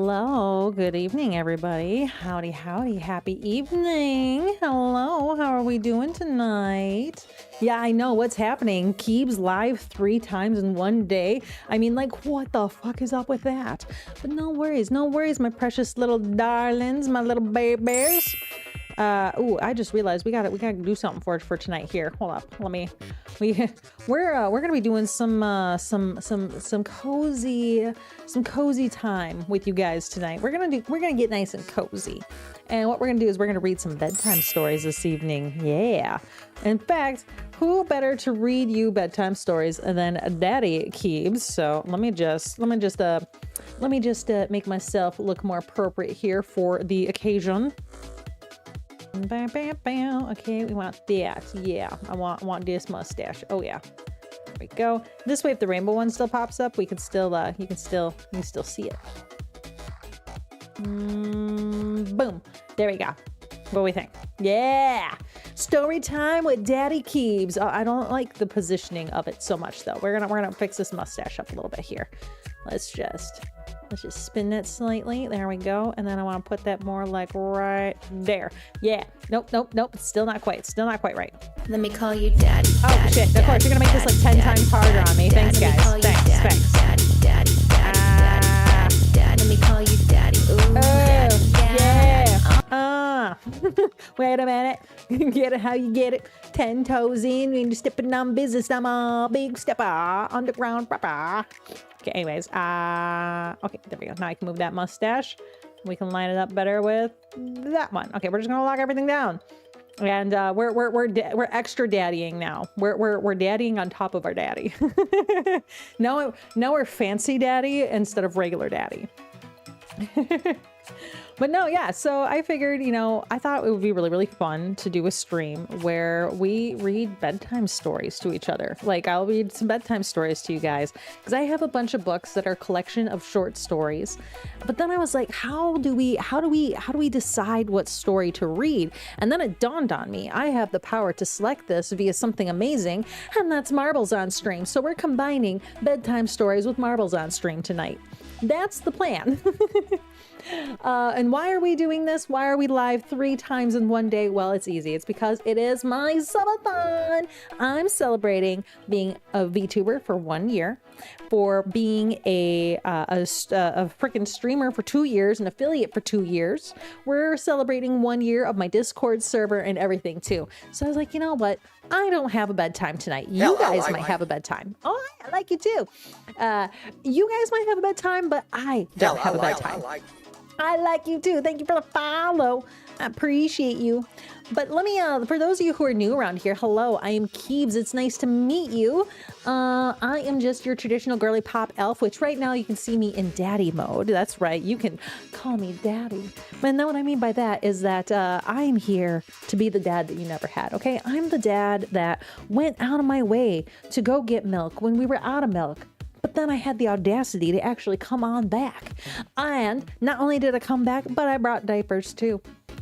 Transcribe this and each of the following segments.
Hello, good evening, everybody. Howdy, howdy, happy evening. Hello, how are we doing tonight? Yeah, I know what's happening. Keebs live 3 times in one day. I mean, like, what the fuck is up with that? But no worries, my precious little darlings, my little babies. I just realized we gotta do something for tonight here. Hold up, we're gonna be doing some cozy time with you guys tonight. We're gonna get nice and cozy. And what we're gonna do is we're gonna read some bedtime stories this evening. Yeah. In fact, who better to read you bedtime stories than Daddy Keebs? So let me just make myself look more appropriate here for the occasion. Bam, bam, bam. Okay, we want that. Yeah, I want this mustache. Oh yeah, there we go. This way, if the rainbow one still pops up, we can still you can still see it. Boom. There we go. What do we think? Yeah, story time with Daddy Keebs. Oh, I don't like the positioning of it so much though. We're gonna fix this mustache up a little bit here. Let's just spin it slightly. There we go. And then I want to put that more like right there. Yeah. Nope. It's still not quite right. Let me call you Daddy. Oh, Daddy, shit. Of course, you're going to make this like 10 times harder on me. Thanks, guys. Thanks. Daddy. Let me call you Daddy. Ooh, yeah. Wait a minute. Get it how you get it. 10 toes in and you're stepping on business. I'm a big stepper. Underground papa. Okay, anyways, okay, there we go. Now I can move that mustache. We can line it up better with that one. Okay, we're just gonna lock everything down. And we're extra daddying now. We're daddying on top of our daddy. now we're fancy daddy instead of regular daddy. But no, yeah, so I figured, I thought it would be really, really fun to do a stream where we read bedtime stories to each other. Like, I'll read some bedtime stories to you guys because I have a bunch of books that are a collection of short stories. But then I was like, how do we decide what story to read? And then it dawned on me, I have the power to select this via something amazing, and that's Marbles on Stream. So we're combining bedtime stories with Marbles on Stream tonight. That's the plan. And why are we doing this? Why are we live 3 times in one day? Well, it's easy. It's because it is my SUBATHON. I'm celebrating being a Vtuber for 1 year, for being a freaking streamer for 2 years, an affiliate for 2 years. We're celebrating 1 year of my Discord server and everything too. So I was like, you know what? I don't have a bedtime tonight. You guys might have a bedtime. Oh, I like you too. You guys might have a bedtime, but I don't have a bedtime. I like you too. Thank you for the follow. I appreciate you. But let me, for those of you who are new around here, hello, I am Keebs. It's nice to meet you. I am just your traditional girly pop elf, which right now you can see me in daddy mode. That's right. You can call me daddy. But what I mean by that is that I'm here to be the dad that you never had, okay? I'm the dad that went out of my way to go get milk when we were out of milk. But then I had the audacity to actually come on back. And not only did I come back, but I brought diapers too.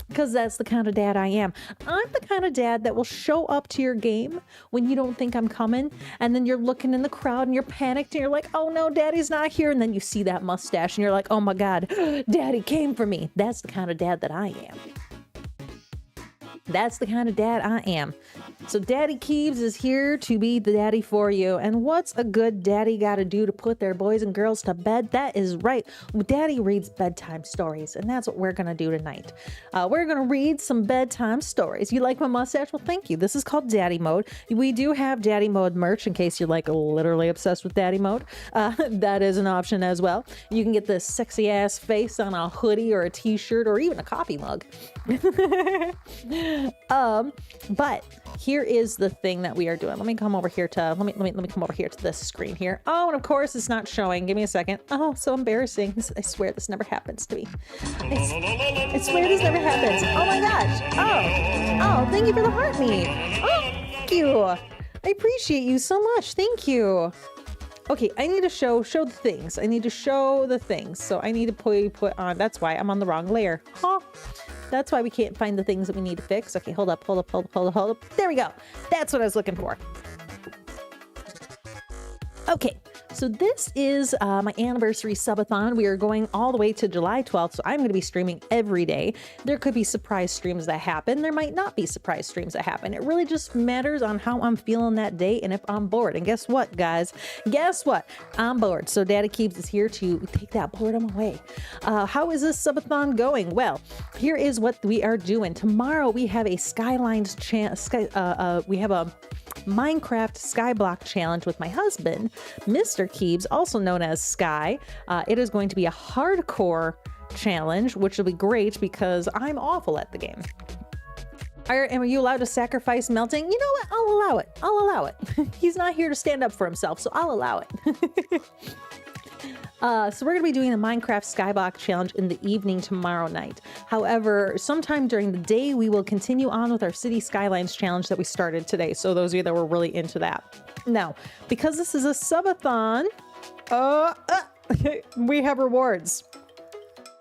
Because that's the kind of dad I am. I'm the kind of dad that will show up to your game when you don't think I'm coming. And then you're looking in the crowd and you're panicked and you're like, oh no, daddy's not here. And then you see that mustache and you're like, oh my God, daddy came for me. That's the kind of dad that I am. That's the kind of dad I am. So Daddy Keebs is here to be the daddy for you. And what's a good daddy got to do to put their boys and girls to bed? That is right. Daddy reads bedtime stories, and that's what we're going to do tonight. We're going to read some bedtime stories. You like my mustache? Well, thank you. This is called Daddy Mode. We do have Daddy Mode merch in case you're like literally obsessed with Daddy Mode. That is an option as well. You can get this sexy ass face on a hoodie or a t-shirt or even a coffee mug. But here is the thing that we are doing. Let me come over here to let me come over here to this screen here. Oh, and of course it's not showing. Give me a second. Oh, so embarrassing. I swear this never happens to me. I swear this never happens. Oh my gosh. Oh, thank you for the heart meat. Oh, thank you. I appreciate you so much. Thank you. Okay, I need to show the things. I need to show the things. So I need to put on. That's why I'm on the wrong layer. Huh? That's why we can't find the things that we need to fix. Okay, hold up. There we go. That's what I was looking for. Okay, So this is my anniversary subathon. We are going all the way to July 12th, so I'm going to be streaming every day. There could be surprise streams that happen. There might not be surprise streams that happen. It really just matters on how I'm feeling that day and if I'm bored. And guess what, guys? Guess what? I'm bored. So Daddy Keebs is here to take that boredom away. How is this subathon going? Well, here is what we are doing. Tomorrow we have a we have a Minecraft Skyblock challenge with my husband, Mr. Keebs, also known as Sky. It is going to be a hardcore challenge, which will be great because I'm awful at the game. Are you allowed to sacrifice melting? You know what? I'll allow it. I'll allow it. He's not here to stand up for himself, so I'll allow it. So we're going to be doing a Minecraft Skyblock challenge in the evening tomorrow night. However, sometime during the day, we will continue on with our City Skylines challenge that we started today. So those of you that were really into that. Now, because this is a subathon, we have rewards.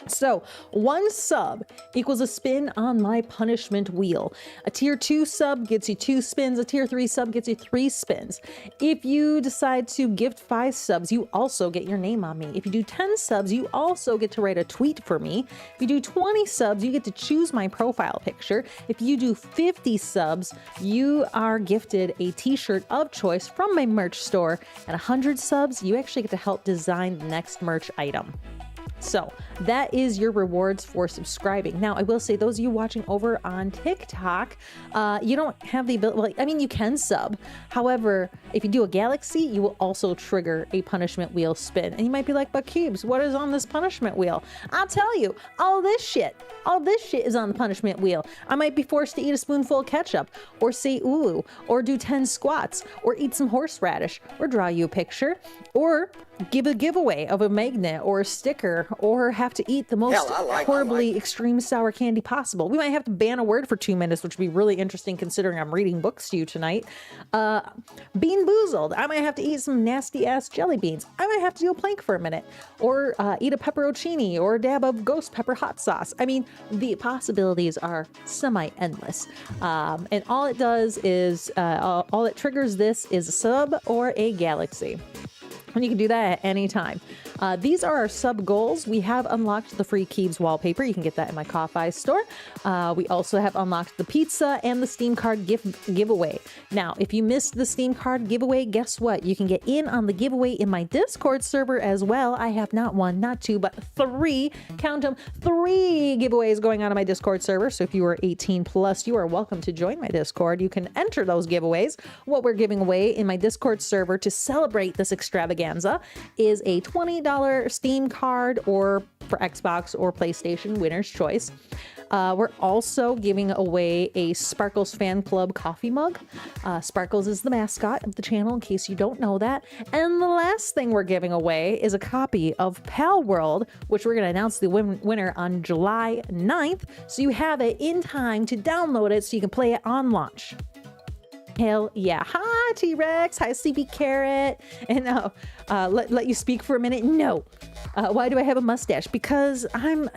So 1 sub equals a spin on my punishment wheel. A tier 2 sub gets you 2 spins. A tier 3 sub gets you 3 spins. If you decide to gift 5 subs, you also get your name on me. If you do 10 subs, you also get to write a tweet for me. If you do 20 subs, you get to choose my profile picture. If you do 50 subs, you are gifted a t-shirt of choice from my merch store. At 100 subs, you actually get to help design the next merch item. So that is your rewards for subscribing. Now, I will say those of you watching over on TikTok, you don't have the ability, well, I mean, you can sub. However, if you do a galaxy, you will also trigger a punishment wheel spin. And you might be like, but Keebs, what is on this punishment wheel? I'll tell you, all this shit is on the punishment wheel. I might be forced to eat a spoonful of ketchup, or say ooh, or do 10 squats, or eat some horseradish, or draw you a picture, or give a giveaway of a magnet or a sticker, or have to eat the most horribly extreme sour candy possible. We might have to ban a word for 2 minutes, which would be really interesting considering I'm reading books to you tonight. Bean boozled. I might have to eat some nasty ass jelly beans. I might have to do a plank for a minute, or eat a pepperoncini or a dab of ghost pepper hot sauce. I mean, the possibilities are semi-endless. And all it does is, all it triggers this is a sub or a galaxy. And you can do that at any time. These are our sub goals. We have unlocked the free Keebs wallpaper. You can get that in my Ko-Fi store. We also have unlocked the pizza and the Steam card giveaway. Now, if you missed the Steam card giveaway, guess what? You can get in on the giveaway in my Discord server as well. I have not 1, not 2, but 3, count them, 3 giveaways going on in my Discord server. So if you are 18 plus, you are welcome to join my Discord. You can enter those giveaways. What we're giving away in my Discord server to celebrate this extravaganza is a $20 Steam card, or for Xbox or PlayStation, winner's choice. We're also giving away a Sparkles Fan Club coffee mug. Sparkles is the mascot of the channel, in case you don't know that. And the last thing we're giving away is a copy of Pal World, which we're going to announce the winner on July 9th. So you have it in time to download it so you can play it on launch. Hell yeah. Hi, T-Rex. Hi, CB Carrot. And let you speak for a minute. No. Why do I have a mustache? Because I'm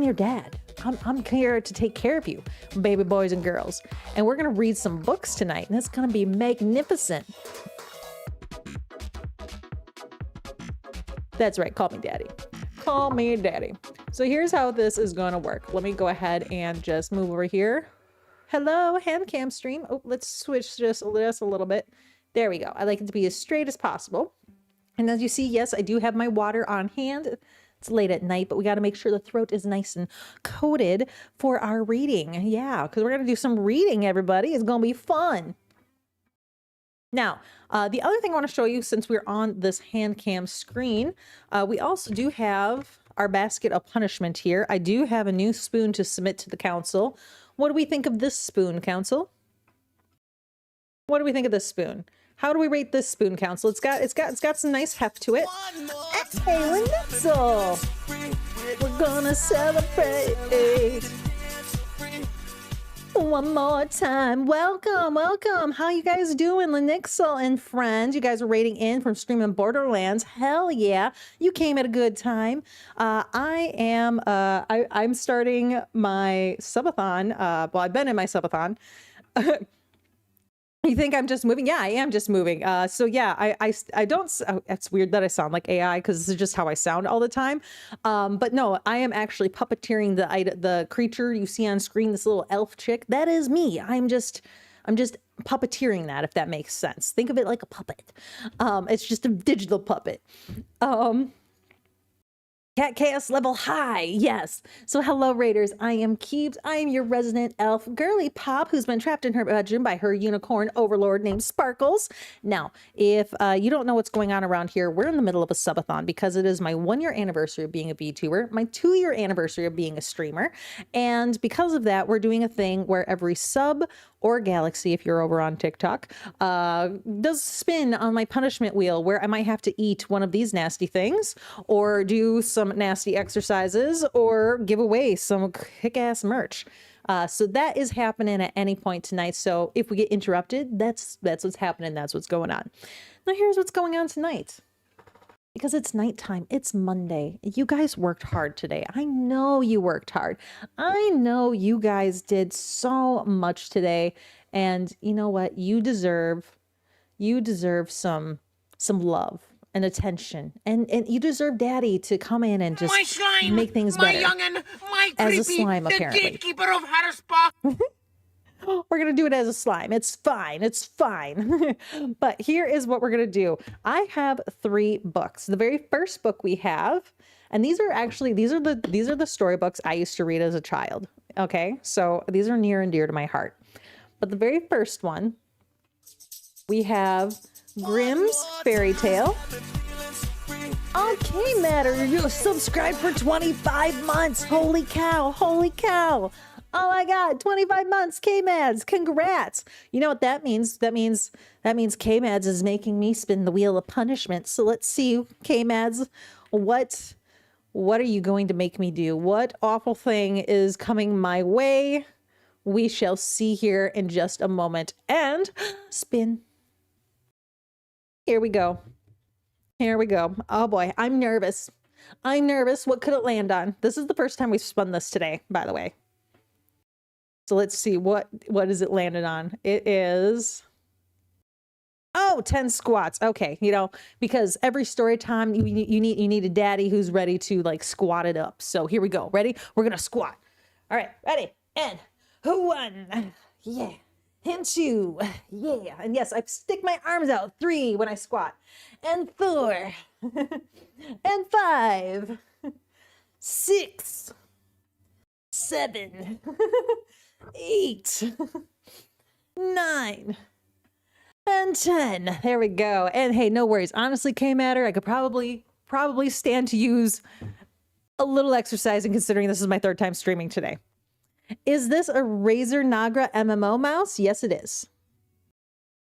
your dad. I'm here to take care of you, baby boys and girls. And we're going to read some books tonight, and it's going to be magnificent. That's right. Call me daddy. Call me daddy. So here's how this is going to work. Let me go ahead and just move over here. Hello, hand cam stream. Oh, let's switch just a little bit. There we go. I like it to be as straight as possible. And as you see, yes, I do have my water on hand. It's late at night, but we got to make sure the throat is nice and coated for our reading. Yeah, because we're going to do some reading, everybody. It's going to be fun. Now, the other thing I want to show you, since we're on this hand cam screen, we also do have our basket of punishment here. I do have a new spoon to submit to the council. What do we think of this spoon, council? What do we think of this spoon? How do we rate this spoon, council? It's got some nice heft to it. Hey, Lenixel! We're gonna celebrate one more time. Welcome. How you guys doing, Lenixel and friends? You guys are rating in from streaming Borderlands. Hell yeah, you came at a good time. I'm starting my subathon. Well, I've been in my subathon. You think I'm just moving? Yeah, I am just moving. So yeah, I don't. Oh, it's weird that I sound like AI because this is just how I sound all the time. But no, I am actually puppeteering the creature you see on screen. This little elf chick. That is me. I'm just puppeteering that. If that makes sense. Think of it like a puppet. It's just a digital puppet. Cat Chaos level high, yes. So hello Raiders, I am Keebs. I am your resident elf girly pop who's been trapped in her bedroom by her unicorn overlord named Sparkles. Now, if you don't know what's going on around here, we're in the middle of a subathon because it is my 1-year anniversary of being a VTuber, my 2-year anniversary of being a streamer. And because of that, we're doing a thing where every sub or galaxy, if you're over on TikTok, does spin on my punishment wheel where I might have to eat one of these nasty things or do some nasty exercises or give away some kick-ass merch. So that is happening at any point tonight. So if we get interrupted, that's what's happening. That's what's going on. Now here's what's going on tonight. Because it's nighttime, it's Monday. You guys worked hard today. I know you worked hard. I know you guys did so much today. And you know what? You deserve some love and attention. And you deserve Daddy to come in and just make things better. My youngin', my as creepy, a slime, apparently. the gatekeeper of Harrispa. We're going to do it as a slime. It's fine. It's fine. But here is what we're going to do. I have 3 books. The very first book we have, and these are the storybooks I used to read as a child. Okay. So these are near and dear to my heart. But the very first one, we have Grimm's Fairy Tale. Okay, Matter, you're subscribed for 25 months. Holy cow. Holy cow. Oh my God, 25 months, K-Mads, congrats. You know what that means? That means K-Mads is making me spin the wheel of punishment. So let's see, K-Mads, what are you going to make me do? What awful thing is coming my way? We shall see here in just a moment. And spin. Here we go. Here we go. Oh boy, I'm nervous. I'm nervous. What could it land on? This is the first time we've spun this today, by the way. So let's see, what is it landed on? It is, 10 squats. Okay, you know, because every story time you need a daddy who's ready to like squat it up. So here we go. Ready? We're gonna squat. All right, ready? And 1, yeah. And 2, yeah. And yes, I stick my arms out. 3 when I squat. And 4. And 5. 6. 7. 8, 9, and 10. There we go. And hey, no worries. Honestly, K-Matter, I could probably stand to use a little exercising considering this is my 3rd time streaming today. Is this a Razer Nagra MMO mouse? Yes, it is.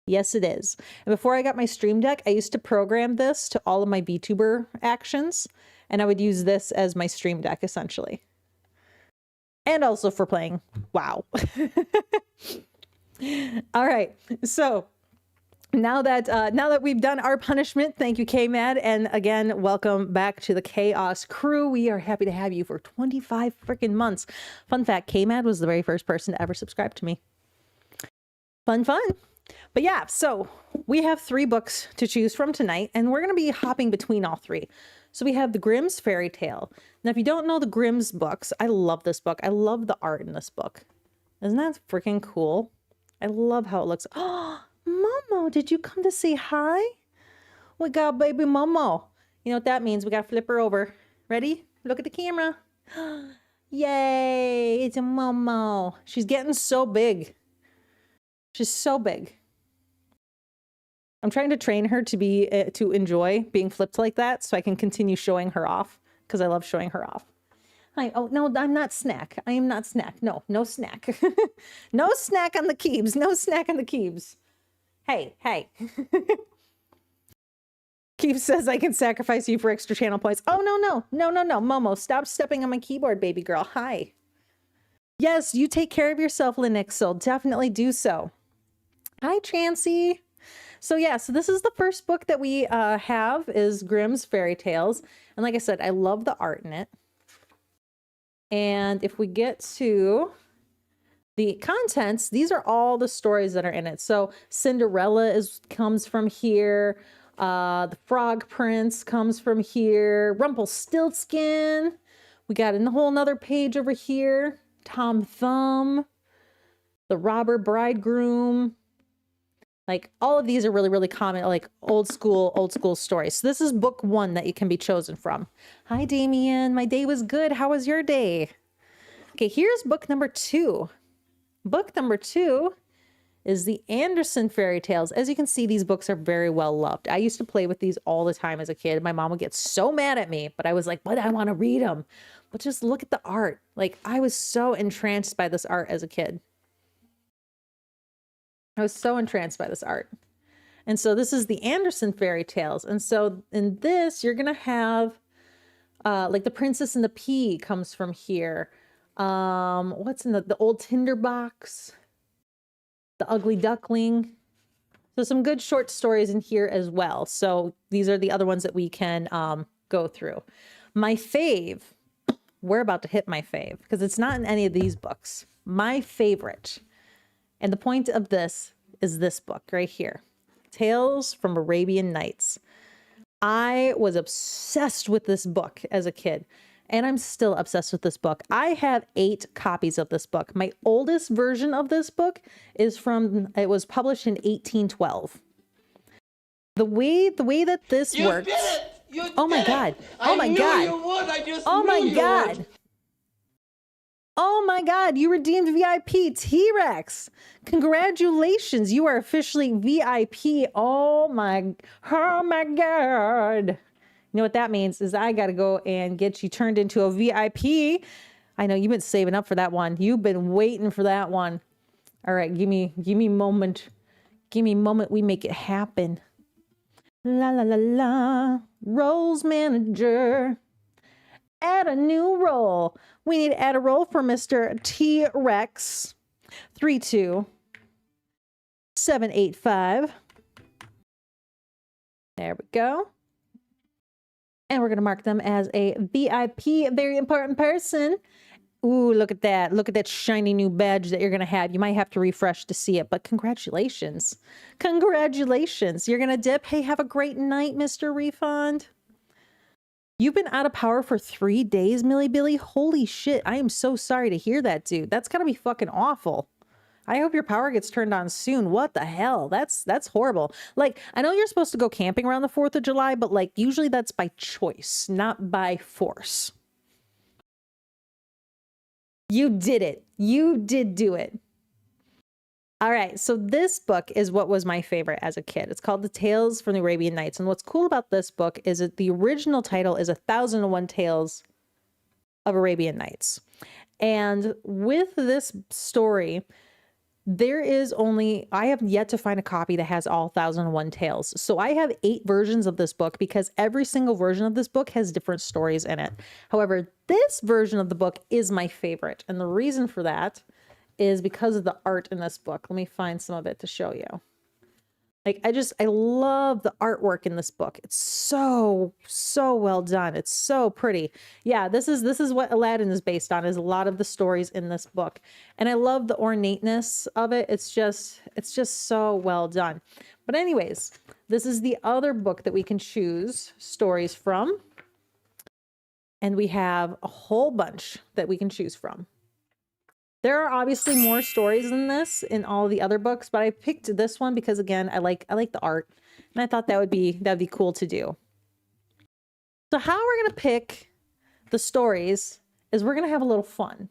Yes, it is. And before I got my Stream Deck, I used to program this to all of my VTuber actions, and I would use this as my Stream Deck essentially. And also for playing WoW. All right. So now that we've done our punishment, thank you, K-Mad. And again, welcome back to the Chaos crew. We are happy to have you for 25 freaking months. Fun fact, K-Mad was the very first person to ever subscribe to me. Fun. But yeah, so we have 3 books to choose from tonight, and we're going to be hopping between all 3. So we have the Grimm's Fairy Tale. Now, if you don't know the Grimm's books, I love this book. I love the art in this book. Isn't that freaking cool? I love how it looks. Oh, Momo, did you come to say hi? We got baby Momo. You know what that means? We got to flip her over. Ready? Look at the camera. Yay, it's a Momo. She's getting so big. She's so big. I'm trying to train her to enjoy being flipped like that so I can continue showing her off because I love showing her off. Oh, no, I'm not Snack. I am not Snack. No snack. No snack on the Keebs. No snack on the Keebs. Hey. Keebs says I can sacrifice you for extra channel points. Oh, no. Momo, stop stepping on my keyboard, baby girl. Hi. Yes, you take care of yourself, Linux, so definitely do so. Hi, Trancy. So yeah, so this is the first book that we have is Grimm's Fairy Tales. And like I said, I love the art in it. And if we get to the contents, these are all the stories that are in it. So Cinderella comes from here. The Frog Prince comes from here. Rumpelstiltskin. We got a whole nother page over here. Tom Thumb. The Robber Bridegroom. Like all of these are really, really common, like old school stories. So this is book 1 that you can be chosen from. Hi, Damien. My day was good. How was your day? Okay, here's book number 2. Book number 2 is the Anderson Fairy Tales. As you can see, these books are very well loved. I used to play with these all the time as a kid. My mom would get so mad at me, but I was like, but I want to read them. But just look at the art. Like I was so entranced by this art as a kid. I was so entranced by this art. And so this is the Anderson Fairy Tales. And so in this, you're going to have like the Princess and the Pea comes from here. What's in the Old Tinderbox? The Ugly Duckling. So some good short stories in here as well. So these are the other ones that we can go through. My fave, we're about to hit my fave because it's not in any of these books. My favorite. And the point of this is this book right here. Tales from Arabian Nights. I was obsessed with this book as a kid, and I'm still obsessed with this book. I have 8 copies of this book. My oldest version of this book is it was published in 1812. The way that this works. Did it! You Oh my did God. It. Oh my God. I knew you would. I just Oh knew my you God. would. Oh my God, you redeemed VIP T-Rex. Congratulations, you are officially VIP. Oh my God. You know what that means is I got to go and get you turned into a VIP. I know you've been saving up for that one. You've been waiting for that one. All right, give me a moment. Give me a moment, we make it happen. La la la la, Roles Manager. Add a new role. We need to add a role for Mr. T-Rex 32785. There we go. And we're going to mark them as a VIP, a very important person. Ooh, look at that. Look at that shiny new badge that you're going to have. You might have to refresh to see it, but congratulations. Congratulations. You're going to dip. Hey, have a great night, Mr. Refund. You've been out of power for 3 days, Millie Billy? Holy shit. I am so sorry to hear that, dude. That's gotta be fucking awful. I hope your power gets turned on soon. What the hell? That's horrible. Like, I know you're supposed to go camping around the 4th of July, but like usually that's by choice, not by force. You did it. You did do it. All right, so this book is what was my favorite as a kid. It's called The Tales from the Arabian Nights. And what's cool about this book is that the original title is 1001 Tales of Arabian Nights. And with this story, I have yet to find a copy that has all 1001 tales. So I have 8 versions of this book because every single version of this book has different stories in it. However, this version of the book is my favorite. And the reason for that is because of the art in this book. Let me find some of it to show you. Like, I love the artwork in this book. It's so well done. It's so pretty. Yeah, this is what Aladdin is based on, is a lot of the stories in this book. And I love the ornateness of it. It's just so well done. But anyways, this is the other book that we can choose stories from. And we have a whole bunch that we can choose from. There are obviously more stories than this in all the other books, but I picked this one because, again, I like the art, and I thought that'd be cool to do. So how we're gonna pick the stories is we're gonna have a little fun,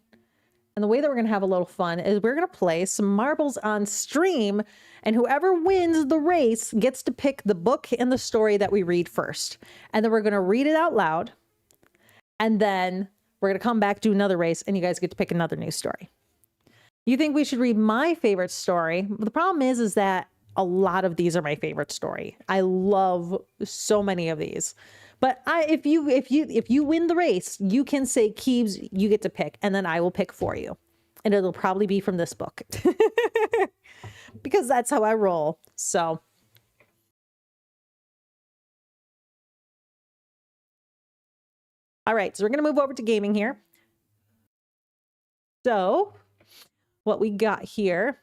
and the way that we're gonna have a little fun is we're gonna play some marbles on stream, and whoever wins the race gets to pick the book and the story that we read first, and then we're gonna read it out loud, and then we're gonna come back, do another race, and you guys get to pick another new story. You think we should read my favorite story? The problem is that a lot of these are my favorite story. I love so many of these. But if you win the race, you can say, Keebs, you get to pick, and then I will pick for you. And it'll probably be from this book. Because that's how I roll. So all right, so we're going to move over to gaming here. So what we got here.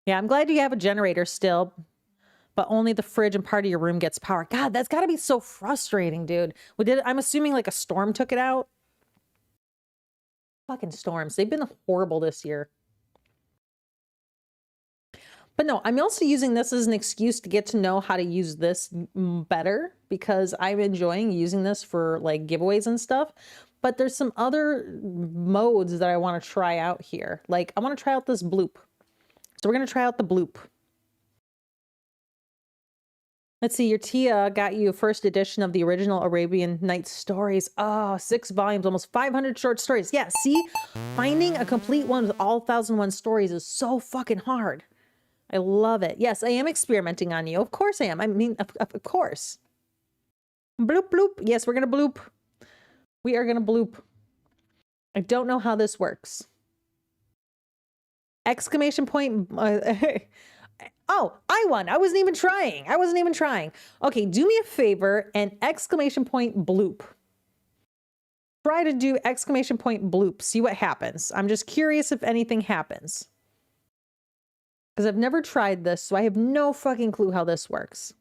Yeah, I'm glad you have a generator still, but only the fridge and part of your room gets power. God, that's got to be so frustrating, dude. I'm assuming like a storm took it out. Fucking storms. They've been horrible this year. But no, I'm also using this as an excuse to get to know how to use this better, because I'm enjoying using this for like giveaways and stuff. But there's some other modes that I want to try out here. Like I want to try out this bloop. So we're going to try out the bloop. Let's see, your Tia got you a first edition of the original Arabian Nights stories. Oh, 6 volumes, almost 500 short stories. Yeah, see? Finding a complete one with all 1001 stories is so fucking hard. I love it. Yes, I am experimenting on you. Of course I am. I mean, of course. Bloop, bloop. Yes, we're going to bloop. We are going to bloop. I don't know how this works. Exclamation point. Oh, I won. I wasn't even trying. Okay, do me a favor and exclamation point bloop. Try to do exclamation point bloop. See what happens. I'm just curious if anything happens. Because I've never tried this, so I have no fucking clue how this works.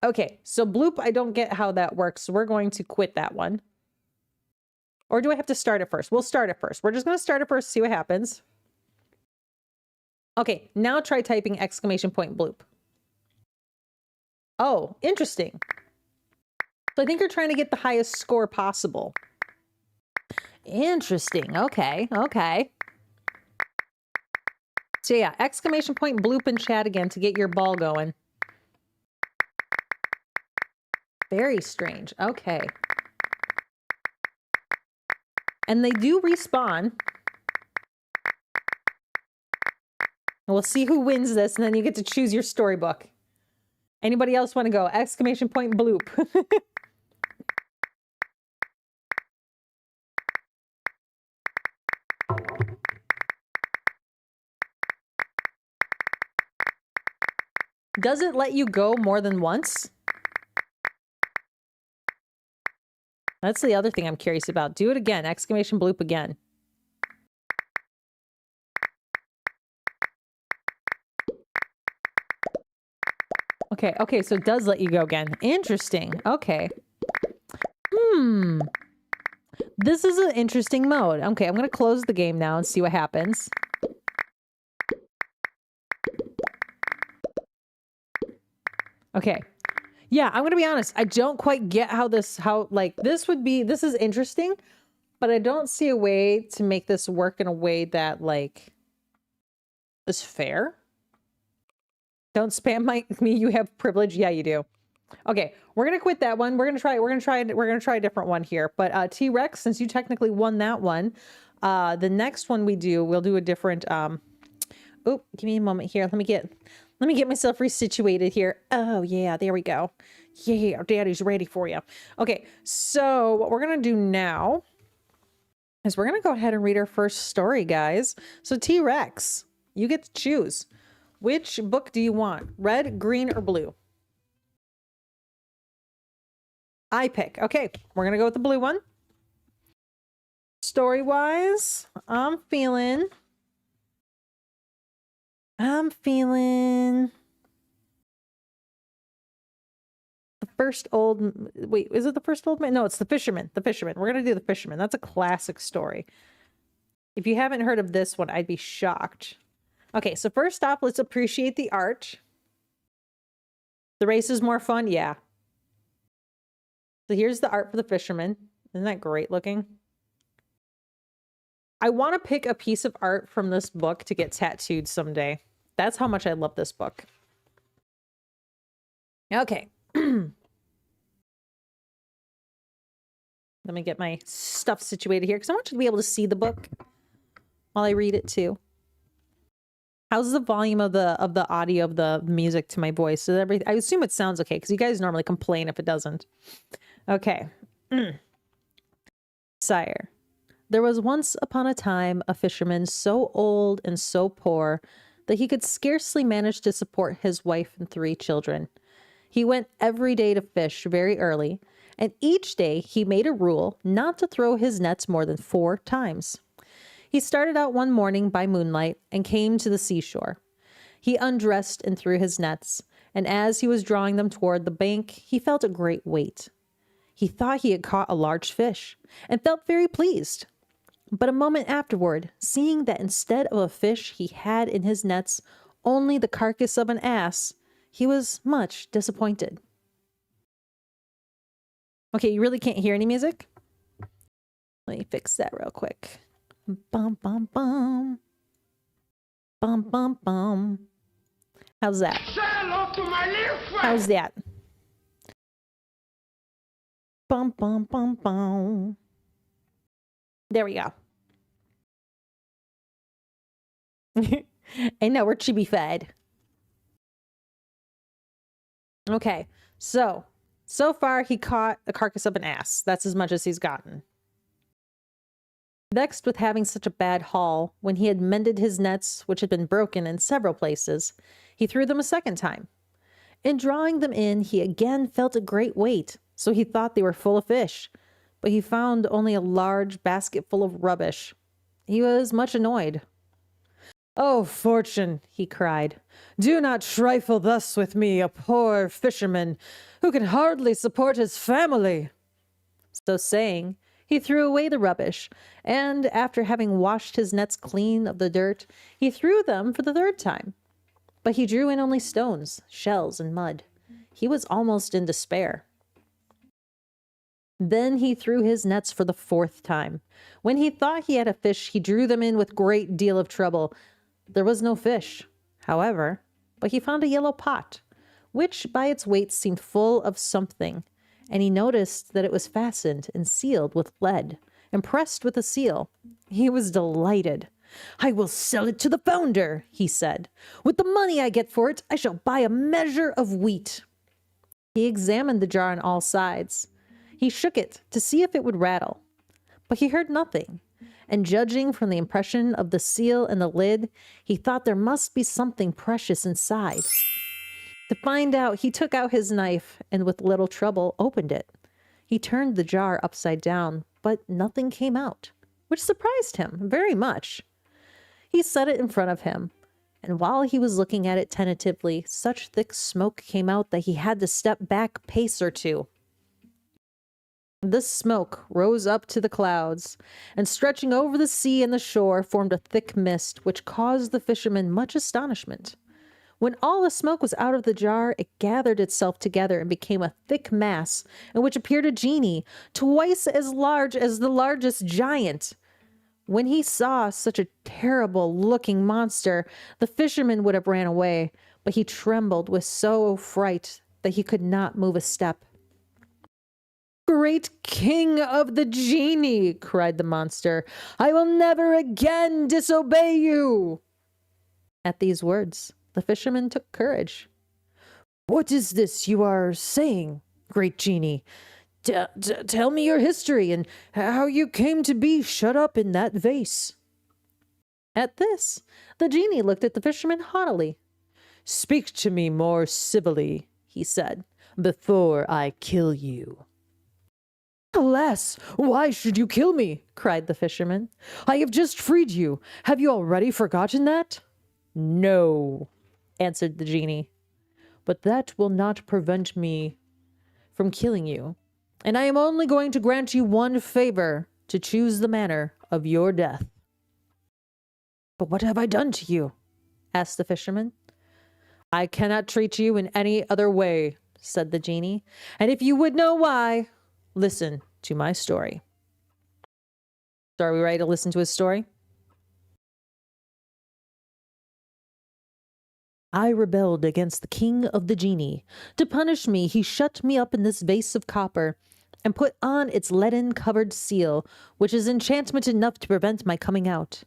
Okay, so bloop, I don't get how that works, so we're going to quit that one. Or do I have to start it first? We'll start it first. We're just going to start it first, see what happens. Okay, now try typing exclamation point bloop. Oh, interesting. So I think you're trying to get the highest score possible. Interesting. Okay, okay. So yeah, exclamation point bloop in chat again to get your ball going. Very strange. Okay. And they do respawn. And we'll see who wins this, and then you get to choose your storybook. Anybody else want to go? Exclamation point bloop. Does it let you go more than once? That's the other thing I'm curious about. Do it again. Exclamation bloop again. Okay, okay, so it does let you go again. Interesting. Okay. This is an interesting mode. Okay, I'm going to close the game now and see what happens. Okay. Yeah, I'm going to be honest. I don't quite get how this is interesting, but I don't see a way to make this work in a way that, like, is fair. Don't spam me. You have privilege. Yeah, you do. Okay, we're going to quit that one. We're going to try a different one here. But T-Rex, since you technically won that one, the next one we'll do a different, oh, give me a moment here. Let me get myself resituated here. Oh, yeah, there we go. Yeah, Daddy's ready for you. Okay, so what we're going to do now is we're going to go ahead and read our first story, guys. So T-Rex, you get to choose. Which book do you want? Red, green, or blue? I pick. Okay, we're going to go with the blue one. Story-wise, I'm feeling... the first old... Wait, is it the first old man? No, it's the fisherman. The fisherman. We're going to do the fisherman. That's a classic story. If you haven't heard of this one, I'd be shocked. Okay, so first off, let's appreciate the art. The race is more fun? Yeah. So here's the art for the fisherman. Isn't that great looking? I want to pick a piece of art from this book to get tattooed someday. That's how much I love this book. Okay. Let me get my stuff situated here because I want you to be able to see the book while I read it too. How's the volume of the audio of the music to my voice? I assume it sounds okay because you guys normally complain if it doesn't. Okay. Sire, there was once upon a time a fisherman so old and so poor that he could scarcely manage to support his wife and 3 children. He went every day to fish very early, And each day he made a rule not to throw his nets more than 4 times. He started out one morning by moonlight and came to the seashore. He undressed and threw his nets, and as he was drawing them toward the bank, he felt a great weight. He thought he had caught a large fish and felt very pleased. But a moment afterward, seeing that instead of a fish he had in his nets only the carcass of an ass, he was much disappointed. Okay, you really can't hear any music? Let me fix that real quick. Bum, bum, bum. Bum, bum, bum. How's that? Say hello to my little friend. How's that? Bum, bum, bum, bum. There we go. And now we're chibi-fed. Okay, so far he caught a carcass of an ass. That's as much as he's gotten. Vexed with having such a bad haul, when he had mended his nets, which had been broken in several places, he threw them a second time. In drawing them in, he again felt a great weight, so he thought they were full of fish, but he found only a large basket full of rubbish. He was much annoyed. "Oh, fortune," he cried, "do not trifle thus with me, a poor fisherman who can hardly support his family." So saying, he threw away the rubbish, and after having washed his nets clean of the dirt, he threw them for the 3rd time. But he drew in only stones, shells, and mud. He was almost in despair. Then he threw his nets for the 4th time. When he thought he had a fish, he drew them in with great deal of trouble. There was no fish, however, but he found a yellow pot, which by its weight seemed full of something, and he noticed that it was fastened and sealed with lead and pressed with a seal. He was delighted. "I will sell it to the founder," he said. "With the money I get for it, I shall buy a measure of wheat." He examined the jar on all sides. He shook it to see if it would rattle, but he heard nothing, and judging from the impression of the seal and the lid, he thought there must be something precious inside. To find out, he took out his knife and with little trouble opened it. He turned the jar upside down, but nothing came out, which surprised him very much. He set it in front of him, and while he was looking at it tentatively, such thick smoke came out that he had to step back a pace or 2. This smoke rose up to the clouds, and stretching over the sea and the shore formed a thick mist, which caused the fisherman much astonishment. When all the smoke was out of the jar, it gathered itself together and became a thick mass, in which appeared a genie, twice as large as the largest giant. When he saw such a terrible-looking monster, the fisherman would have ran away, but he trembled with so fright that he could not move a step. "Great king of the genii," cried the monster, "I will never again disobey you." At these words, the fisherman took courage. "What is this you are saying, great genie? Tell me your history and how you came to be shut up in that vase." At this, the genie looked at the fisherman haughtily. "Speak to me more civilly," he said, "before I kill you." "Alas, why should you kill me?" cried the fisherman. "I have just freed you. Have you already forgotten that?" "No," answered the genie, "but that will not prevent me from killing you. And I am only going to grant you one favor, to choose the manner of your death." "But what have I done to you?" asked the fisherman. "I cannot treat you in any other way," said the genie. "And if you would know why, listen to my story." So are we ready to listen to his story? "I rebelled against the king of the genii. To punish me, he shut me up in this vase of copper and put on its leaden-covered seal, which is enchantment enough to prevent my coming out.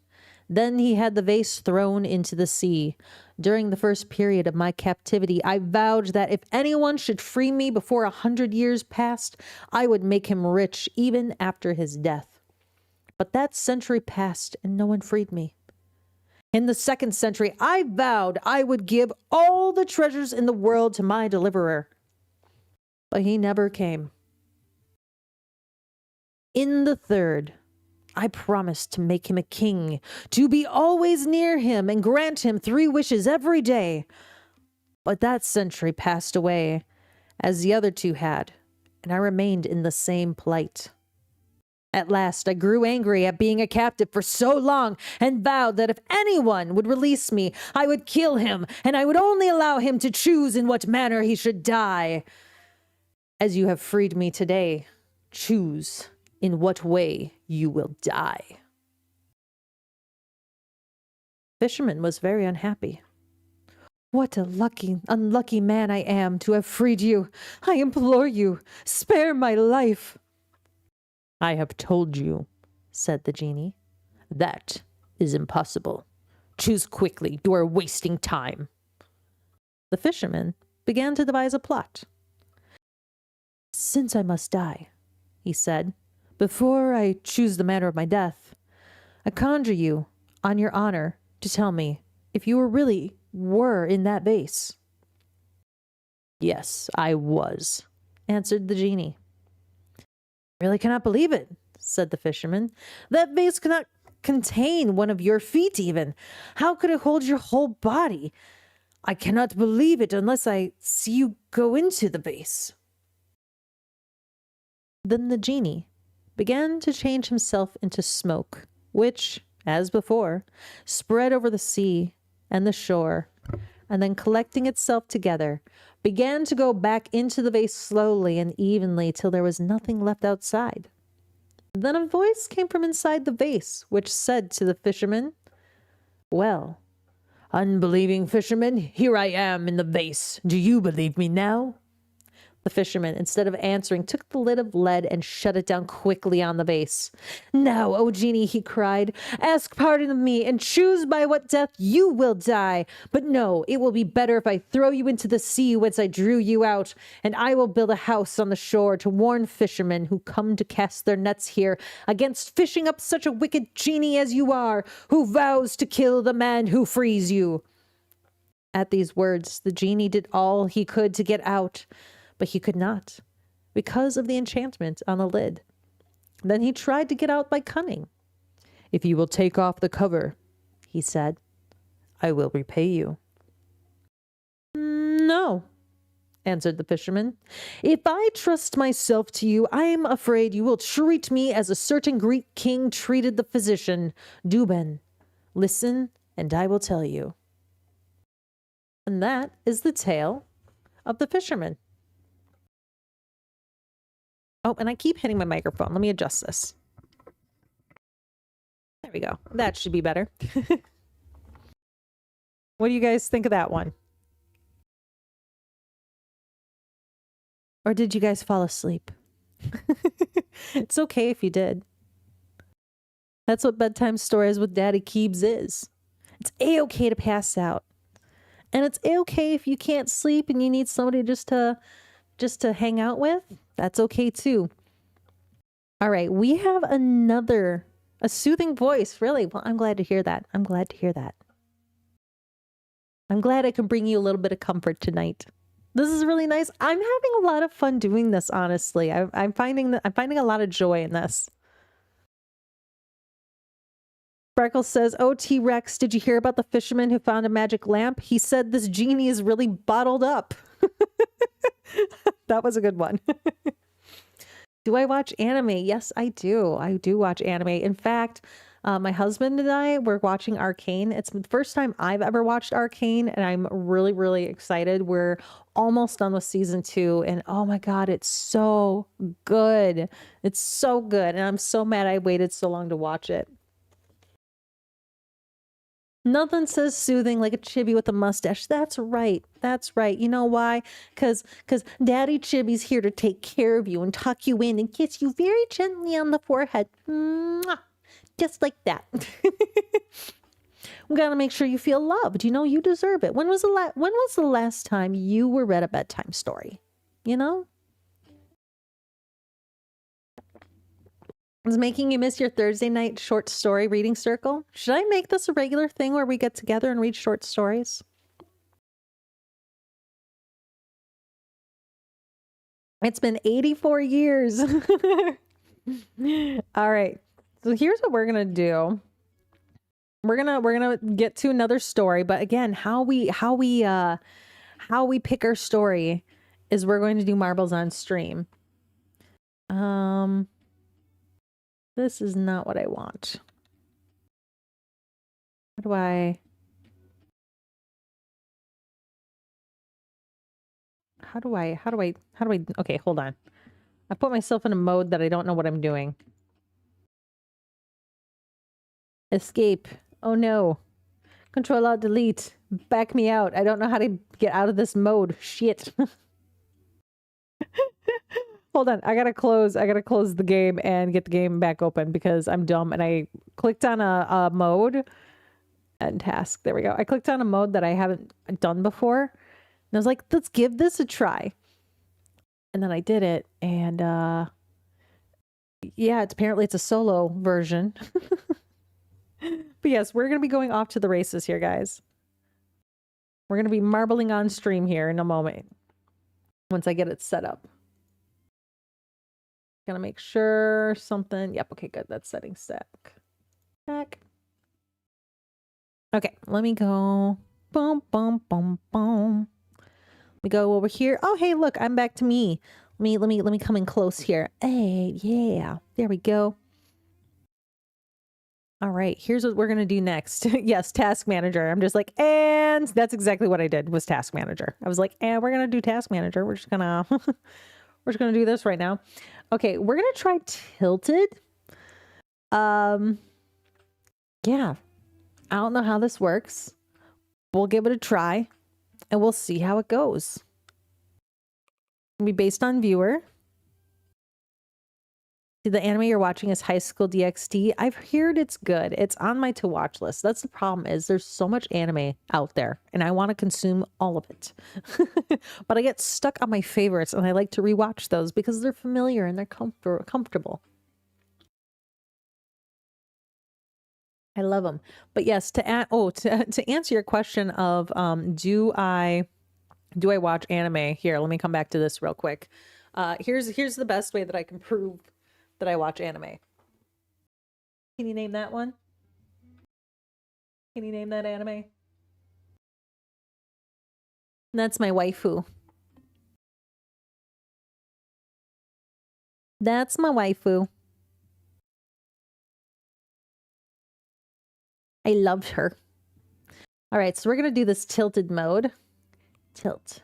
Then he had the vase thrown into the sea. During the first period of my captivity, I vowed that if anyone should free me before 100 years passed, I would make him rich even after his death. But that century passed and no one freed me. In the 2nd century, I vowed I would give all the treasures in the world to my deliverer. But he never came. In the third, I promised to make him a king, to be always near him and grant him 3 wishes every day. But that century passed away, as the other 2 had, and I remained in the same plight. At last, I grew angry at being a captive for so long and vowed that if anyone would release me, I would kill him, and I would only allow him to choose in what manner he should die. As you have freed me today, choose in what way you will die. Fisherman was very unhappy. What a unlucky man I am to have freed you. I implore you, spare my life. I have told you, said the genie. That is impossible. Choose quickly, you are wasting time. The fisherman began to devise a plot. Since I must die, he said, before I choose the manner of my death, I conjure you, on your honor, to tell me if you were in that vase. Yes, I was, answered the genie. I really cannot believe it, said the fisherman. That vase cannot contain one of your feet even. How could it hold your whole body? I cannot believe it unless I see you go into the vase. Then the genie began to change himself into smoke, which, as before, spread over the sea and the shore, and then collecting itself together, began to go back into the vase slowly and evenly till there was nothing left outside. Then a voice came from inside the vase, which said to the fisherman, Well, unbelieving fisherman, here I am in the vase. Do you believe me now? The fisherman, instead of answering, took the lid of lead and shut it down quickly on the vase. Now, O genie, he cried, ask pardon of me and choose by what death you will die. But no, it will be better if I throw you into the sea whence I drew you out, and I will build a house on the shore to warn fishermen who come to cast their nets here against fishing up such a wicked genie as you are, who vows to kill the man who frees you. At these words, the genie did all he could to get out, but he could not, because of the enchantment on the lid. Then he tried to get out by cunning. If you will take off the cover, he said, I will repay you. No, answered the fisherman. If I trust myself to you, I am afraid you will treat me as a certain Greek king treated the physician, Douban. Listen, and I will tell you. And that is the tale of the fisherman. Oh, and I keep hitting my microphone. Let me adjust this. There we go. That should be better. What do you guys think of that one? Or did you guys fall asleep? It's okay if you did. That's what Bedtime Stories with Daddy Keebs is. It's a-okay to pass out. And it's a-okay if you can't sleep and you need somebody just to hang out with. That's okay too. All right, we have a soothing voice, really. Well, I'm glad to hear that. I'm glad to hear that. I'm glad I can bring you a little bit of comfort tonight. This is really nice. I'm having a lot of fun doing this, honestly. I'm finding a lot of joy in this. Freckles says, oh, T-Rex, did you hear about the fisherman who found a magic lamp? He said this genie is really bottled up. That was a good one. Do I watch anime? Yes, I do. I do watch anime. In fact, my husband and I were watching Arcane. It's the first time I've ever watched Arcane, and I'm really, really excited. We're almost done with season 2, and oh my God, it's so good. It's so good, and I'm so mad I waited so long to watch it. Nothing says soothing like a chibi with a mustache. That's right. That's right. You know why? Because Daddy Chibi's here to take care of you and tuck you in and kiss you very gently on the forehead. Mwah! Just like that. We gotta make sure you feel loved. You know, you deserve it. When was the last time you were read a bedtime story? You know? Is making you miss your Thursday night short story reading circle? Should I make this a regular thing where we get together and read short stories? It's been 84 years. All right. So here's what we're gonna do. We're gonna get to another story, but again, how we pick our story is we're going to do marbles on stream. This is not what I want. How do I, okay, hold on. I put myself in a mode that I don't know what I'm doing. Escape. Oh no. Control Alt Delete. Back me out. I don't know how to get out of this mode. Shit. Hold on. I gotta close the game and get the game back open because I'm dumb and I clicked on a mode and task. There we go. I clicked on a mode that I haven't done before. And I was like, let's give this a try. And then I did it and yeah, apparently it's a solo version. But yes, we're going to be going off to the races here, guys. We're going to be marbling on stream here in a moment. Once I get it set up. Gonna make sure something. Yep, okay, good. That's setting stack. Back. Okay, let me go. Boom, boom, boom, boom. Let me go over here. Oh, hey, look, I'm back to me. Let me come in close here. Hey, yeah. There we go. All right, here's what we're going to do next. Yes, task manager. I'm just like, and that's exactly what I did was task manager. I was like, and we're going to do task manager. We're just going to do this right now. Okay, we're going to try tilted. Yeah. I don't know how this works. We'll give it a try and we'll see how it goes. It'll be based on viewer. The anime you're watching is High School DxD. I've heard it's good. It's on my to watch list. That's the problem is there's so much anime out there and I want to consume all of it. But I get stuck on my favorites and I like to rewatch those because they're familiar and they're comfortable. I love them. But yes, to answer your question of do I watch anime? Here, let me come back to this real quick. Here's the best way that I can prove that I watch anime. Can you name that one? Can you name that anime? That's my waifu. That's my waifu. I loved her. All right, so we're going to do this tilted mode. Tilt.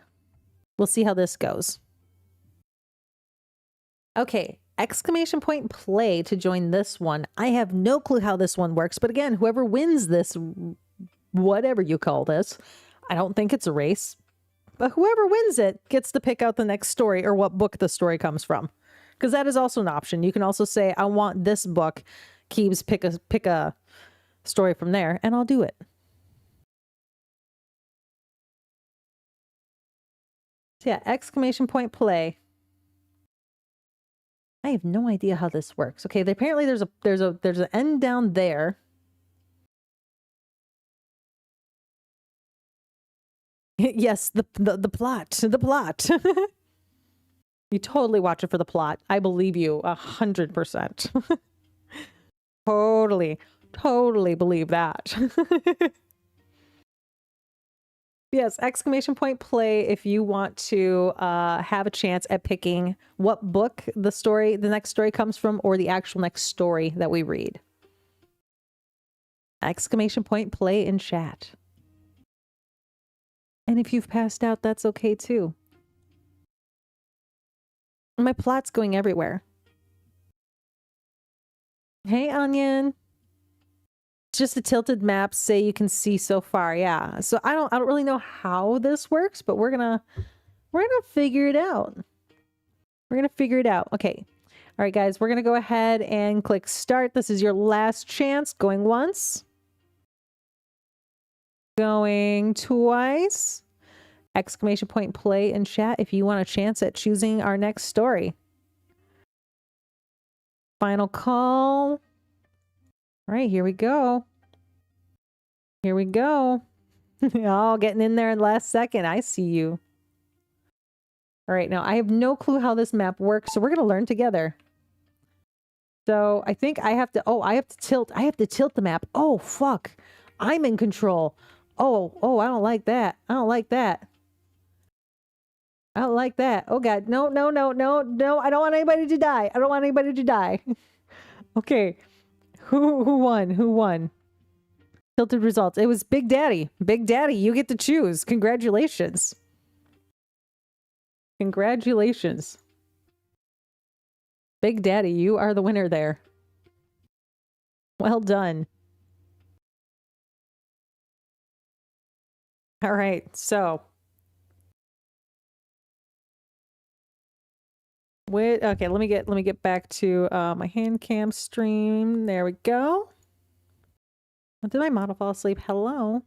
We'll see how this goes. Okay. Exclamation point play to join this one. I have no clue how this one works, but again, whoever wins this, whatever you call this, I don't think it's a race, but whoever wins it gets to pick out the next story or what book the story comes from, because that is also an option. You can also say, I want this book. Keebs, pick a story from there, and I'll do it. So yeah, exclamation point play. I have no idea how this works. Okay, apparently there's an end down there. Yes, the plot. You totally watch it for the plot. I believe you 100%. Totally believe that. Yes, exclamation point play if you want to have a chance at picking what book the next story comes from or the actual next story that we read. Exclamation point play in chat. And if you've passed out, that's okay too. My plot's going everywhere. Hey, Onion. Just a tilted map, say you can see so far. Yeah, so I don't really know how this works, but we're gonna figure it out. Okay, all right, guys, we're gonna go ahead and click start. This is your last chance. Going once, going twice. Exclamation point play in chat if you want a chance at choosing our next story. Final call. All right, here we go. All getting in there in the last second. I see you. All right, now I have no clue how this map works, so we're going to learn together. So I think I have to, I have to tilt the map. Oh, fuck. I'm in control. Oh, I don't like that. I don't like that. I don't like that. Oh God, no. I don't want anybody to die. I don't want anybody to die. Okay. Who won? Who won? Tilted results. It was Big Daddy. Big Daddy, you get to choose. Congratulations. Congratulations. Big Daddy, you are the winner there. Well done. All right, so wait, okay, let me get back to my hand cam stream. There we go. Did my model fall asleep? Hello?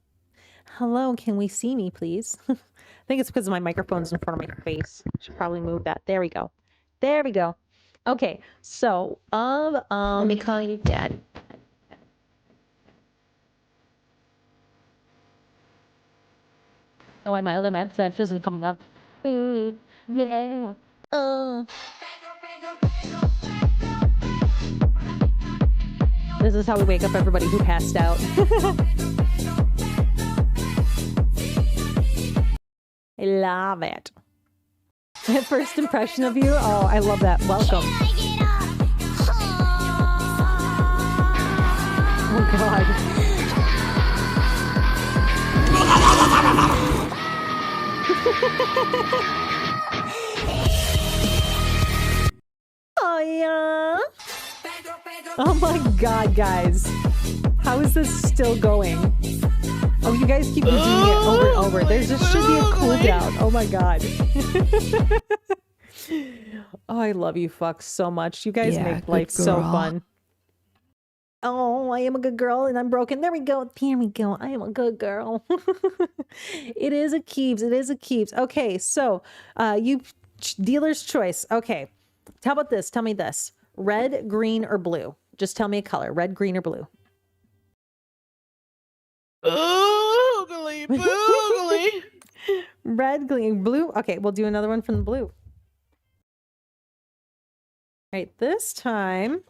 Hello, can we see me, please? I think it's because my microphone's in front of my face. Should probably move that. There we go. There we go. Okay, so Let me call you daddy. oh, and my other message isn't coming up. Yeah. This is how we wake up everybody who passed out. I love it. First impression of you? Oh, I love that. Welcome. Oh, God. Oh, yeah. Oh, my God, guys. How is this still going? Oh, you guys keep doing it over and over. There just should be a cooldown. Oh, my God. Oh, I love you fucks so much. You guys make life so fun. Oh, I am a good girl and I'm broken. There we go. There we go. I am a good girl. It is a Keebs. It is a Keebs. Okay, so you dealer's choice. Okay. How about this? Tell me this. Red, green, or blue? Just tell me a color. Red, green, or blue. Boogly, boogly. Red, green, blue. Okay, we'll do another one from the blue. All right, this time.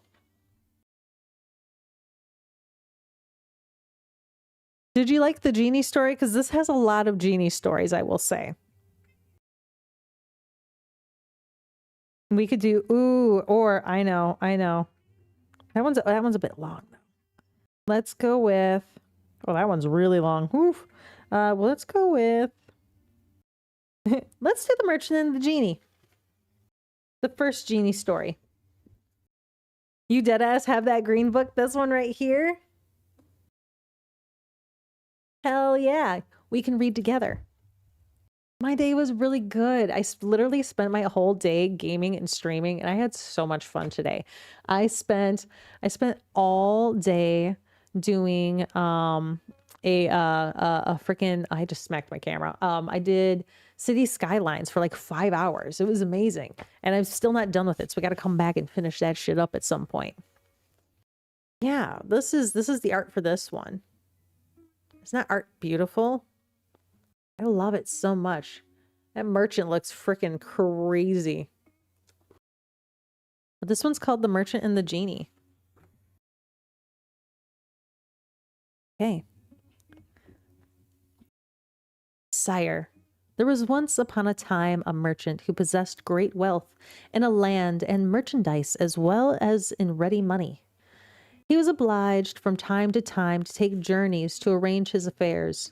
Did you like the genie story? Because this has a lot of genie stories, I will say. We could do ooh, or I know. That one's a bit long though. Let's go with that one's really long. Oof. Well, let's go with let's do the Merchant and the Genie. The first genie story. You deadass have that green book, this one right here? Hell yeah. We can read together. My day was really good. I literally spent my whole day gaming and streaming, and I had so much fun today. I spent all day doing a freaking, I just smacked my camera. I did City Skylines for like 5 hours. It was amazing. And I'm still not done with it. So we got to come back and finish that shit up at some point. Yeah, this is the art for this one. Isn't that art beautiful? I love it so much. That merchant looks freaking crazy. But this one's called The Merchant and the Genie. Okay. Sire, there was once upon a time a merchant who possessed great wealth in a land and merchandise as well as in ready money. He was obliged from time to time to take journeys to arrange his affairs.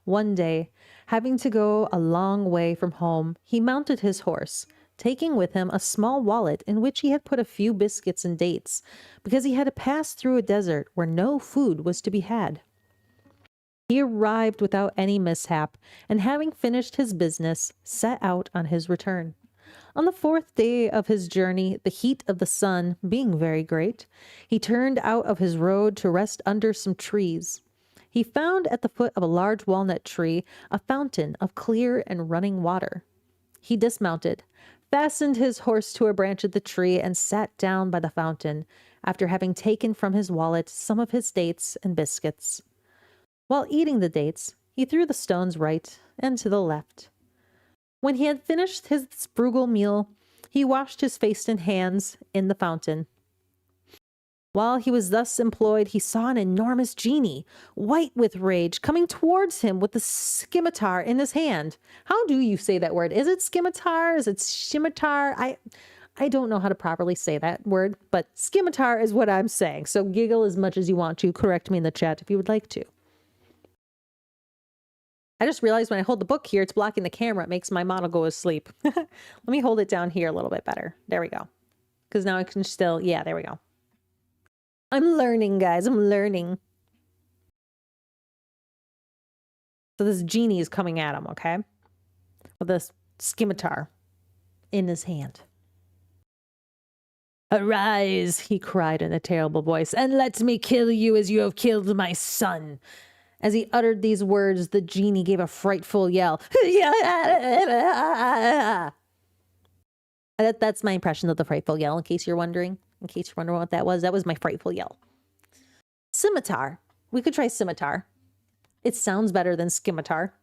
One day, having to go a long way from home, he mounted his horse, taking with him a small wallet in which he had put a few biscuits and dates, because he had to pass through a desert where no food was to be had. He arrived without any mishap, and having finished his business, set out on his return. On the 4th day of his journey, the heat of the sun being very great, he turned out of his road to rest under some trees. He found at the foot of a large walnut tree a fountain of clear and running water. He dismounted, fastened his horse to a branch of the tree, and sat down by the fountain, after having taken from his wallet some of his dates and biscuits. While eating the dates, he threw the stones right and to the left. When he had finished his frugal meal, he washed his face and hands in the fountain. While he was thus employed, he saw an enormous genie, white with rage, coming towards him with the scimitar in his hand. How do you say that word? Is it scimitar? Is it scimitar? I don't know how to properly say that word, but scimitar is what I'm saying. So giggle as much as you want to. Correct me in the chat if you would like to. I just realized when I hold the book here, it's blocking the camera. It makes my model go asleep. Let me hold it down here a little bit better. There we go. Because now I can still, yeah, there we go. I'm learning, guys. I'm learning. So this genie is coming at him, okay? With this scimitar in his hand. Arise, he cried in a terrible voice, and let me kill you as you have killed my son. As he uttered these words, the genie gave a frightful yell. That's my impression of the frightful yell, in case you're wondering. In case you're wondering what that was my frightful yell. Scimitar. We could try scimitar. It sounds better than scimitar.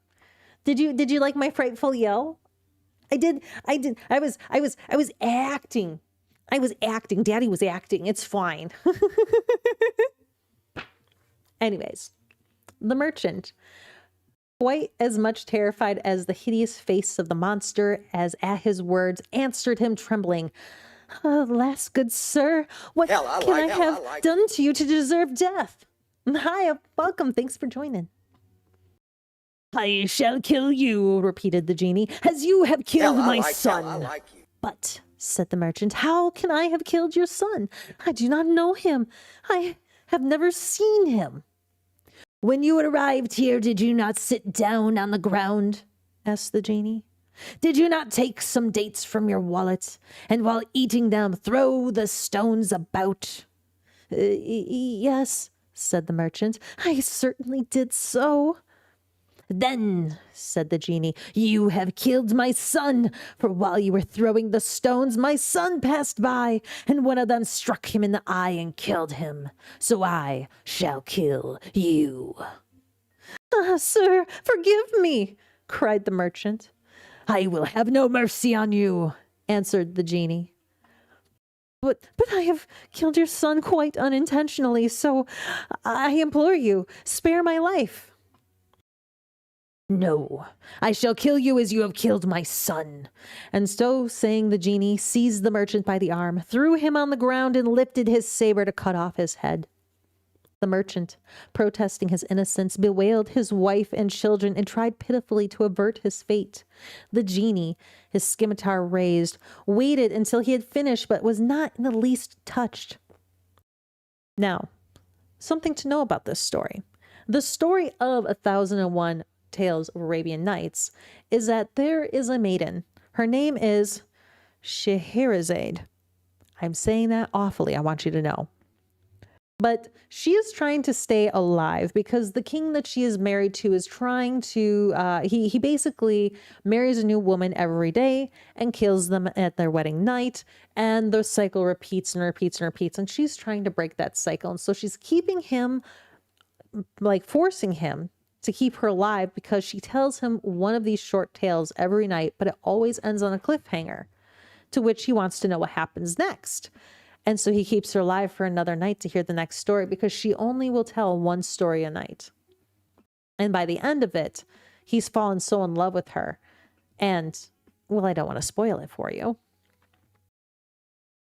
Did you like my frightful yell? I did. I was acting. I was acting. Daddy was acting. It's fine. Anyways, the merchant, quite as much terrified as the hideous face of the monster as at his words, answered him trembling. Alas, good sir, what can I have done to you to deserve death? Hi, welcome. Thanks for joining. I shall kill you, repeated the genie, as you have killed my son. But, said the merchant, how can I have killed your son? I do not know him. I have never seen him. When you arrived here, did you not sit down on the ground? Asked the genie. Did you not take some dates from your wallet, and while eating them, throw the stones about? Yes, said the merchant, I certainly did so. Then, said the genie, you have killed my son, for while you were throwing the stones, my son passed by, and one of them struck him in the eye and killed him. So I shall kill you. Ah, sir, forgive me, cried the merchant. I will have no mercy on you, answered the genie. But I have killed your son quite unintentionally, so I implore you, spare my life. No, I shall kill you as you have killed my son. And so saying, the genie seized the merchant by the arm, threw him on the ground, and lifted his saber to cut off his head. The merchant, protesting his innocence, bewailed his wife and children and tried pitifully to avert his fate. The genie, his scimitar raised, waited until he had finished, but was not in the least touched. Now, something to know about this story. The story of 1001 Tales of Arabian Nights is that there is a maiden. Her name is Scheherazade. I'm saying that awfully, I want you to know. But she is trying to stay alive because the king that she is married to is trying to, he basically marries a new woman every day and kills them at their wedding night. And the cycle repeats and repeats and repeats. And she's trying to break that cycle. And so she's keeping him, like forcing him to keep her alive because she tells him one of these short tales every night, but it always ends on a cliffhanger to which he wants to know what happens next. And so he keeps her alive for another night to hear the next story because she only will tell one story a night. And by the end of it, he's fallen so in love with her. And, well, I don't want to spoil it for you.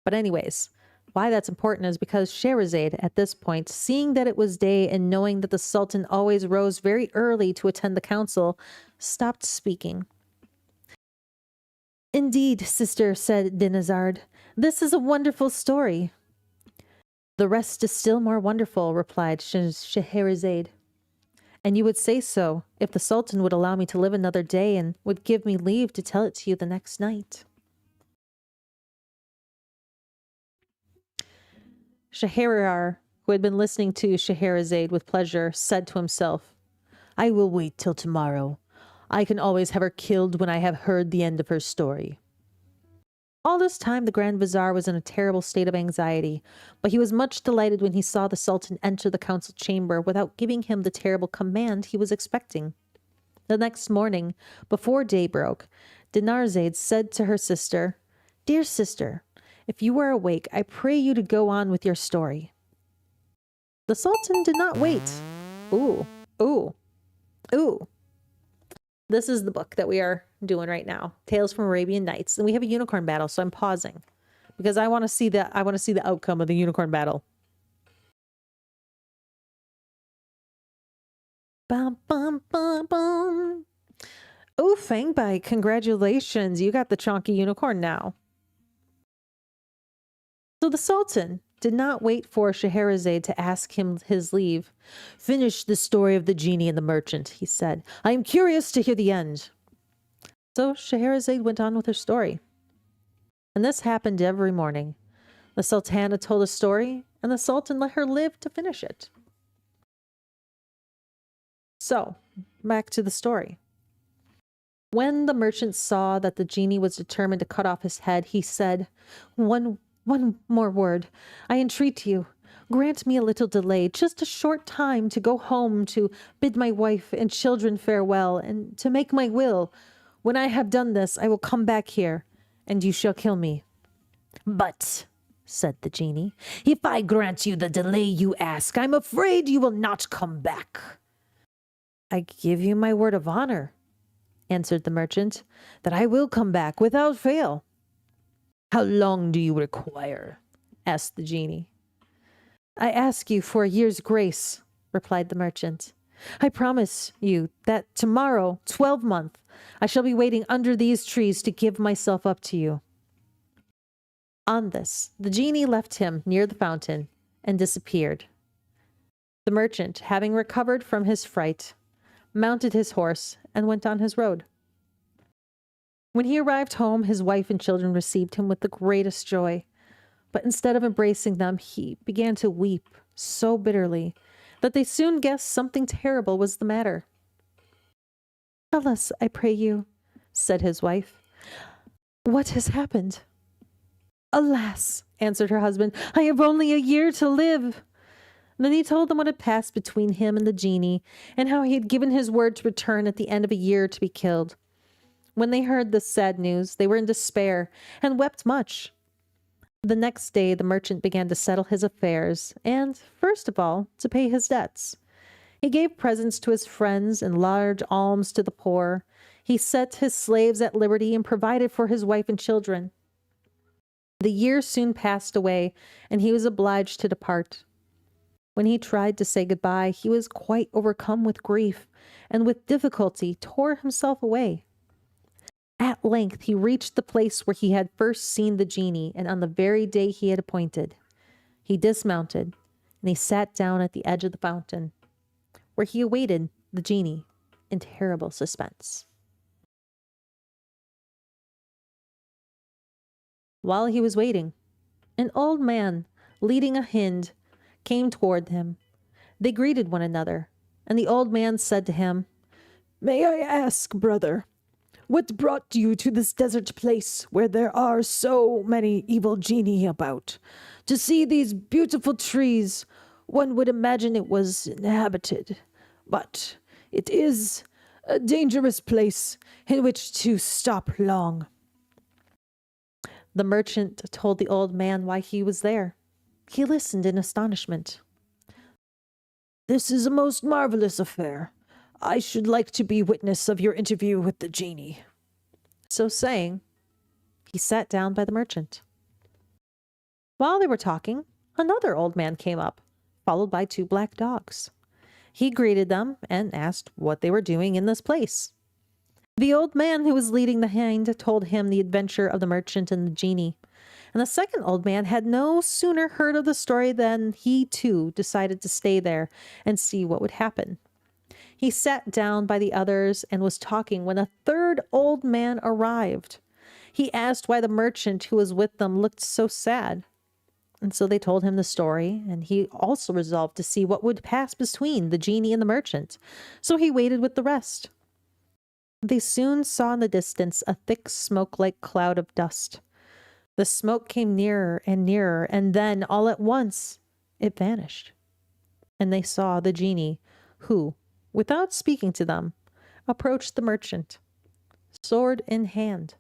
But anyways, why that's important is because Scheherazade, at this point, seeing that it was day and knowing that the Sultan always rose very early to attend the council, stopped speaking. Indeed, sister, said Dinazard, this is a wonderful story. The rest is still more wonderful, replied Scheherazade. And you would say so if the Sultan would allow me to live another day and would give me leave to tell it to you the next night. Shahryar, who had been listening to Scheherazade with pleasure, said to himself, I will wait till tomorrow. I can always have her killed when I have heard the end of her story. All this time, the Grand Vizier was in a terrible state of anxiety, but he was much delighted when he saw the Sultan enter the council chamber without giving him the terrible command he was expecting. The next morning, before day broke, Dinarzade said to her sister, Dear sister, if you are awake, I pray you to go on with your story. The Sultan did not wait. Ooh, ooh, ooh. This is the book that we are doing right now, Tales from Arabian Nights, and we have a unicorn battle, so I'm pausing because I want to see the outcome of the unicorn battle. Bum, bum, bum, bum. Oh, Fangbite, congratulations. You got the chonky unicorn now. So the Sultan did not wait for Scheherazade to ask him his leave. Finish the story of the genie and the merchant, he said. I am curious to hear the end. So Scheherazade went on with her story. And this happened every morning. The Sultana told a story, and the Sultan let her live to finish it. So, back to the story. When the merchant saw that the genie was determined to cut off his head, he said, One more word. I entreat you. Grant me a little delay, just a short time to go home to bid my wife and children farewell and to make my will. When I have done this, I will come back here, and you shall kill me. But, said the genie, if I grant you the delay you ask, I'm afraid you will not come back. I give you my word of honor, answered the merchant, that I will come back without fail. How long do you require? Asked the genie. I ask you for a year's grace, replied the merchant. I promise you that tomorrow, 12th, I shall be waiting under these trees to give myself up to you. On this, the genie left him near the fountain and disappeared. The merchant, having recovered from his fright, mounted his horse and went on his road. When he arrived home, his wife and children received him with the greatest joy. But instead of embracing them, he began to weep so bitterly that they soon guessed something terrible was the matter. Tell us, I pray you, said his wife. What has happened? Alas, answered her husband, I have only a year to live. Then he told them what had passed between him and the genie, and how he had given his word to return at the end of a year to be killed. When they heard this sad news, they were in despair and wept much. The next day, the merchant began to settle his affairs and, first of all, to pay his debts. He gave presents to his friends and large alms to the poor. He set his slaves at liberty and provided for his wife and children. The year soon passed away, and he was obliged to depart. When he tried to say goodbye, he was quite overcome with grief, and with difficulty tore himself away. At length he reached the place where he had first seen the genie, and on the very day he had appointed. He dismounted, and he sat down at the edge of the fountain, where he awaited the genie in terrible suspense. While he was waiting, an old man, leading a hind, came toward him. They greeted one another, and the old man said to him, May I ask, brother, what brought you to this desert place where there are so many evil genii about? To see these beautiful trees, one would imagine it was inhabited, but it is a dangerous place in which to stop long. The merchant told the old man why he was there. He listened in astonishment. This is a most marvelous affair. I should like to be witness of your interview with the genie. So saying, he sat down by the merchant. While they were talking, another old man came up, followed by 2 black dogs. He greeted them and asked what they were doing in this place. The old man who was leading the hind told him the adventure of the merchant and the genie. And the second old man had no sooner heard of the story than he too decided to stay there and see what would happen. He sat down by the others and was talking when a third old man arrived. He asked why the merchant who was with them looked so sad. And so they told him the story, and he also resolved to see what would pass between the genie and the merchant. So he waited with the rest. They soon saw in the distance a thick smoke-like cloud of dust. The smoke came nearer, and then, all at once, it vanished. And they saw the genie, who, without speaking to them, approached the merchant, sword in hand,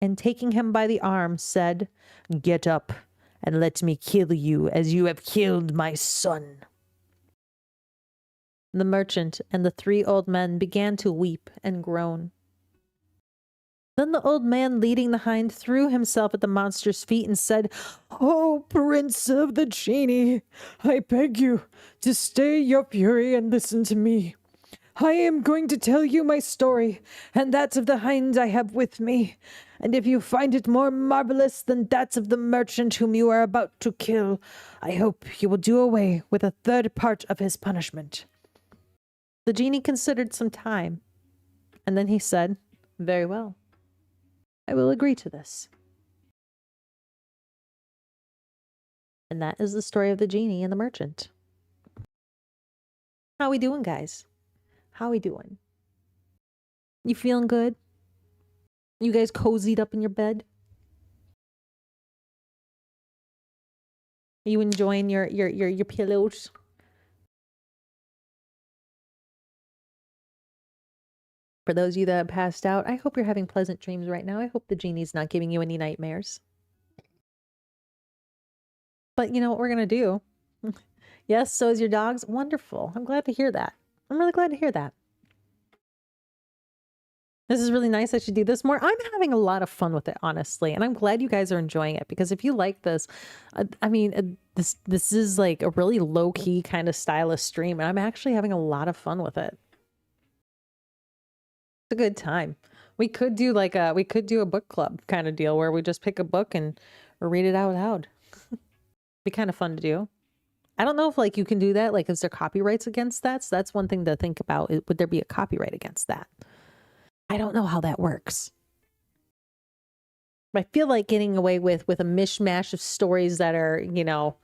and taking him by the arm, said, Get up, and let me kill you as you have killed my son. The merchant and the 3 old men began to weep and groan. Then the old man leading the hind threw himself at the monster's feet and said, "Oh, Prince of the Genii, I beg you to stay your fury and listen to me. I am going to tell you my story and that of the hind I have with me. And if you find it more marvelous than that of the merchant whom you are about to kill, I hope you will do away with a third part of his punishment." The genie considered some time, and then he said, "Very well. I will agree to this." And that is the story of the genie and the merchant. How we doing, guys? How we doing? You feeling good? You guys cozied up in your bed? Are you enjoying your pillows? For those of you that have passed out, I hope you're having pleasant dreams right now. I hope the genie's not giving you any nightmares. But you know what we're going to do? Yes, so is your dogs. Wonderful. I'm glad to hear that. I'm really glad to hear that. This is really nice. I should do this more. I'm having a lot of fun with it, honestly. And I'm glad you guys are enjoying it, because if you like this, this is like a really low-key kind of stylist stream. And I'm actually having a lot of fun with it. It's a good time. We could do a book club kind of deal where we just pick a book and read it out loud. Be kind of fun to do. I don't know if like you can do that. Like, is there copyrights against that? So that's one thing to think about. Would there be a copyright against that? I don't know how that works. I feel like getting away with a mishmash of stories that are, you know,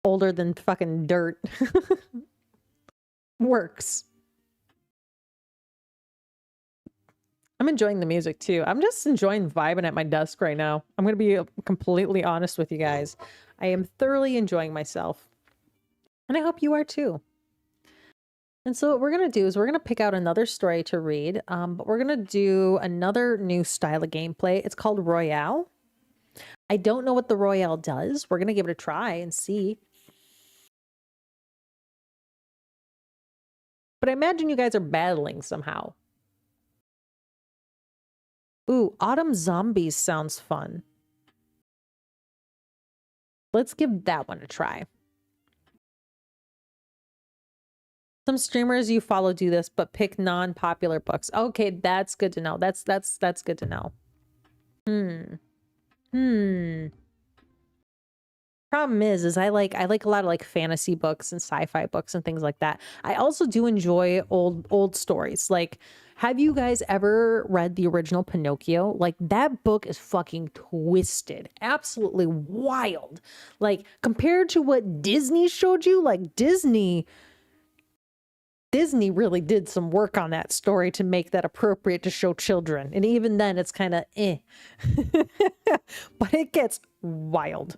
older than fucking dirt works. I'm enjoying the music too. I'm just enjoying vibing at my desk right now. I'm going to be completely honest with you guys. I am thoroughly enjoying myself. And I hope you are too. And so what we're going to do is we're going to pick out another story to read. But we're going to do another new style of gameplay. It's called Royale. I don't know what the Royale does. We're going to give it a try and see. But I imagine you guys are battling somehow. Ooh, Autumn Zombies sounds fun. Let's give that one a try. Some streamers you follow do this, but pick non-popular books. Okay, that's good to know. That's good to know. Problem is I like a lot of like fantasy books and sci-fi books and things like that. I also do enjoy old stories. Like, have you guys ever read the original Pinocchio? Like, that book is fucking twisted, absolutely wild. Like, compared to what Disney showed you, like Disney really did some work on that story to make that appropriate to show children. And even then it's kind of eh. But it gets wild.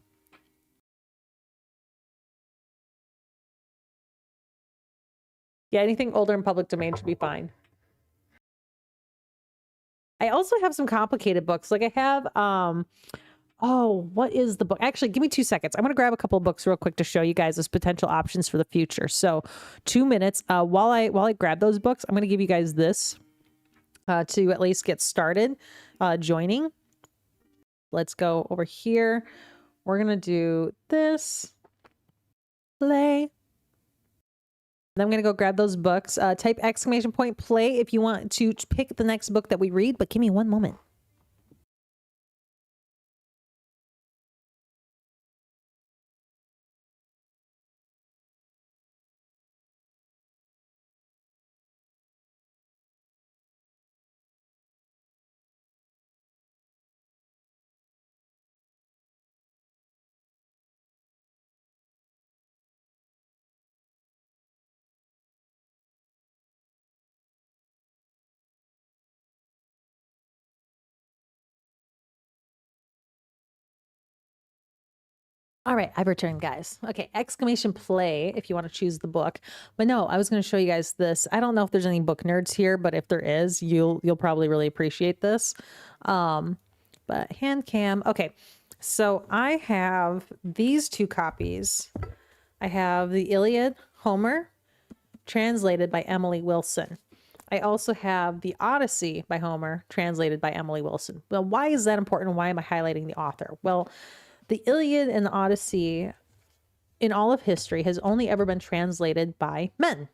Yeah, anything older in public domain should be fine. I also have some complicated books. Like I have, oh, what is the book? Actually, give me 2 seconds. I'm going to grab a couple of books real quick to show you guys as potential options for the future. So 2 minutes. While I grab those books, I'm going to give you guys this to at least get started joining. Let's go over here. We're going to do this. Play. Then I'm going to go grab those books. Type !play if you want to pick the next book that we read, but give me one moment. All right, I've returned, guys. Okay, !play if you want to choose the book. But no, I was going to show you guys this. I don't know if there's any book nerds here, but if there is, you'll probably really appreciate this. But hand cam. Okay, so I have these 2 copies. I have the Iliad, Homer, translated by Emily Wilson. I also have The Odyssey by Homer, translated by Emily Wilson. Well, why is that important? Why am I highlighting the author? Well, the Iliad and the Odyssey in all of history has only ever been translated by men.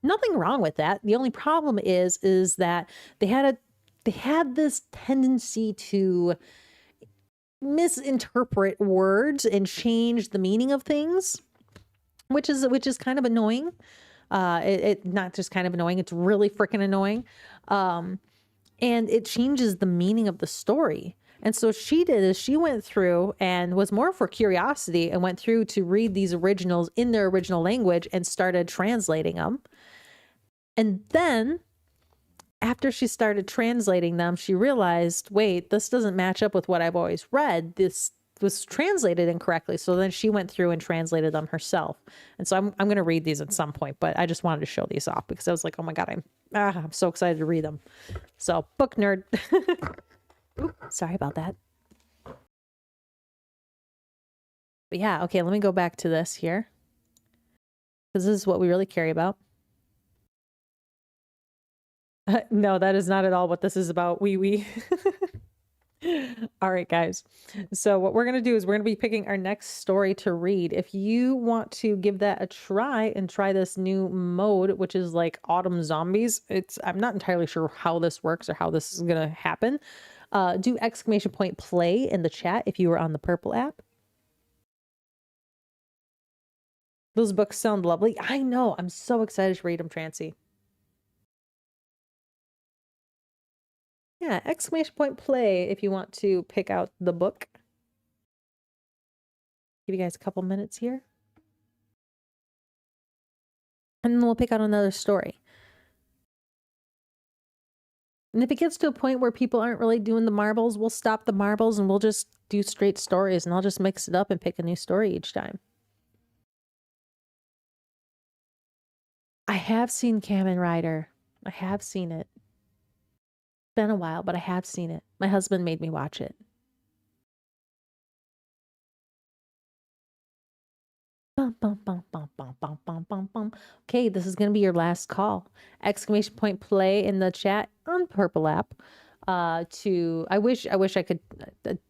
Nothing wrong with that. The only problem is that they had this tendency to misinterpret words and change the meaning of things, which is kind of annoying. It not just kind of annoying, it's really freaking annoying. And it changes the meaning of the story. And so she did is she went through and was more for curiosity and went through to read these originals in their original language and started translating them. And then after she started translating them, she realized, wait, this doesn't match up with what I've always read. This was translated incorrectly. So then she went through and translated them herself. And so I'm going to read these at some point, but I just wanted to show these off because I was like, oh my God, I'm so excited to read them. So book nerd. Oops, sorry about that. But yeah, okay, let me go back to this here, because this is what we really care about. No, that is not at all what this is about. We. All right, guys. So what we're going to do is we're going to be picking our next story to read. If you want to give that a try and try this new mode, which is like Autumn Zombies, I'm not entirely sure how this works or how this is going to happen. Do ! Play in the chat if you were on the purple app. Those books sound lovely. I know. I'm so excited to read them, Trancy. Yeah, ! Play if you want to pick out the book. Give you guys a couple minutes here. And then we'll pick out another story. And if it gets to a point where people aren't really doing the marbles, we'll stop the marbles and we'll just do straight stories, and I'll just mix it up and pick a new story each time. I have seen Kamen Rider. I have seen it. Been a while, but I have seen it. My husband made me watch it. Bum, bum, bum, bum, bum, bum, bum, bum, bum. Okay, this is going to be your last call. ! Play in the chat on purple app. I wish I could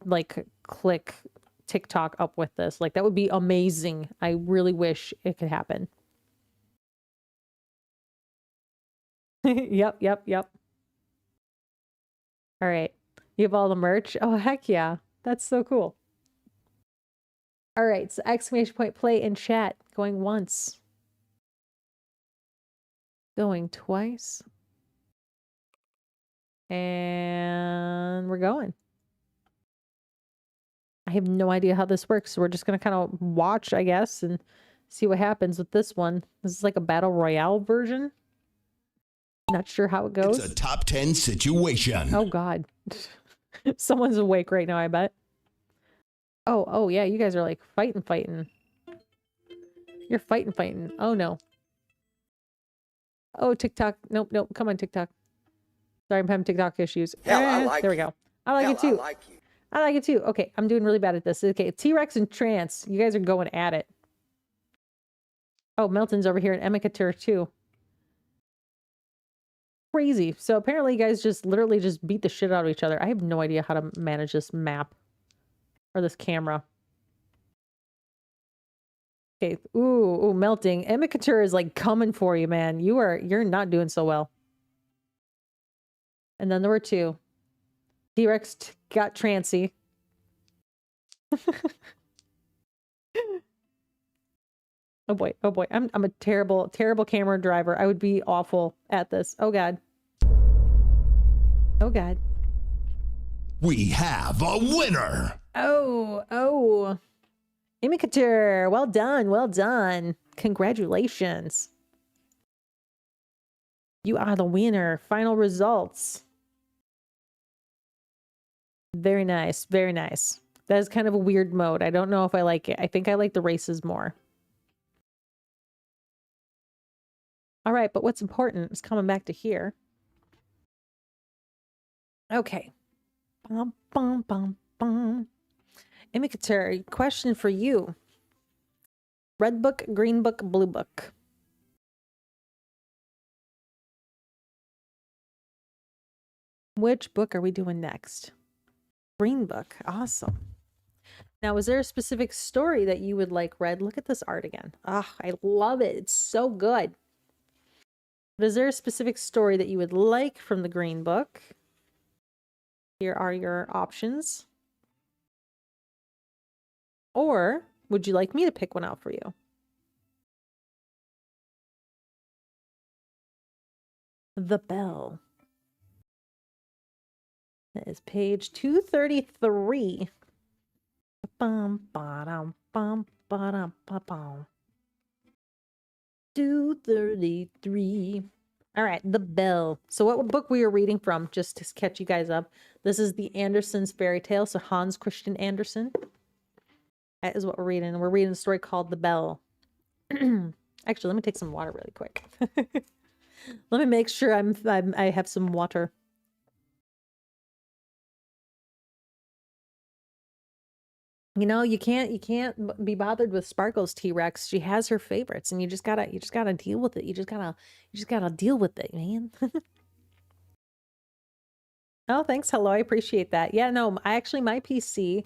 like click TikTok up with this. Like that would be amazing. I really wish it could happen. Yep. All right. You have all the merch? Oh, heck yeah. That's so cool. All right. So ! Play in chat. Going once. Going twice. And we're going. I have no idea how this works. So we're just going to kind of watch, I guess, and see what happens with this one. This is like a battle royale version. Not sure how it goes. It's a top 10 situation. Oh, God. Someone's awake right now, I bet. Oh, yeah. You guys are like fighting. You're fighting. Oh, no. Oh, TikTok. Nope. Come on, TikTok. Sorry, I'm having TikTok issues. Hell, I like there we go. I like it too. I like you. Okay, I'm doing really bad at this. Okay, T-Rex and Trance. You guys are going at it. Oh, Melton's over here in Emicatur too. Crazy. So apparently you guys just literally just beat the shit out of each other. I have no idea how to manage this map or this camera. Okay. Ooh, melting. Emicatur is like coming for you, man. You're not doing so well. And then there were two. T-Rex got Trancy. Oh boy. I'm a terrible camera driver. I would be awful at this. Oh God. We have a winner. Oh. Emicatur, well done. Congratulations. You are the winner. Final results. Very nice. That is kind of a weird mode. I don't know if I like it. I think I like the races more. All right, but what's important is coming back to here. Okay. Bum. Emicatur, question for you. Red book, green book, blue book. Which book are we doing next? Green book. Awesome. Now, is there a specific story that you would like read? Look at this art again. Ah, I love it. It's so good. But is there a specific story that you would like from the Green book? Here are your options. Or would you like me to pick one out for you? The Bell. That is page 233. Bum, ba-dum, bum, ba-dum, ba-bum. 233. All right, The Bell. So what book we are reading from, just to catch you guys up. This is the Andersen's fairy tale, so Hans Christian Andersen. That is what we're reading. We're reading a story called The Bell. Actually, let me take some water really quick. Let me make sure I have some water. You know, you can't be bothered with Sparkle's T-Rex. She has her favorites, and you just gotta deal with it. You just gotta deal with it, man. Oh, thanks. Hello. I appreciate that. Yeah, no, my PC,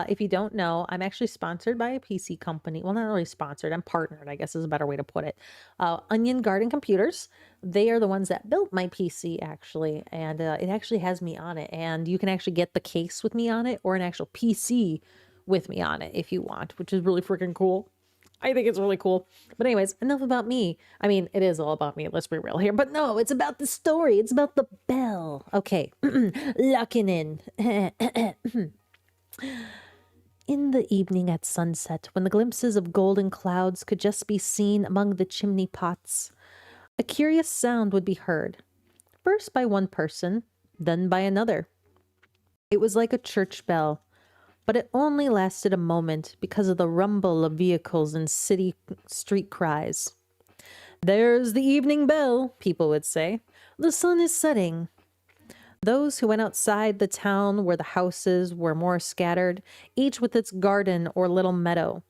if you don't know, I'm actually sponsored by a PC company. Well, not really sponsored. I'm partnered, I guess is a better way to put it. Onion Garden Computers. They are the ones that built my PC, actually. And it actually has me on it. And you can actually get the case with me on it or an actual PC with me on it if you want, which is really freaking cool. I think it's really cool. But anyways, enough about me. I mean, it is all about me. Let's be real here. But no, it's about the story. It's about the bell. Okay. Locking in. In the evening at sunset, when the glimpses of golden clouds could just be seen among the chimney pots, a curious sound would be heard, first by one person, then by another. It was like a church bell, but it only lasted a moment because of the rumble of vehicles and city street cries. "There's the evening bell," people would say. "The sun is setting." Those who went outside the town where the houses were more scattered, each with its garden or little meadow,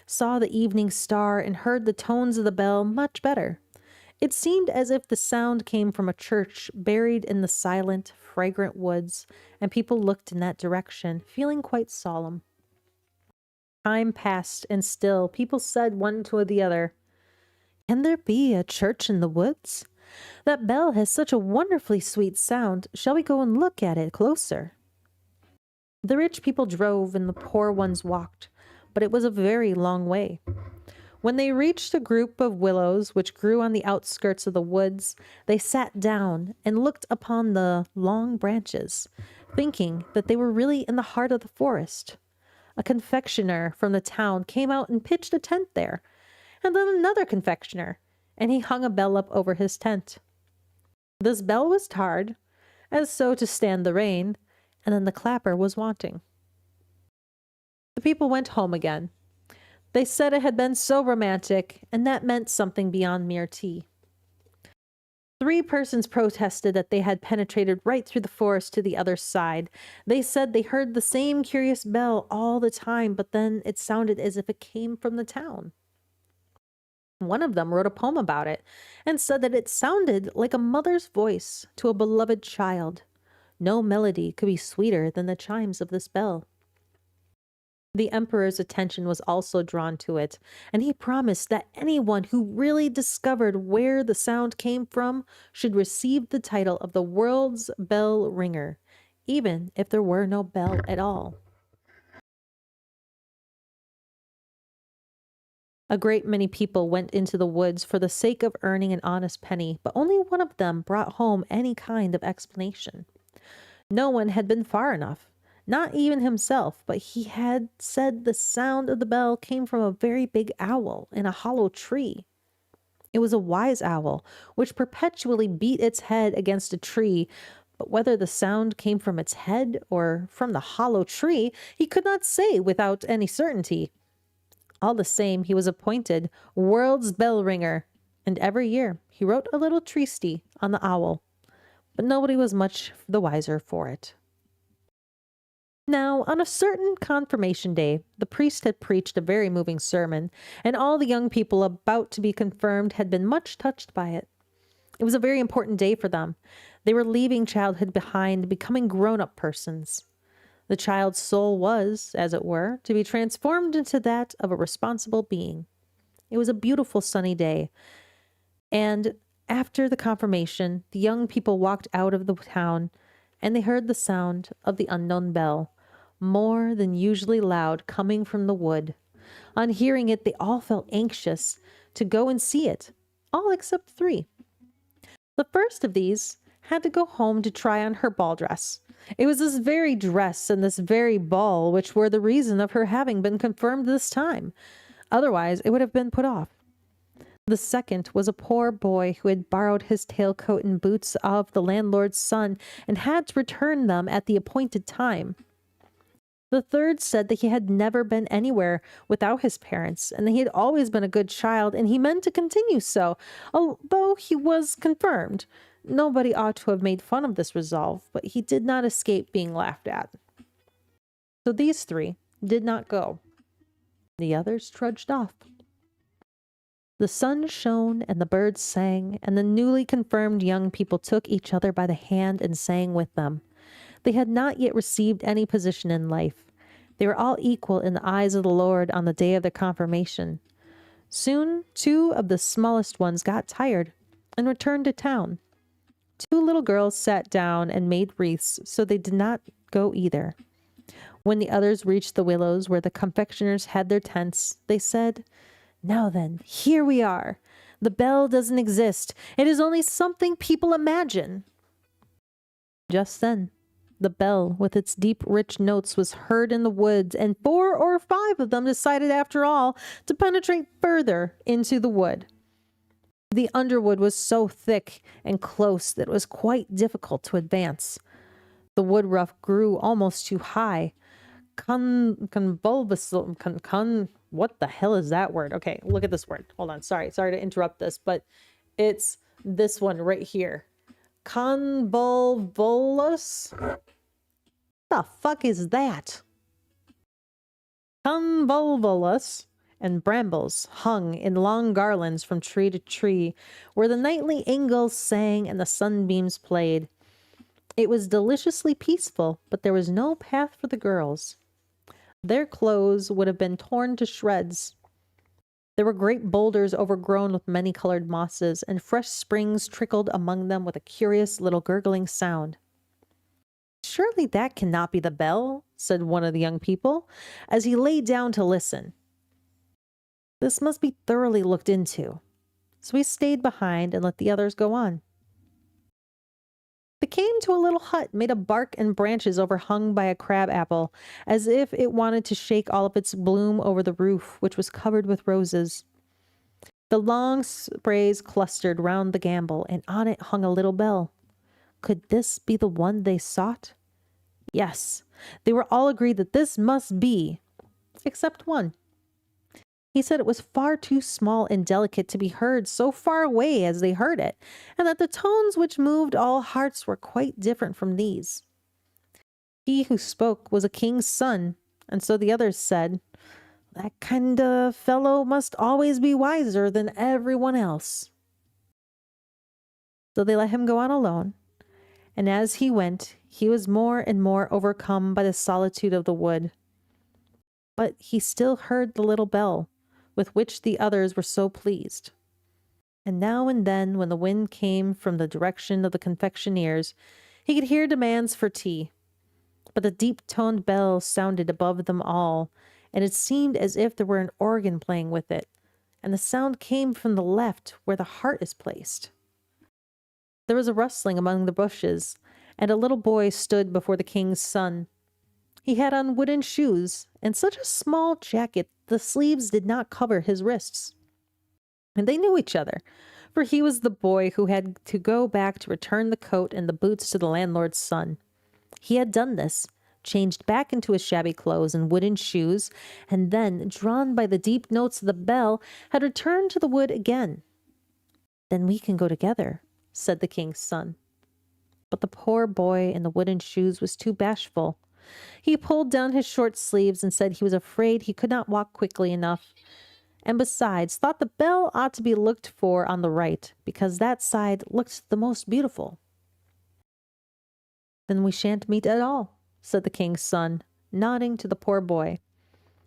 saw the evening star and heard the tones of the bell much better. It seemed as if the sound came from a church buried in the silent, fragrant woods, and people looked in that direction, feeling quite solemn. Time passed, and still people said one to the other, "Can there be a church in the woods? That bell has such a wonderfully sweet sound. Shall we go and look at it closer?" The rich people drove and the poor ones walked, but it was a very long way. When they reached a group of willows which grew on the outskirts of the woods, they sat down and looked upon the long branches, thinking that they were really in the heart of the forest. A confectioner from the town came out and pitched a tent there, and then another confectioner, and he hung a bell up over his tent. This bell was tarred, as so to stand the rain, and then the clapper was wanting. The people went home again. They said it had been so romantic, and that meant something beyond mere tea. 3 persons protested that they had penetrated right through the forest to the other side. They said they heard the same curious bell all the time, but then it sounded as if it came from the town. One of them wrote a poem about it and said that it sounded like a mother's voice to a beloved child. No melody could be sweeter than the chimes of this bell. The emperor's attention was also drawn to it, and he promised that anyone who really discovered where the sound came from should receive the title of the world's bell ringer, even if there were no bell at all. A great many people went into the woods for the sake of earning an honest penny, but only one of them brought home any kind of explanation. No one had been far enough. Not even himself, but he had said the sound of the bell came from a very big owl in a hollow tree. It was a wise owl, which perpetually beat its head against a tree, but whether the sound came from its head or from the hollow tree, he could not say without any certainty. All the same, he was appointed world's bell ringer, and every year he wrote a little treatise on the owl, but nobody was much the wiser for it. Now, on a certain confirmation day, the priest had preached a very moving sermon, and all the young people about to be confirmed had been much touched by it. It was a very important day for them. They were leaving childhood behind, becoming grown-up persons. The child's soul was, as it were, to be transformed into that of a responsible being. It was a beautiful sunny day, and after the confirmation, the young people walked out of the town, and they heard the sound of the unknown bell, more than usually loud, coming from the wood. On hearing it, they all felt anxious to go and see it, all except 3. The first of these had to go home to try on her ball dress. It was this very dress and this very ball which were the reason of her having been confirmed this time. Otherwise, it would have been put off. The second was a poor boy who had borrowed his tailcoat and boots of the landlord's son and had to return them at the appointed time. The third said that he had never been anywhere without his parents, and that he had always been a good child, and he meant to continue so, although he was confirmed. Nobody ought to have made fun of this resolve, but he did not escape being laughed at. So these 3 did not go. The others trudged off. The sun shone and the birds sang, and the newly confirmed young people took each other by the hand and sang with them. They had not yet received any position in life. They were all equal in the eyes of the Lord on the day of their confirmation. Soon 2 of the smallest ones got tired and returned to town. 2 little girls sat down and made wreaths, so they did not go either. When the others reached the willows where the confectioners had their tents, they said, "Now then, here we are. The bell doesn't exist. It is only something people imagine." Just then, the bell with its deep, rich notes was heard in the woods, and 4 or 5 of them decided, after all, to penetrate further into the wood. The underwood was so thick and close that it was quite difficult to advance. The wood rough grew almost too high. What the hell is that word? Okay, look at this word. Hold on. Sorry to interrupt this, but it's this one right here. Convolvulus? What the fuck is that? Convolvulus and brambles hung in long garlands from tree to tree, where the nightly ingles sang and the sunbeams played. It was deliciously peaceful, but there was no path for the girls. Their clothes would have been torn to shreds. There were great boulders overgrown with many-colored mosses, and fresh springs trickled among them with a curious little gurgling sound. "Surely that cannot be the bell," said one of the young people, as he lay down to listen. "This must be thoroughly looked into." So he stayed behind and let the others go on. They came to a little hut made of bark and branches overhung by a crab apple, as if it wanted to shake all of its bloom over the roof, which was covered with roses. The long sprays clustered round the gable, and on it hung a little bell. Could this be the one they sought? Yes, they were all agreed that this must be, except one. He said it was far too small and delicate to be heard so far away as they heard it, and that the tones which moved all hearts were quite different from these. He who spoke was a king's son, and so the others said, "That kind of fellow must always be wiser than everyone else." So they let him go on alone, and as he went, he was more and more overcome by the solitude of the wood. But he still heard the little bell, with which the others were so pleased. And now and then, when the wind came from the direction of the confectioners, he could hear demands for tea. But the deep-toned bell sounded above them all, and it seemed as if there were an organ playing with it, and the sound came from the left, where the heart is placed. There was a rustling among the bushes, and a little boy stood before the king's son. He had on wooden shoes, and such a small jacket the sleeves did not cover his wrists. And they knew each other, for he was the boy who had to go back to return the coat and the boots to the landlord's son. He had done this, changed back into his shabby clothes and wooden shoes, and then, drawn by the deep notes of the bell, had returned to the wood again. "Then we can go together," said the king's son. But the poor boy in the wooden shoes was too bashful. He pulled down his short sleeves and said he was afraid he could not walk quickly enough, and besides thought the bell ought to be looked for on the right, because that side looked the most beautiful. Then we shan't meet at all, said the king's son, nodding to the poor boy,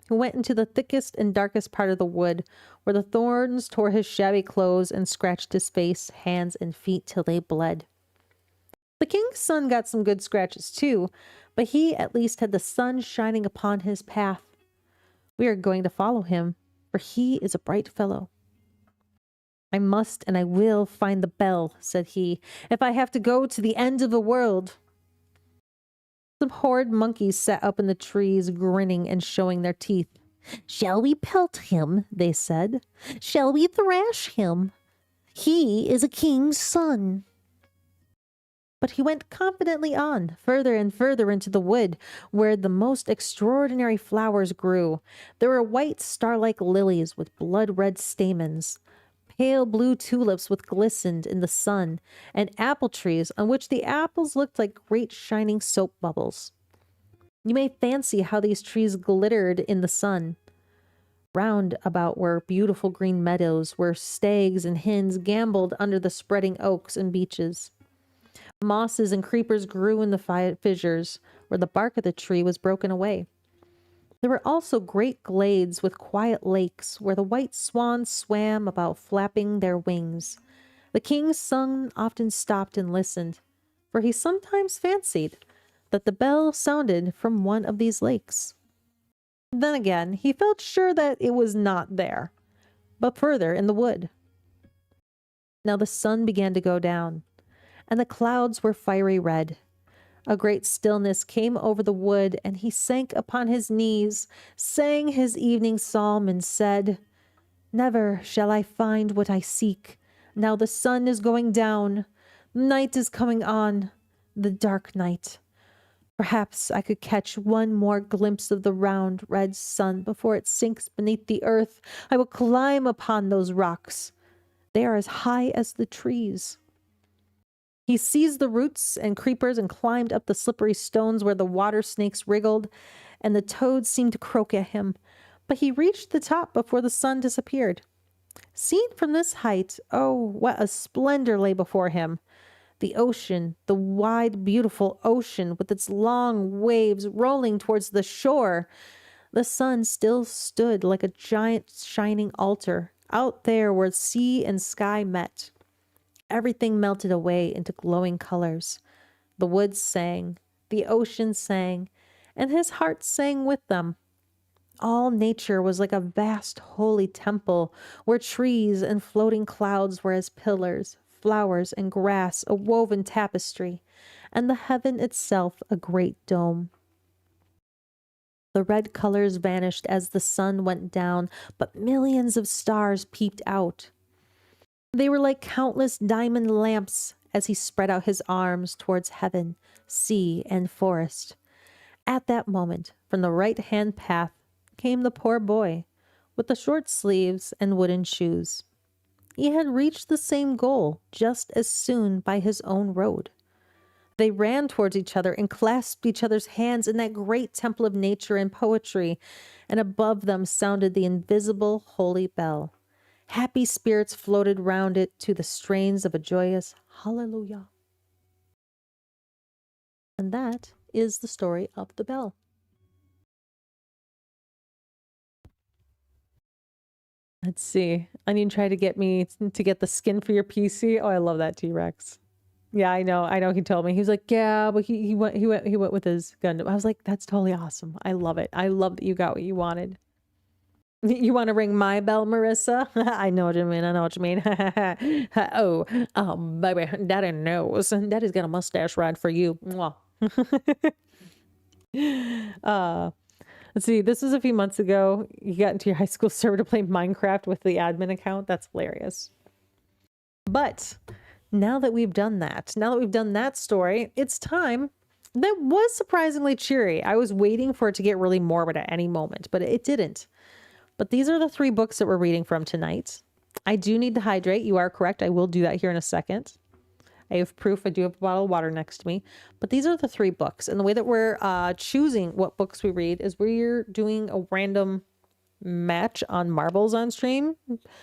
who went into the thickest and darkest part of the wood, where the thorns tore his shabby clothes and scratched his face, hands, and feet till they bled. The king's son got some good scratches too, but he at least had the sun shining upon his path. We are going to follow him, for he is a bright fellow. I must and I will find the bell, said he, if I have to go to the end of the world. Some horrid monkeys sat up in the trees, grinning and showing their teeth. Shall we pelt him? They said. Shall we thrash him? He is a king's son. But he went confidently on, further and further into the wood, where the most extraordinary flowers grew. There were white star-like lilies with blood-red stamens, pale blue tulips which glistened in the sun, and apple trees on which the apples looked like great shining soap bubbles. You may fancy how these trees glittered in the sun. Round about were beautiful green meadows, where stags and hens gamboled under the spreading oaks and beeches. Mosses and creepers grew in the fissures, where the bark of the tree was broken away. There were also great glades with quiet lakes, where the white swans swam about flapping their wings. The king's son often stopped and listened, for he sometimes fancied that the bell sounded from one of these lakes. Then again, he felt sure that it was not there, but further in the wood. Now the sun began to go down, and the clouds were fiery red. A great stillness came over the wood, and he sank upon his knees, sang his evening psalm, and said, Never shall I find what I seek. Now the sun is going down. Night is coming on, the dark night. Perhaps I could catch one more glimpse of the round, red sun before it sinks beneath the earth. I will climb upon those rocks. They are as high as the trees. He seized the roots and creepers and climbed up the slippery stones where the water snakes wriggled and the toads seemed to croak at him. But he reached the top before the sun disappeared. Seen from this height, oh, what a splendor lay before him. The ocean, the wide, beautiful ocean with its long waves rolling towards the shore. The sun still stood like a giant shining altar out there where sea and sky met. Everything melted away into glowing colors. The woods sang, the ocean sang, and his heart sang with them. All nature was like a vast holy temple, where trees and floating clouds were as pillars, flowers and grass a woven tapestry, and the heaven itself a great dome. The red colors vanished as the sun went down, but millions of stars peeped out. They were like countless diamond lamps as he spread out his arms towards heaven, sea, and forest. At that moment, from the right-hand path, came the poor boy, with the short sleeves and wooden shoes. He had reached the same goal just as soon by his own road. They ran towards each other and clasped each other's hands in that great temple of nature and poetry, and above them sounded the invisible holy bell. Happy spirits floated round it to the strains of a joyous hallelujah. And that is the story of the bell. Let's see. Onion tried to get me to get the skin for your PC. Oh, I love that T-Rex. Yeah, I know. He told me. He was like, yeah, but he went with his gun. I was like, that's totally awesome. I love it. I love that you got what you wanted. You want to ring my bell, Marissa? I know what you mean. Baby, Daddy knows. Daddy's got a mustache ride for you. Mwah. Let's see. This was a few months ago. You got into your high school server to play Minecraft with the admin account. That's hilarious. But now that we've done that story, it's time. That was surprisingly cheery. I was waiting for it to get really morbid at any moment, but it didn't. But these are the 3 books that we're reading from tonight. I do need to hydrate. You are correct. I will do that here in a second. I have proof. I do have a bottle of water next to me. But these are the 3 books. And the way that we're choosing what books we read is we're doing a random match on marbles on stream.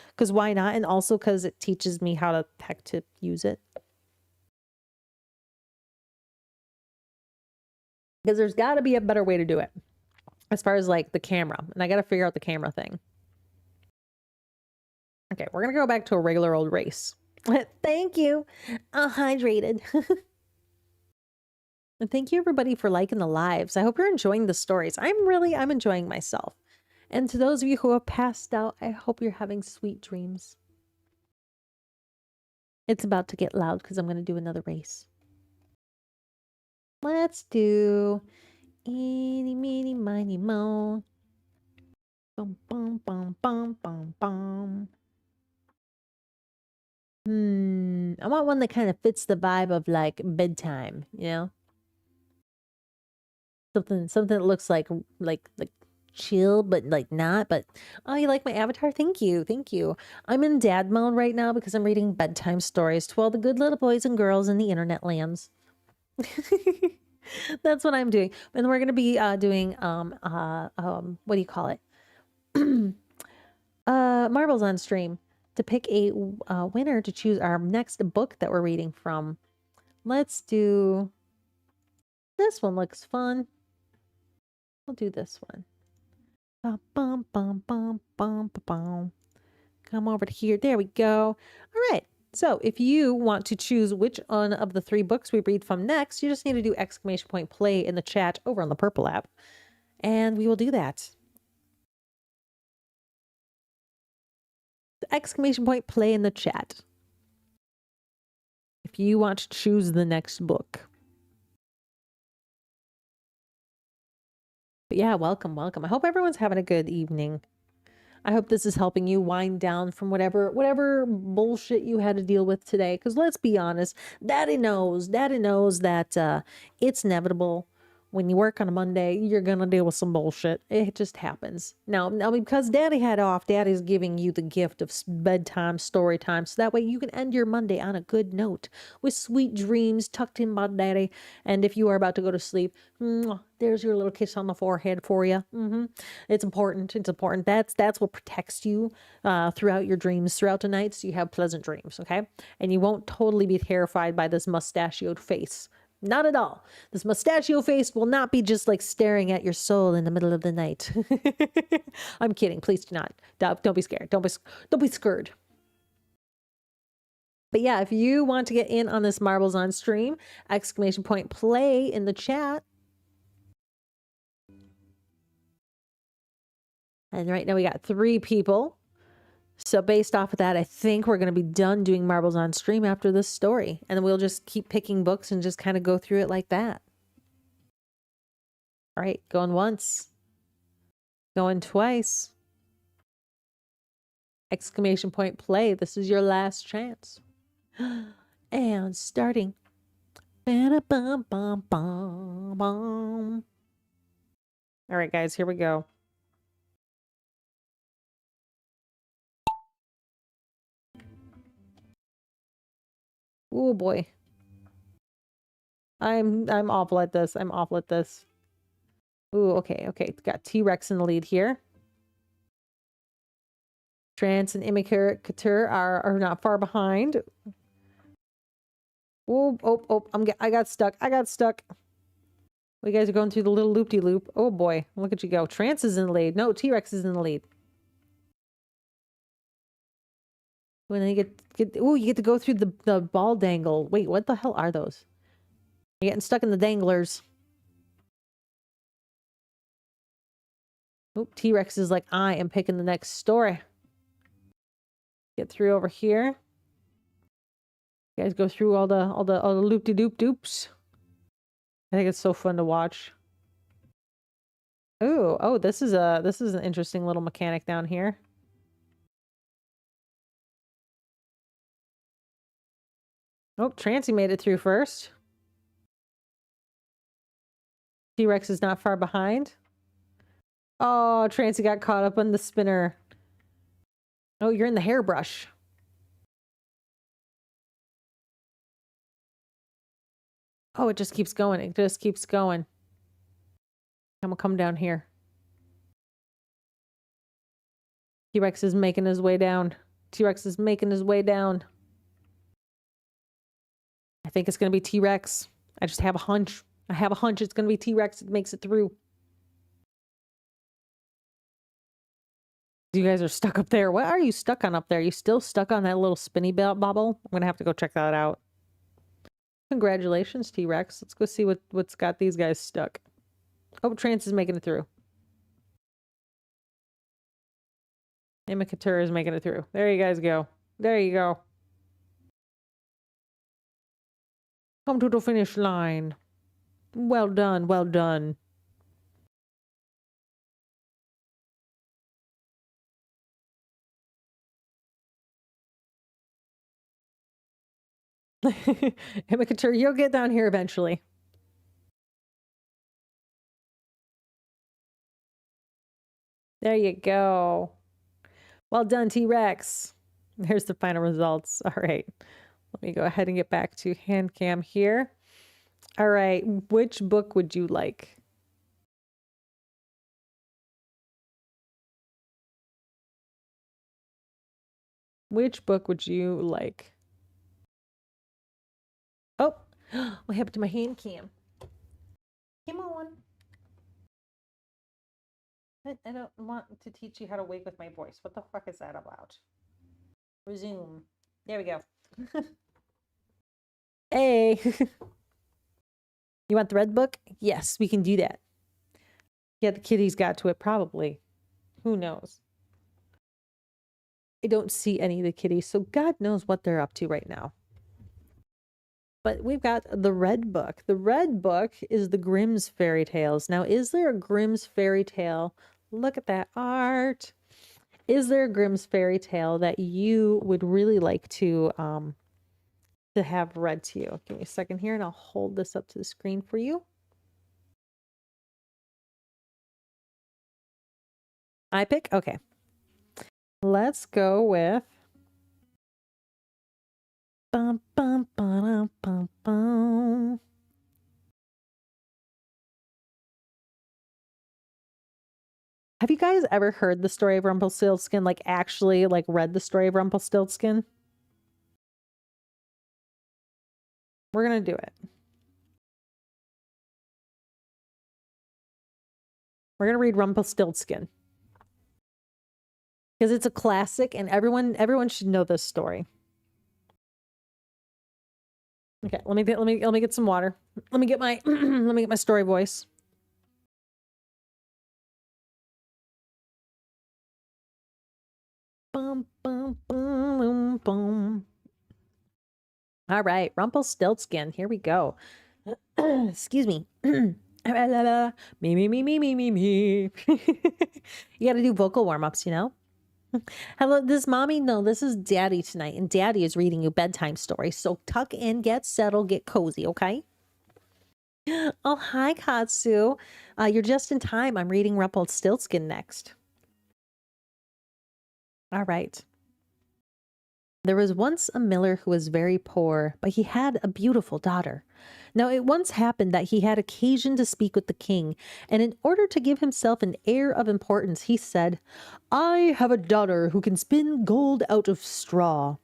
Because why not? And also because it teaches me how to use it. because there's got to be a better way to do it as far as like the camera, and I got to figure out the camera thing. Okay, we're gonna go back to a regular old race. Thank you. Hydrated. And thank you everybody for liking the lives. I hope you're enjoying the stories. I'm enjoying myself. And to those of you who have passed out, I hope you're having sweet dreams. It's about to get loud because I'm going to do another race. Let's do eeny, meeny, miny, mo. Bum, bum, bum, bum, bum, bum. I want one that kind of fits the vibe of like bedtime, you know? Something that looks like chill, but like not. But oh, you like my avatar? Thank you, thank you. I'm in dad mode right now because I'm reading bedtime stories to all the good little boys and girls in the internet lands. That's what I'm doing, and we're gonna be doing what do you call it? Marbles on stream to pick a winner to choose our next book that we're reading from. Let's do this one. Looks fun. We'll do this one. Bum, bum, bum, bum, bum, bum. Come over to here. There we go. All right. So if you want to choose which one of the 3 books we read from next, you just need to do !play in the chat over on the purple app. And we will do that. !play in the chat if you want to choose the next book. But yeah, welcome. I hope everyone's having a good evening. I hope this is helping you wind down from whatever bullshit you had to deal with today. Because let's be honest, Daddy knows that it's inevitable. When you work on a Monday, you're gonna deal with some bullshit. It just happens. Now because Daddy had off, Daddy's giving you the gift of bedtime story time, so that way you can end your Monday on a good note with sweet dreams tucked in by Daddy. And if you are about to go to sleep, there's your little kiss on the forehead for you. It's important. It's important. That's what protects you throughout your dreams, throughout the night, so you have pleasant dreams. Okay, and you won't totally be terrified by this mustachioed face. Not at all. This mustachio face will not be just like staring at your soul in the middle of the night. I'm kidding. Please do not. Don't be scared. Don't be scared. But yeah, if you want to get in on this Marbles on stream, !play in the chat. And right now we got 3 people. So based off of that, I think we're going to be done doing Marbles on stream after this story. And then we'll just keep picking books and just kind of go through it like that. All right, going once. Going twice. !play. This is your last chance. And starting. Ba-da-bum, bum, bum, bum. All right, guys, here we go. Oh boy. I'm awful at this. I'm awful at this. Ooh, okay. Got T-Rex in the lead here. Trance and Immature are not far behind. Oh, I got stuck. You guys are going through the little loop-de-loop. Oh boy, look at you go. Trance is in the lead. No, T-Rex is in the lead. When you you get to go through the ball dangle. Wait, what the hell are those? You're getting stuck in the danglers. Oop, T-Rex is like, I am picking the next story. Get through over here. You guys go through all the loop-de-doop-doops. I think it's so fun to watch. Oh, this is an interesting little mechanic down here. Oh, Trancy made it through first. T-Rex is not far behind. Oh, Trancy got caught up on the spinner. Oh, you're in the hairbrush. Oh, it just keeps going. It just keeps going. I'm gonna come down here. T-Rex is making his way down. T-Rex is making his way down. I think it's gonna be T-Rex. I just have a hunch. I have a hunch it's going to be T-Rex that makes it through. You guys are stuck up there. What are you stuck on up there? You still stuck on that little spinny bobble? I'm going to have to go check that out. Congratulations, T-Rex. Let's go see what's got these guys stuck. Oh, Trance is making it through. Imikatur is making it through. There you guys go. There you go. Come to the finish line. Well done, well done. Imikatur, you'll get down here eventually. There you go. Well done, T-Rex. There's the final results. All right. Let me go ahead and get back to hand cam here. All right. Which book would you like? Which book would you like? Oh, what happened to my hand cam? Come on. I don't want to teach you how to wake with my voice. What the fuck is that about? Resume. There we go. Hey. You want the red book? Yes, we can do that. Yeah, the kitties got to it probably. Who knows? I don't see any of the kitties, so God knows what they're up to right now. But we've got the red book. The red book is the Grimm's Fairy Tales. Now, is there a Grimm's Fairy Tale? Look at that art. Is there a Grimm's Fairy Tale that you would really like to have read to you? Give me a second here and I'll hold this up to the screen for you. I pick? Okay. Let's go with bum, bum, ba-dum, bum, bum. Have you guys ever heard the story of Rumpelstiltskin? Like actually like read the story of Rumpelstiltskin? We're gonna do it. We're gonna read Rumpelstiltskin. Because it's a classic and everyone should know this story. Okay, let me get some water. Let me get my let me get my story voice. Bum, bum, boom, boom. All right, Rumpelstiltskin. Here we go. Excuse me. Me. You got to do vocal warm-ups, you know? Hello, this is mommy. No, this is daddy tonight. And daddy is reading you bedtime stories. So tuck in, get settled, get cozy, okay? Oh, hi, Katsu. You're just in time. I'm reading Rumpelstiltskin next. All right. There was once a miller who was very poor, but he had a beautiful daughter. Now it once happened that he had occasion to speak with the king, and in order to give himself an air of importance, he said, "I have a daughter who can spin gold out of straw."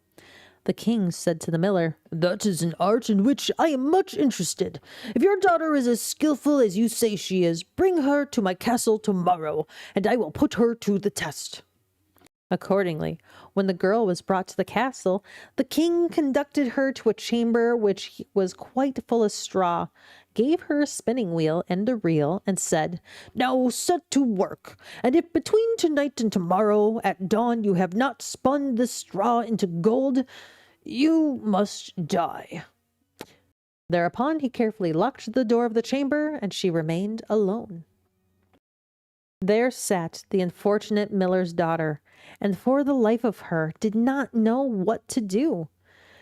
The king said to the miller, "That is an art in which I am much interested. If your daughter is as skillful as you say she is, bring her to my castle tomorrow, and I will put her to the test." Accordingly, when the girl was brought to the castle, the king conducted her to a chamber which was quite full of straw, gave her a spinning wheel and a reel, and said, "Now set to work, and if between tonight and tomorrow at dawn you have not spun the straw into gold, you must die." Thereupon he carefully locked the door of the chamber, and she remained alone. There sat the unfortunate miller's daughter, and for the life of her did not know what to do.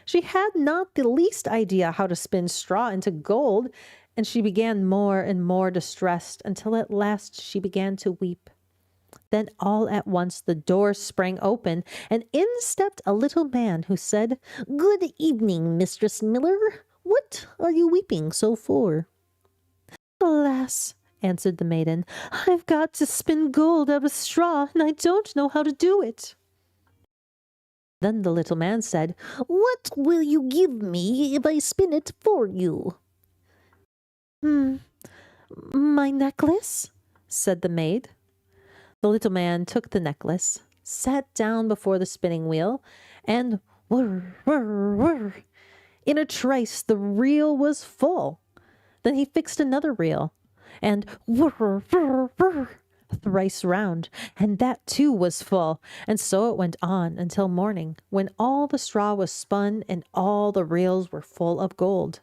She had not the least idea how to spin straw into gold, and she began more and more distressed until at last she began to weep. Then all at once the door sprang open, and in stepped a little man who said, "Good evening, Mistress Miller. What are you weeping so for?" "Alas," answered the maiden, "I've got to spin gold out of straw, and I don't know how to do it." Then the little man said, "What will you give me if I spin it for you?" My necklace? Said the maid. The little man took the necklace, sat down before the spinning wheel, and whir, whir, whir. In a trice the reel was full. Then he fixed another reel, and whir, whir, whir, thrice round, and that too was full. And so it went on until morning, when all the straw was spun and all the reels were full of gold.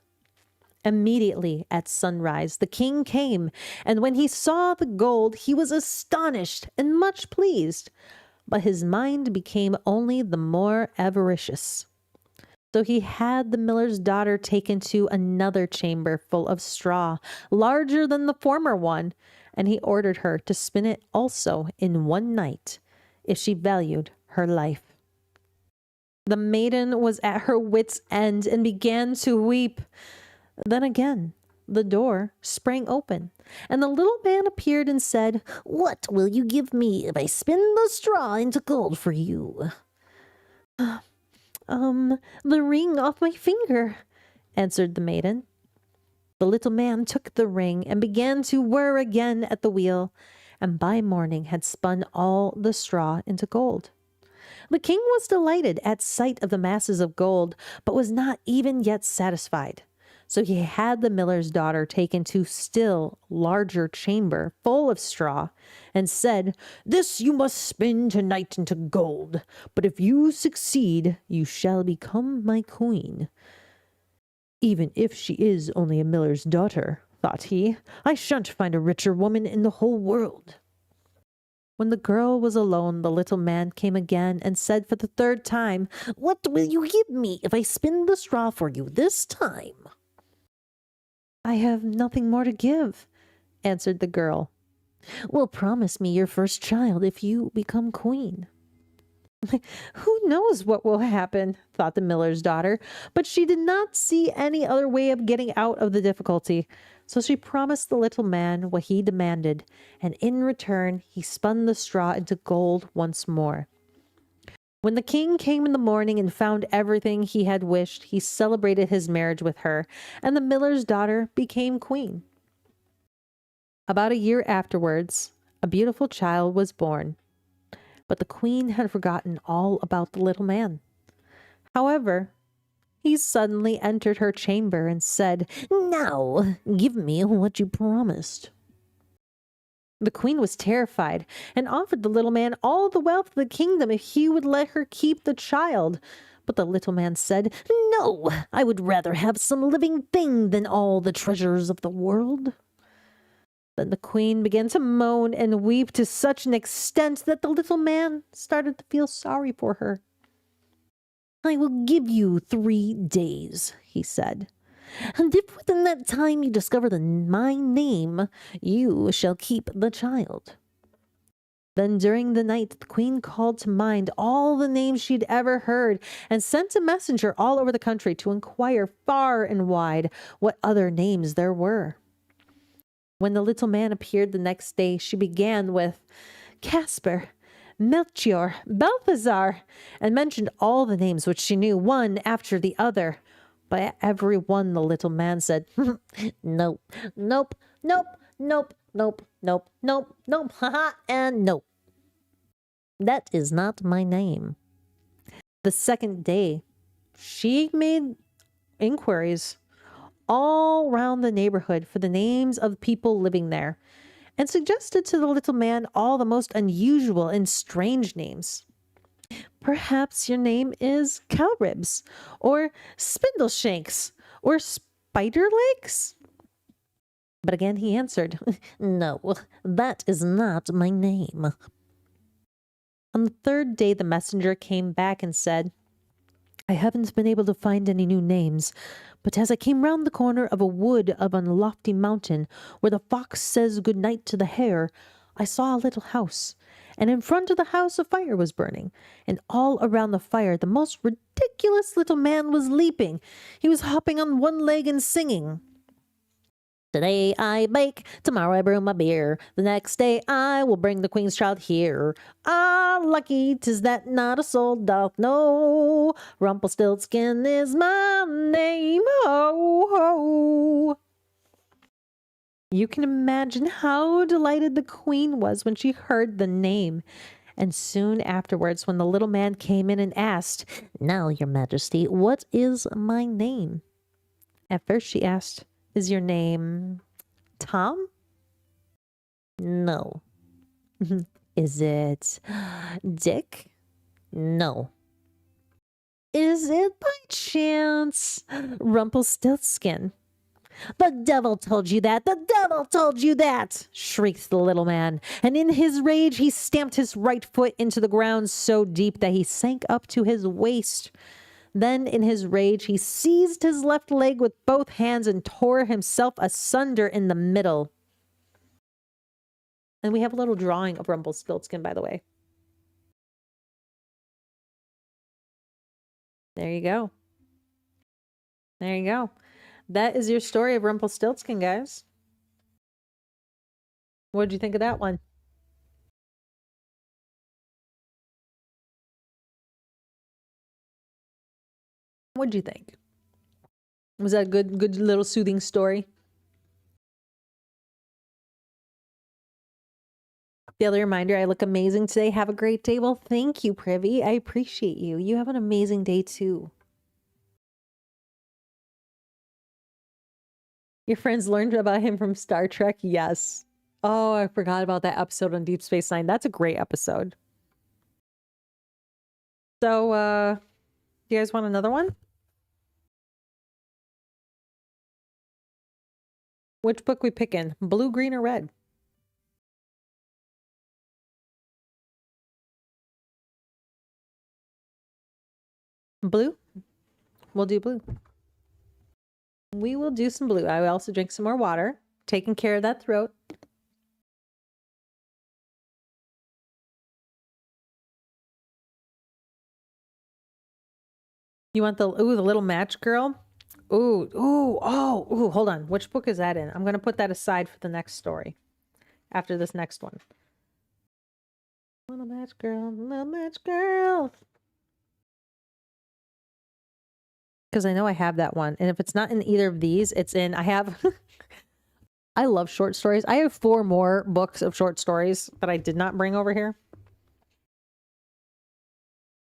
Immediately at sunrise the king came, and when he saw the gold he was astonished and much pleased, but his mind became only the more avaricious. So he had the miller's daughter taken to another chamber full of straw, larger than the former one, and he ordered her to spin it also in one night, if she valued her life. The maiden was at her wit's end and began to weep. Then again the door sprang open, and the little man appeared and said, "What will you give me if I spin the straw into gold for you?" The ring off my finger," answered the maiden. The little man took the ring and began to whir again at the wheel, and by morning had spun all the straw into gold. The king was delighted at sight of the masses of gold, but was not even yet satisfied. So he had the miller's daughter taken to still larger chamber full of straw, and said, "This you must spin tonight into gold, but if you succeed, you shall become my queen." "Even if she is only a miller's daughter," thought he, "I shan't find a richer woman in the whole world." When the girl was alone, the little man came again and said for the third time, "What will you give me if I spin the straw for you this time?" "I have nothing more to give," answered the girl. "Well, promise me your first child if you become queen." "Who knows what will happen?" thought the miller's daughter, but she did not see any other way of getting out of the difficulty. So she promised the little man what he demanded, and in return he spun the straw into gold once more. When the king came in the morning and found everything he had wished, he celebrated his marriage with her, and the miller's daughter became queen. About a year afterwards, a beautiful child was born, but the queen had forgotten all about the little man. However, he suddenly entered her chamber and said, "Now, give me what you promised." The queen was terrified and offered the little man all the wealth of the kingdom if he would let her keep the child. But the little man said, "No, I would rather have some living thing than all the treasures of the world." Then the queen began to moan and weep to such an extent that the little man started to feel sorry for her. "I will give you 3 days," he said. "And if within that time you discover my name, you shall keep the child." Then during the night the queen called to mind all the names she'd ever heard and sent a messenger all over the country to inquire far and wide what other names there were. When the little man appeared the next day, she began with Casper, Melchior, Balthazar, and mentioned all the names which she knew, one after the other. But at every one the little man said, "Nope, nope, nope, nope, nope, nope, nope, nope, haha, and nope. That is not my name." The second day, she made inquiries all round the neighborhood for the names of people living there, and suggested to the little man all the most unusual and strange names. "Perhaps your name is Cowribs, or Spindleshanks, or Spiderlegs?" But again he answered, "No, that is not my name." On the third day the messenger came back and said, "I haven't been able to find any new names, but as I came round the corner of a wood of a lofty mountain, where the fox says good night to the hare, I saw a little house, and in front of the house a fire was burning, and all around the fire the most ridiculous little man was leaping. He was hopping on one leg and singing, "Today I bake, tomorrow I brew my beer, the next day I will bring the queen's child here. Ah, lucky 'tis that not a soul doth know, Rumpelstiltskin is my name, ho, ho." You can imagine how delighted the queen was when she heard the name. And soon afterwards, when the little man came in and asked, "Now, your majesty, what is my name?" At first she asked, "Is your name Tom?" "No." "Is it Dick?" "No." "Is it by chance Rumpelstiltskin?" "The devil told you that! The devil told you that!" shrieked the little man. And in his rage, he stamped his right foot into the ground so deep that he sank up to his waist. Then, in his rage, he seized his left leg with both hands and tore himself asunder in the middle. And we have a little drawing of Rumpelstiltskin, by the way. There you go. There you go. That is your story of Rumpelstiltskin, guys. What did you think of that one? What did you think? Was that a good little soothing story? Daily reminder, I look amazing today. Have a great day. Well, thank you, Privy. I appreciate you. You have an amazing day too. Your friends learned about him from Star Trek? Yes. Oh, I forgot about that episode on Deep Space Nine. That's a great episode. So, you guys want another one? Which book we picking? Blue, green, or red? Blue? We'll do blue. We will do some blue. I will also drink some more water. Taking care of that throat. You want the little match girl? Ooh, hold on. Which book is that in? I'm going to put that aside for the next story. After this next one. Little match girl, little match girl. Because I know I have that one. And if it's not in either of these, it's in, I have, I love short stories. I have 4 more books of short stories that I did not bring over here.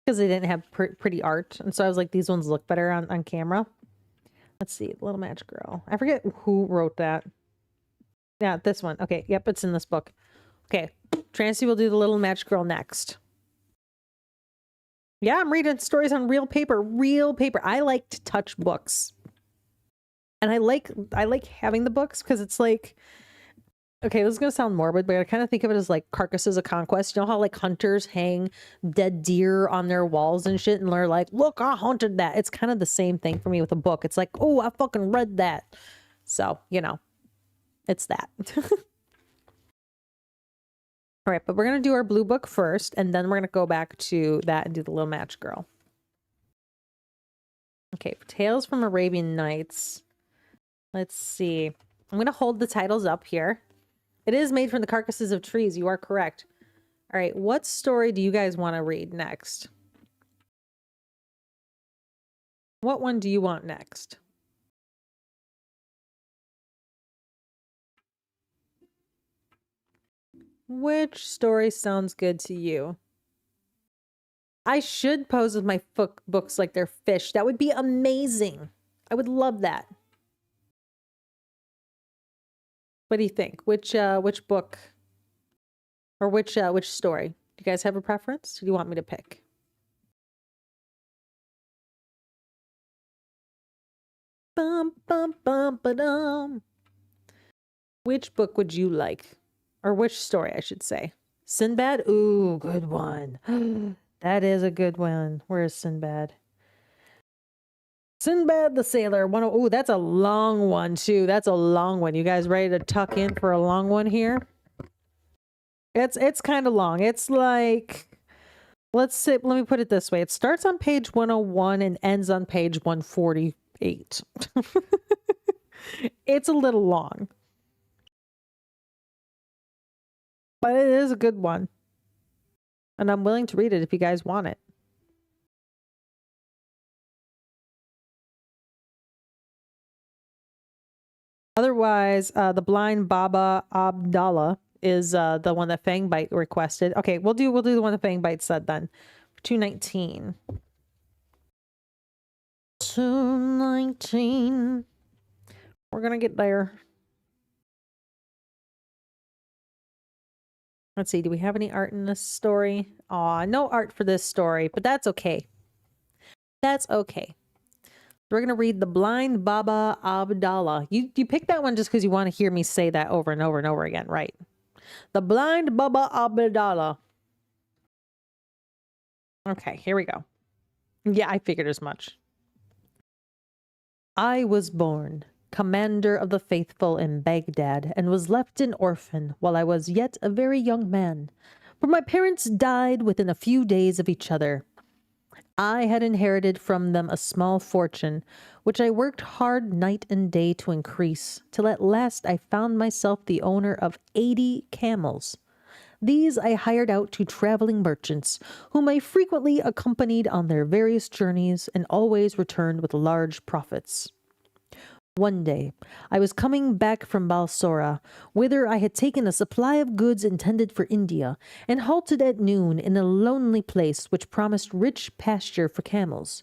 Because they didn't have pretty art. And so I was like, these ones look better on camera. Let's see. Little Match Girl. I forget who wrote that. Yeah, this one. Okay. Yep, it's in this book. Okay. Trancy will do the Little Match Girl next. Yeah, I'm reading stories on real paper. Real paper. I like to touch books. And I like having the books because it's like, okay, this is going to sound morbid, but I kind of think of it as like Carcasses of Conquest. You know how like hunters hang dead deer on their walls and shit, and they're like, look, I hunted that. It's kind of the same thing for me with a book. It's like, oh, I fucking read that. So, you know, it's that. All right, but we're going to do our blue book first, and then we're going to go back to that and do the Little Match Girl. Okay, Tales from Arabian Nights. Let's see. I'm going to hold the titles up here. It is made from the carcasses of trees. You are correct. All right, what story do you guys want to read next? What one do you want next? Which story sounds good to you? I should pose with my books like they're fish. That would be amazing. I would love that. What do you think? Which book or which story? Do you guys have a preference? Who do you want me to pick? Bum bum bum ba-dum. Which book would you like? Or which story, I should say. Sinbad? Ooh, good one. That is a good one. Where is Sinbad? Sinbad the Sailor. Oh, that's a long one too. That's a long one. You guys ready to tuck in for a long one here? It's kind of long. It's like, let me put it this way. It starts on page 101 and ends on page 148. It's a little long. But it is a good one. And I'm willing to read it if you guys want it. Otherwise, the blind Baba Abdallah is the one that Fangbite requested. Okay, we'll do the one that Fangbite said then. 219. 219. We're gonna get there. Let's see, do we have any art in this story? Aw, no art for this story, but that's okay. That's okay. We're going to read The Blind Baba Abdallah. You picked that one just because you want to hear me say that over and over and over again, right? The Blind Baba Abdallah. Okay, here we go. Yeah, I figured as much. I was born commander of the faithful in Baghdad and was left an orphan while I was yet a very young man, for my parents died within a few days of each other. I had inherited from them a small fortune, which I worked hard night and day to increase, till at last I found myself the owner of 80 camels. These I hired out to traveling merchants, whom I frequently accompanied on their various journeys and always returned with large profits. One day, I was coming back from Balsora, whither I had taken a supply of goods intended for India, and halted at noon in a lonely place which promised rich pasture for camels.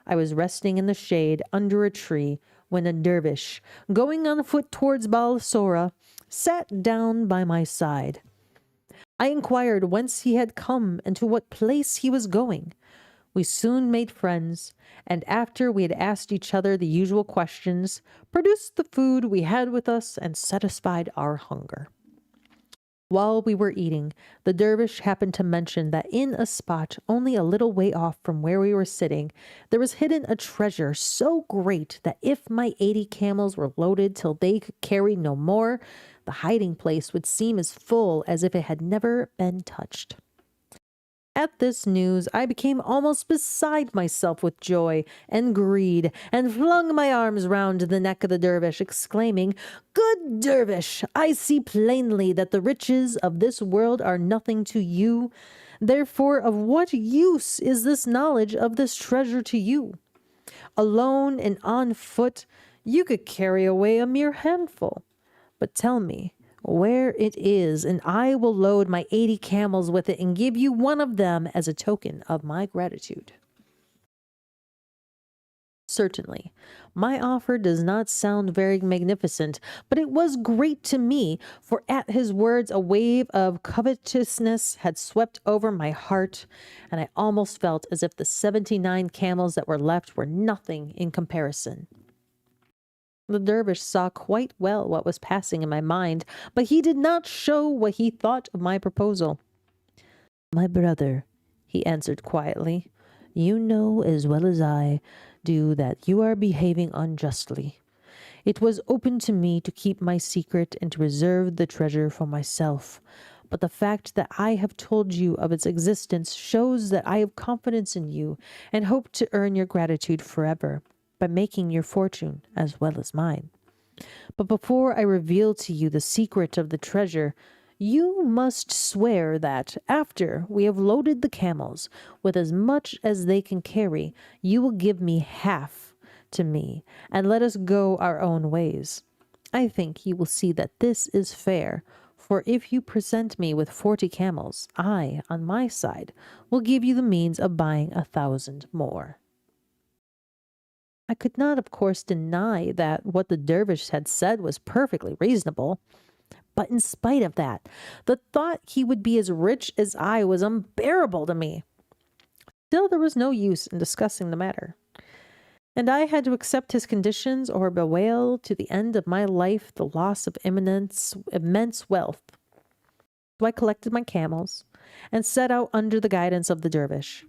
I was resting in the shade under a tree when a dervish, going on foot towards Balsora, sat down by my side. I inquired whence he had come and to what place he was going. We soon made friends, and after we had asked each other the usual questions, produced the food we had with us and satisfied our hunger. While we were eating, the dervish happened to mention that in a spot only a little way off from where we were sitting, there was hidden a treasure so great that if my 80 camels were loaded till they could carry no more, the hiding place would seem as full as if it had never been touched. At this news, I became almost beside myself with joy and greed, and flung my arms round the neck of the dervish, exclaiming, "Good dervish, I see plainly that the riches of this world are nothing to you. Therefore, of what use is this knowledge of this treasure to you? Alone and on foot, you could carry away a mere handful. But tell me where it is, and I will load my 80 camels with it and give you one of them as a token of my gratitude." Certainly, my offer does not sound very magnificent, but it was great to me, for at his words a wave of covetousness had swept over my heart, and I almost felt as if the 79 camels that were left were nothing in comparison. The dervish saw quite well what was passing in my mind, but he did not show what he thought of my proposal. "My brother," he answered quietly, "you know as well as I do that you are behaving unjustly. It was open to me to keep my secret and to reserve the treasure for myself, but the fact that I have told you of its existence shows that I have confidence in you and hope to earn your gratitude forever by making your fortune as well as mine. But before I reveal to you the secret of the treasure, you must swear that, after we have loaded the camels with as much as they can carry, you will give me half to me, and let us go our own ways. I think you will see that this is fair, for if you present me with 40 camels, I, on my side, will give you the means of buying 1,000 more." I could not, of course, deny that what the dervish had said was perfectly reasonable. But in spite of that, the thought he would be as rich as I was unbearable to me. Still, there was no use in discussing the matter, and I had to accept his conditions or bewail to the end of my life the loss of immense wealth. So I collected my camels and set out under the guidance of the dervish.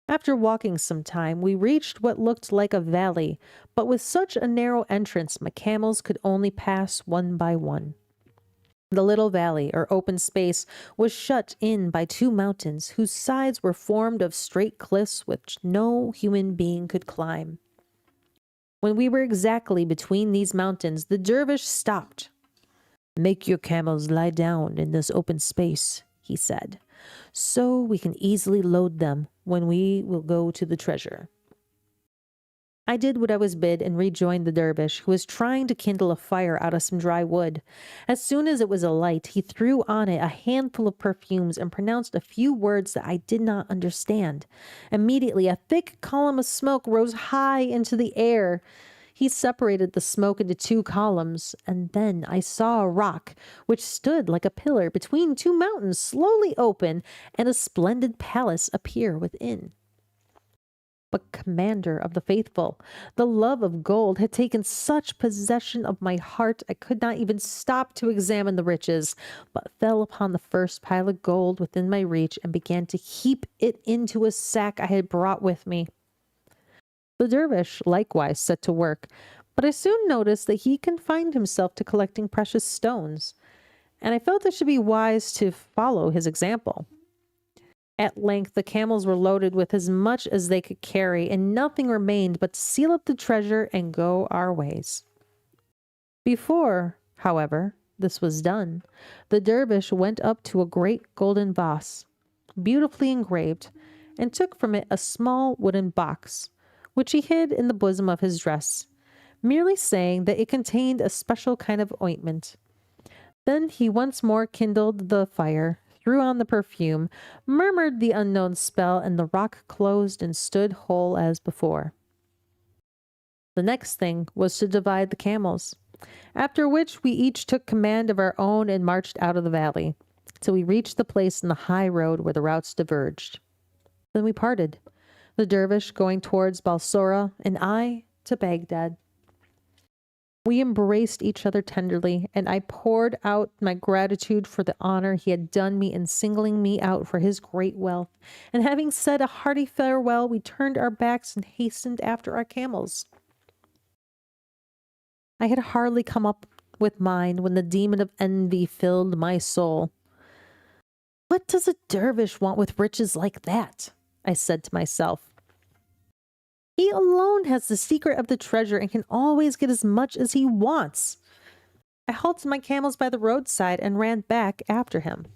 After walking some time, we reached what looked like a valley, but with such a narrow entrance my camels could only pass one by one. The little valley, or open space, was shut in by 2 mountains, whose sides were formed of straight cliffs which no human being could climb. When we were exactly between these mountains, the dervish stopped. "Make your camels lie down in this open space," he said, "so we can easily load them when we will go to the treasure." I did what I was bid and rejoined the dervish, who was trying to kindle a fire out of some dry wood. As soon as it was alight, he threw on it a handful of perfumes and pronounced a few words that I did not understand. Immediately, a thick column of smoke rose high into the air. He separated the smoke into two columns, and then I saw a rock, which stood like a pillar between two mountains, slowly open, and a splendid palace appear within. But commander of the faithful, the love of gold had taken such possession of my heart I could not even stop to examine the riches, but fell upon the first pile of gold within my reach and began to heap it into a sack I had brought with me. The dervish likewise set to work, but I soon noticed that he confined himself to collecting precious stones, and I felt it should be wise to follow his example. At length, the camels were loaded with as much as they could carry, and nothing remained but to seal up the treasure and go our ways. Before, however, this was done, the dervish went up to a great golden vase, beautifully engraved, and took from it a small wooden box, which he hid in the bosom of his dress, merely saying that it contained a special kind of ointment. Then he once more kindled the fire, threw on the perfume, murmured the unknown spell, and the rock closed and stood whole as before. The next thing was to divide the camels, after which we each took command of our own and marched out of the valley, till we reached the place in the high road where the routes diverged. Then we parted, the dervish going towards Balsora, and I to Baghdad. We embraced each other tenderly, and I poured out my gratitude for the honor he had done me in singling me out for his great wealth. And having said a hearty farewell, we turned our backs and hastened after our camels. I had hardly come up with mine when the demon of envy filled my soul. What does a dervish want with riches like that? I said to myself. He alone has the secret of the treasure and can always get as much as he wants. I halted my camels by the roadside and ran back after him.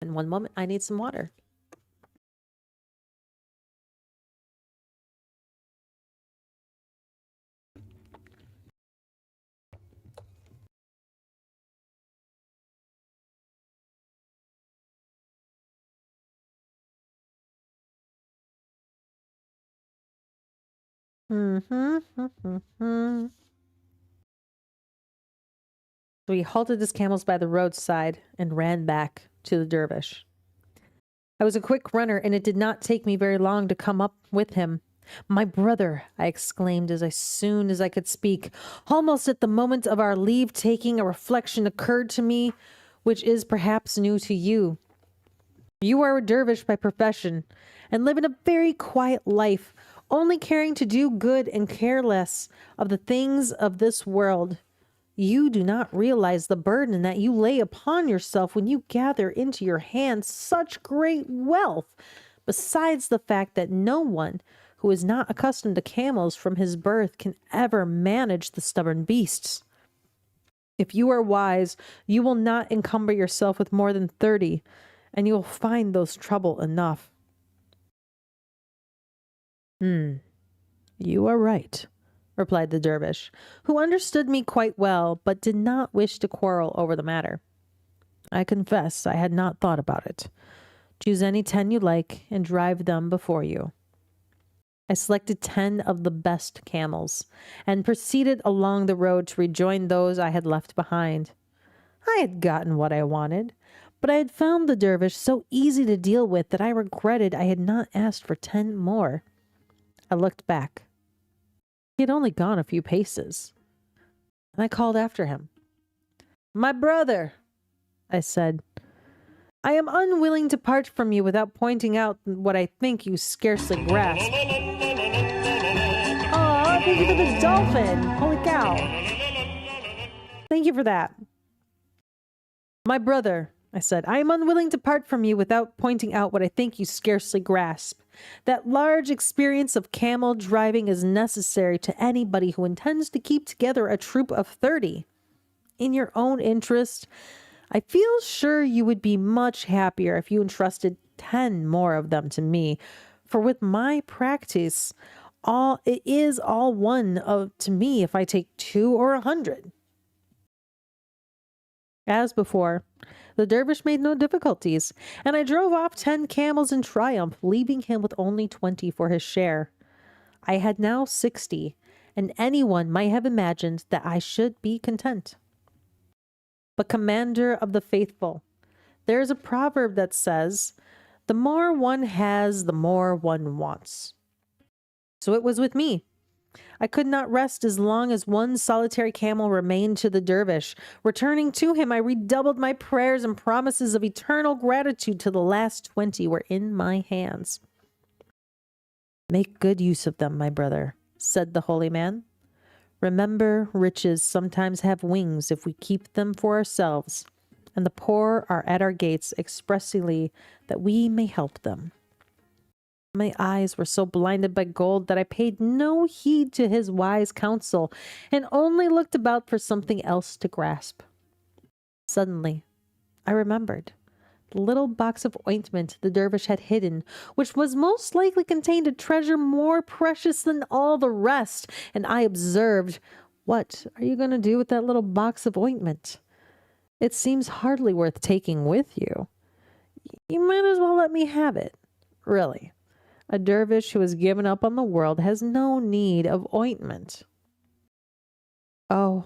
In one moment, I need some water. So he halted his camels by the roadside and ran back to the dervish. I was a quick runner, and it did not take me very long to come up with him. My brother, I exclaimed as soon as I could speak. Almost at the moment of our leave-taking, a reflection occurred to me, which is perhaps new to you. You are a dervish by profession, and live in a very quiet life, only caring to do good and care less of the things of this world. You do not realize the burden that you lay upon yourself when you gather into your hands such great wealth, besides the fact that no one who is not accustomed to camels from his birth can ever manage the stubborn beasts. If you are wise, you will not encumber yourself with more than 30, and you will find those trouble enough. You are right, replied the dervish, who understood me quite well, but did not wish to quarrel over the matter. I confess I had not thought about it. Choose any 10 you like and drive them before you. I selected 10 of the best camels and proceeded along the road to rejoin those I had left behind. I had gotten what I wanted, but I had found the dervish so easy to deal with that I regretted I had not asked for 10 more. I looked back. He had only gone a few paces, and I called after him. My brother, I said, I am unwilling to part from you without pointing out what I think you scarcely grasp. Oh, thank you for the dolphin. Holy cow. Thank you for that. My brother, I said, I am unwilling to part from you without pointing out what I think you scarcely grasp. That large experience of camel driving is necessary to anybody who intends to keep together a troop of 30. In your own interest, I feel sure you would be much happier if you entrusted 10 more of them to me, for with my practice, It is all one to me if I take 2 or 100. As before, the dervish made no difficulties, and I drove off 10 camels in triumph, leaving him with only 20 for his share. I had now 60, and anyone might have imagined that I should be content. But commander of the faithful, there is a proverb that says, the more one has, the more one wants. So it was with me. I could not rest as long as one solitary camel remained to the dervish. Returning to him, I redoubled my prayers and promises of eternal gratitude till the last 20 were in my hands. Make good use of them, my brother, said the holy man. Remember, riches sometimes have wings if we keep them for ourselves, and the poor are at our gates expressly that we may help them. My eyes were so blinded by gold that I paid no heed to his wise counsel and only looked about for something else to grasp. Suddenly, I remembered the little box of ointment the dervish had hidden, which was most likely contained a treasure more precious than all the rest, and I observed, "What are you going to do with that little box of ointment? It seems hardly worth taking with you. You might as well let me have it. Really, a dervish who has given up on the world has no need of ointment." Oh,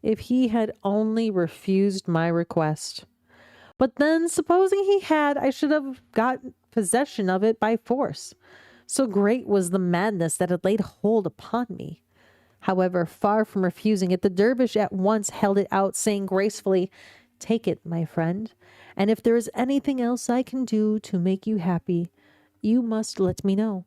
if he had only refused my request. But then, supposing he had, I should have got possession of it by force. So great was the madness that had laid hold upon me. However, far from refusing it, the dervish at once held it out, saying gracefully, "Take it, my friend, and if there is anything else I can do to make you happy, you must let me know."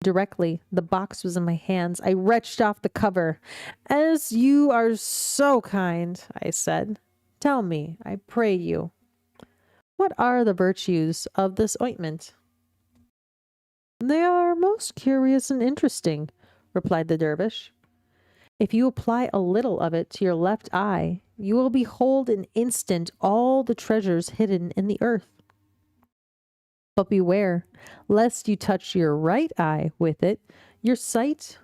Directly the box was in my hands, I wrenched off the cover. "As you are so kind," I said, "tell me, I pray you, what are the virtues of this ointment?" "They are most curious and interesting," replied the dervish. "If you apply a little of it to your left eye, you will behold in an instant all the treasures hidden in the earth. But beware, lest you touch your right eye with it, your sight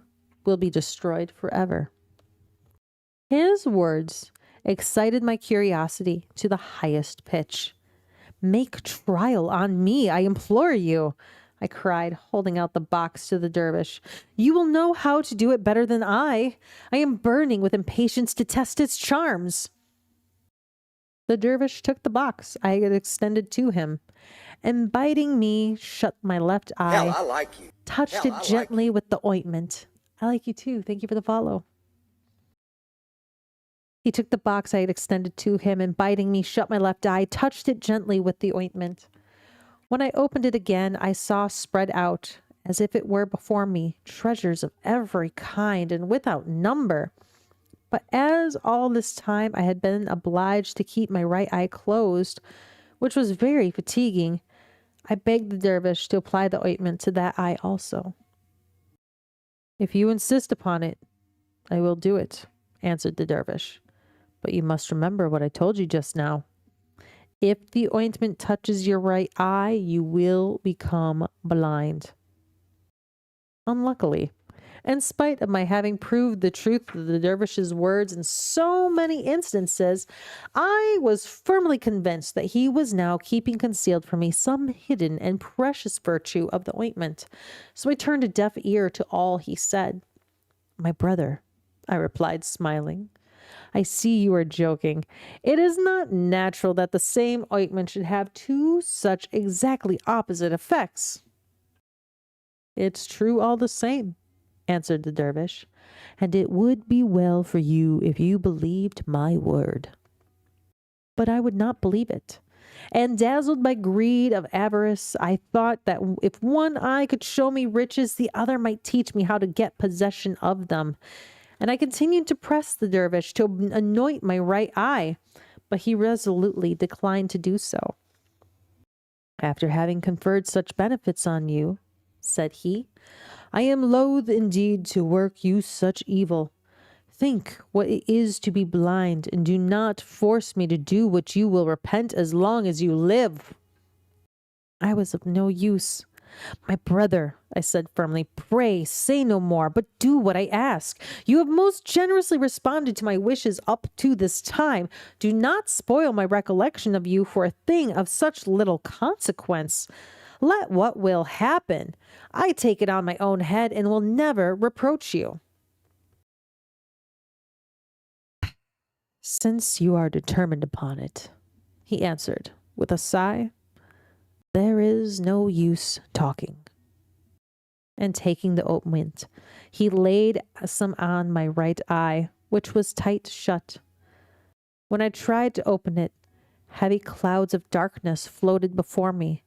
will be destroyed forever." His words excited my curiosity to the highest pitch. "Make trial on me, I implore you," I cried, holding out the box to the dervish. "You will know how to do it better than I. I am burning with impatience to test its charms." The dervish took the box I had extended to him, and biting me shut my left eye, Hell, I like you. touched Hell, it I like gently with the ointment. I like you too. Thank you for the follow. He took the box I had extended to him, and biting me shut my left eye, touched it gently with the ointment. When I opened it again, I saw spread out, as if it were before me, treasures of every kind and without number. But as all this time I had been obliged to keep my right eye closed, which was very fatiguing, I begged the dervish to apply the ointment to that eye also. "If you insist upon it, I will do it," answered the dervish. "But you must remember what I told you just now. If the ointment touches your right eye, you will become blind." Unluckily, in spite of my having proved the truth of the dervish's words in so many instances, I was firmly convinced that he was now keeping concealed from me some hidden and precious virtue of the ointment. So I turned a deaf ear to all he said. "My brother," I replied, smiling, "I see you are joking. It is not natural that the same ointment should have two such exactly opposite effects." "It's true all the same," answered the dervish, "and it would be well for you if you believed my word." But I would not believe it, and dazzled by greed of avarice, I thought that if one eye could show me riches, the other might teach me how to get possession of them. And I continued to press the dervish to anoint my right eye, but he resolutely declined to do so. "After having conferred such benefits on you," said he, "I am loath indeed to work you such evil. Think what it is to be blind, and do not force me to do what you will repent as long as you live." I was of no use. "My brother," I said firmly. Pray, say no more, but do what I ask. You have most generously responded to my wishes up to this time. Do not spoil my recollection of you for a thing of such little consequence. Let what will happen. I take it on my own head and will never reproach you. Since you are determined upon it, he answered with a sigh, there is no use talking. And taking the ointment, he laid some on my right eye, which was tight shut. When I tried to open it, heavy clouds of darkness floated before me.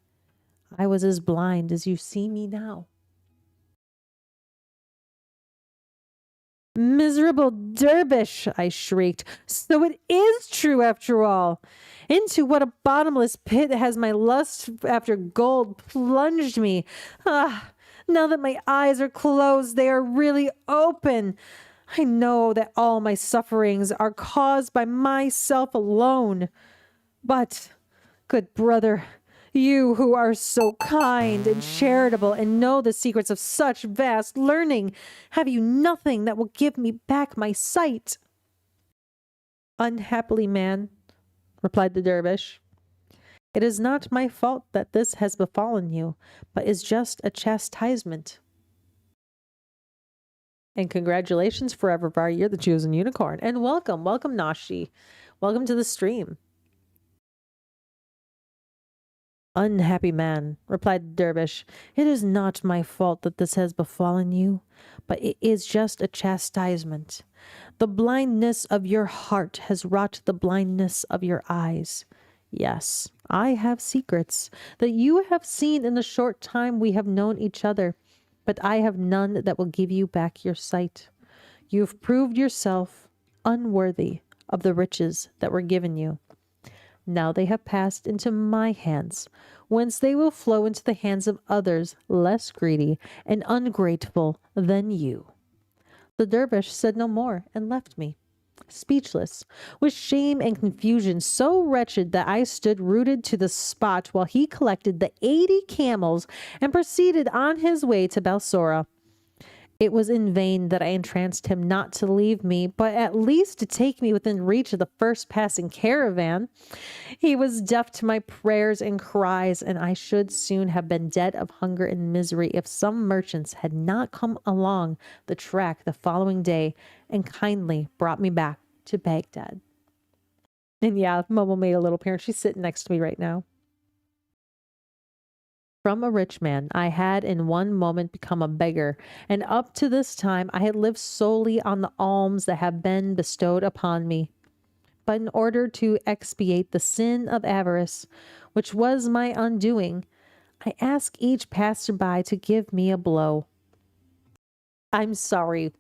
I was as blind as you see me now. Miserable dervish, I shrieked. So it is true after all. Into what a bottomless pit has my lust after gold plunged me. Ah, now that my eyes are closed, they are really open. I know that all my sufferings are caused by myself alone. But, good brother, you who are so kind and charitable and know the secrets of such vast learning, have you nothing that will give me back my sight? Unhappily, man, replied the dervish, it is not my fault that this has befallen you, but is just a chastisement. And congratulations, Forever Bar, you're the chosen unicorn. And welcome, Nashi. Welcome to the stream. Unhappy man, replied the dervish, it is not my fault that this has befallen you, but it is just a chastisement. The blindness of your heart has wrought the blindness of your eyes. Yes, I have secrets that you have seen in the short time we have known each other, but I have none that will give you back your sight. You have proved yourself unworthy of the riches that were given you. Now they have passed into my hands, whence they will flow into the hands of others less greedy and ungrateful than you. The dervish said no more and left me, speechless, with shame and confusion, so wretched that I stood rooted to the spot while he collected the 80 camels and proceeded on his way to Balsora. It was in vain that I entranced him not to leave me, but at least to take me within reach of the first passing caravan. He was deaf to my prayers and cries, and I should soon have been dead of hunger and misery if some merchants had not come along the track the following day and kindly brought me back to Baghdad. And yeah, Momo made a little parent. She's sitting next to me right now. From a rich man, I had in one moment become a beggar, and up to this time I had lived solely on the alms that have been bestowed upon me. But in order to expiate the sin of avarice, which was my undoing, I ask each passerby to give me a blow. I'm sorry.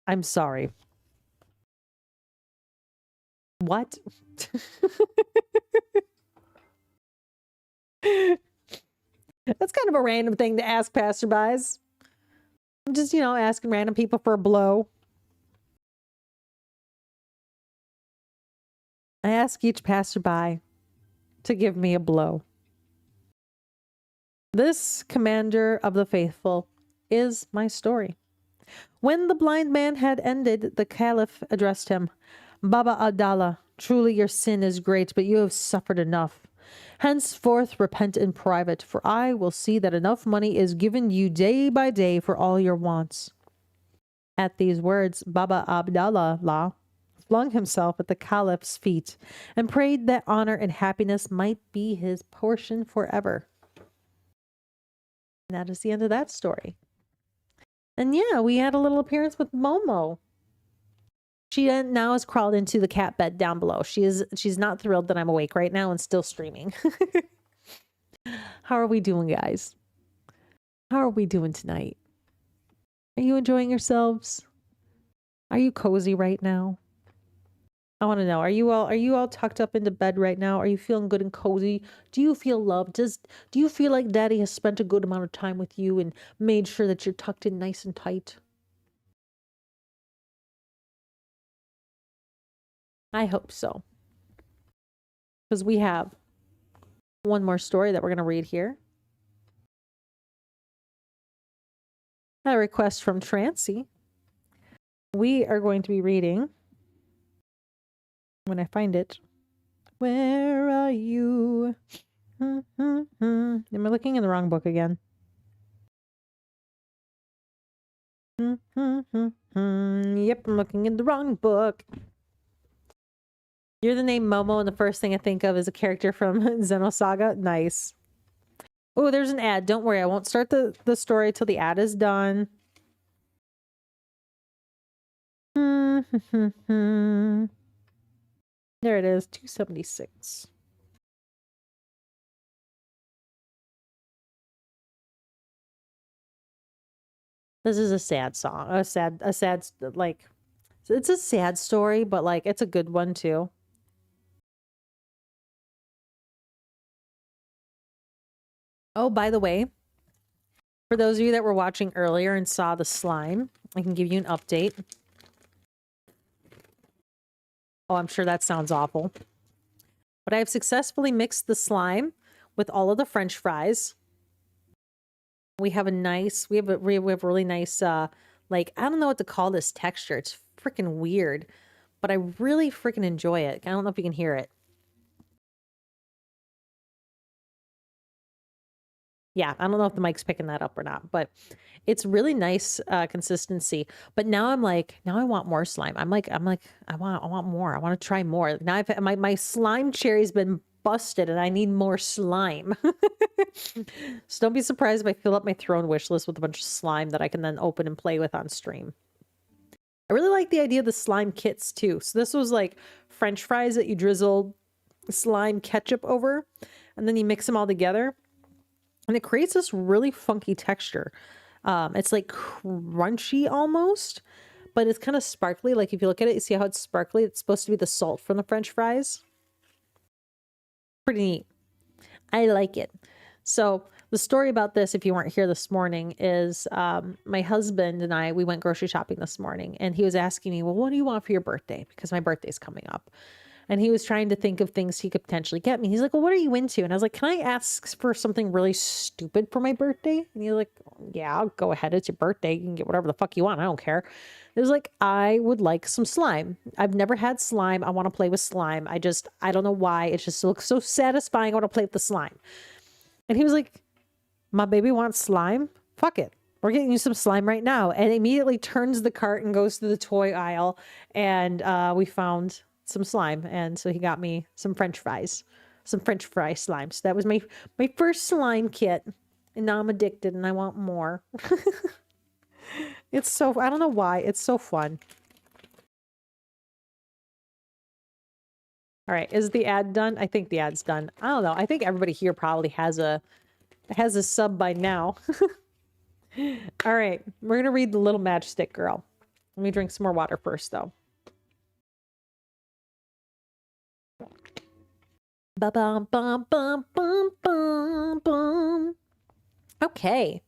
I'm sorry. What? That's kind of a random thing to ask passerbys. Just, asking random people for a blow. I ask each passerby to give me a blow. This commander of the faithful is my story. When the blind man had ended, the caliph addressed him, Baba Abdallah, truly your sin is great, but you have suffered enough. Henceforth repent in private, for I will see that enough money is given you day by day for all your wants. At these words, Baba Abdallah flung himself at the caliph's feet and prayed that honor and happiness might be his portion forever. And that is the end of that story. And yeah, we had a little appearance with Momo. She now has crawled into the cat bed down below. She's not thrilled that I'm awake right now and still streaming. How are we doing, guys? How are we doing tonight? Are you enjoying yourselves? Are you cozy right now? I want to know, are you all tucked up into bed right now? Are you feeling good and cozy? Do you feel loved? Do you feel like Daddy has spent a good amount of time with you and made sure that you're tucked in nice and tight? I hope so. Because we have one more story that we're going to read here. A request from Trancy. We are going to be reading, when I find it, where are you? Am I looking in the wrong book again? Yep, I'm looking in the wrong book. You're the name Momo, and the first thing I think of is a character from Xenosaga. Nice. Oh, there's an ad. Don't worry, I won't start the story till the ad is done. There it is, 276. This is a sad song. Like, it's a sad story, but like, it's a good one too. Oh, by the way, for those of you that were watching earlier and saw the slime, I can give you an update. Oh, I'm sure that sounds awful. But I have successfully mixed the slime with all of the French fries. We have a nice, we have really nice, like, I don't know what to call this texture. It's freaking weird, but I really freaking enjoy it. I don't know if you can hear it. Yeah, I don't know if the mic's picking that up or not, but it's really nice consistency. But now I'm like, now I want more slime. I want more. I want to try more. Now my slime cherry's been busted and I need more slime. So don't be surprised if I fill up my throne wish list with a bunch of slime that I can then open and play with on stream. I really like the idea of the slime kits too. So this was like French fries that you drizzle slime ketchup over, and then you mix them all together. And it creates this really funky texture. It's like crunchy almost, but it's kind of sparkly. Like if you look at it, you see how it's sparkly? It's supposed to be the salt from the French fries. Pretty neat. I like it. So the story about this, if you weren't here this morning, is my husband and I, we went grocery shopping this morning, and he was asking me, well, what do you want for your birthday? Because my birthday's coming up. And he was trying to think of things he could potentially get me. He's like, well, what are you into? And I was like, can I ask for something really stupid for my birthday? And he's like, yeah, I'll go ahead. It's your birthday. You can get whatever the fuck you want. I don't care. It was like, I would like some slime. I've never had slime. I want to play with slime. I don't know why. It just looks so satisfying. I want to play with the slime. And he was like, my baby wants slime? Fuck it. We're getting you some slime right now. And immediately turns the cart and goes to the toy aisle. And we found some slime, and so he got me some French fries, some French fry slime. So that was my first slime kit, and now I'm addicted and I want more. It's so, I don't know why, it's so fun. All right, is the ad done? I think the ad's done. I don't know. I think everybody here probably has a sub by now. All right, we're gonna read The Little Matchstick Girl. Let me drink some more water first, though. Ba-bum, bum, bum, bum, bum, bum. Okay.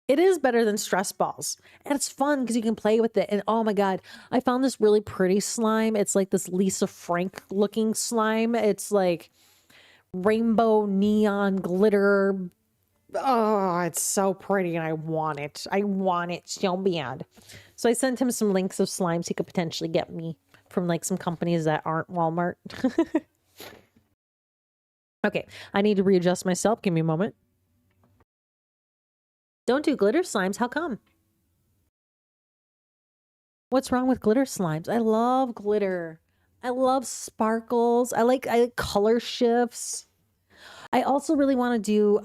It is better than stress balls. And it's fun because you can play with it. And oh my God, I found this really pretty slime. It's like this Lisa Frank looking slime. It's like rainbow neon glitter. Oh, it's so pretty and I want it. I want it so bad. So I sent him some links of slimes he could potentially get me from like some companies that aren't Walmart. Okay, I need to readjust myself. Give me a moment. Don't do glitter slimes. How come? What's wrong with glitter slimes? I love glitter. I love sparkles. I like color shifts. I also really want to do,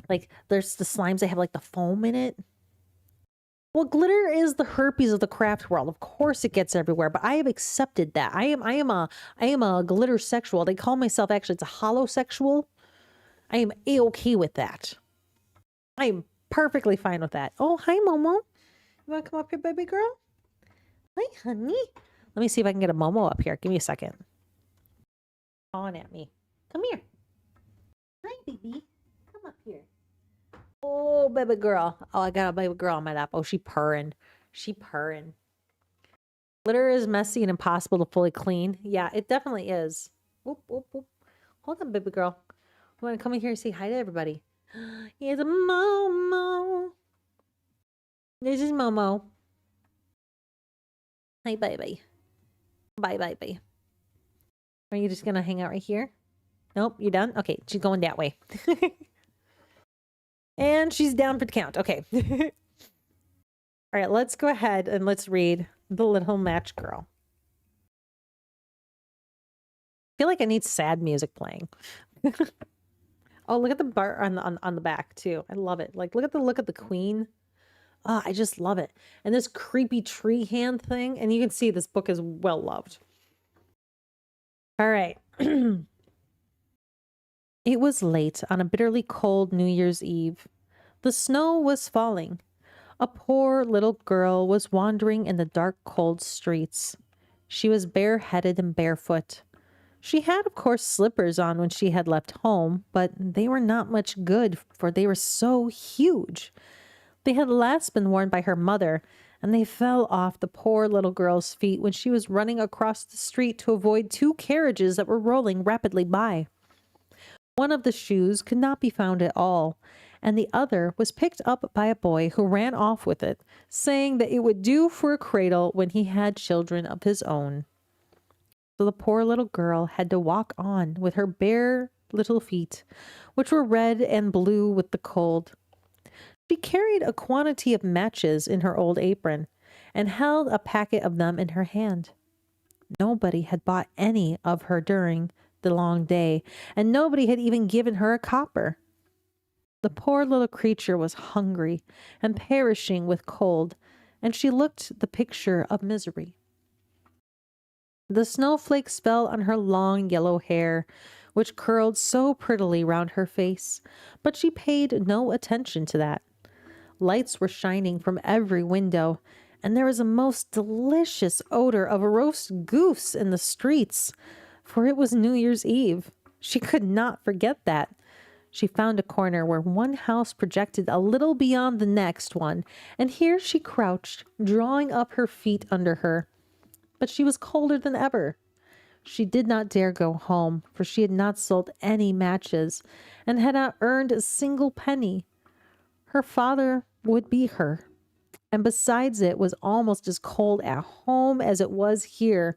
like there's the slimes that have like the foam in it. Well, glitter is the herpes of the craft world. Of course it gets everywhere, but I have accepted that. I am a glitter sexual. They call myself, actually, it's a holosexual. I am A-okay with that. I am perfectly fine with that. Oh, hi, Momo. You want to come up here, baby girl? Hi, honey. Let me see if I can get a Momo up here. Give me a second. On at me. Come here. Hi, baby. Come up here. Oh, baby girl. Oh, I got a baby girl on my lap. Oh, she purring. She purring. Glitter is messy and impossible to fully clean. Yeah, it definitely is. Whoop, whoop, whoop. Hold on, baby girl. You want to come in here and say hi to everybody? Here's a Momo. This is Momo. Hi, bye-bye. Bye-bye-bye. Are you just gonna hang out right here? Nope, you done? Okay, she's going that way. And she's down for the count. Okay. All right, let's go ahead and let's read The Little Match Girl. I feel like I need sad music playing. Oh, look at the bar on the back too. I love it. Like, look at the look of the queen. Oh, I just love it. And this creepy tree hand thing. And you can see this book is well loved. All right. It was late on a bitterly cold New Year's Eve. The snow was falling. A poor little girl was wandering in the dark, cold streets. She was bareheaded and barefoot. She had, of course, slippers on when she had left home, but they were not much good, for they were so huge. They had last been worn by her mother, and they fell off the poor little girl's feet when she was running across the street to avoid two carriages that were rolling rapidly by. One of the shoes could not be found at all, and the other was picked up by a boy who ran off with it, saying that it would do for a cradle when he had children of his own. So the poor little girl had to walk on with her bare little feet, which were red and blue with the cold. She carried a quantity of matches in her old apron, and held a packet of them in her hand. Nobody had bought any of her during the long day, and nobody had even given her a copper. The poor little creature was hungry and perishing with cold, and she looked the picture of misery. The snowflakes fell on her long yellow hair, which curled so prettily round her face, but she paid no attention to that. Lights were shining from every window, and there was a most delicious odor of a roast goose in the streets, for it was New Year's Eve. She could not forget that. She found a corner where one house projected a little beyond the next one, and here she crouched, drawing up her feet under her. But she was colder than ever. She did not dare go home, for she had not sold any matches, and had not earned a single penny. Her father would beat her, and besides it was almost as cold at home as it was here.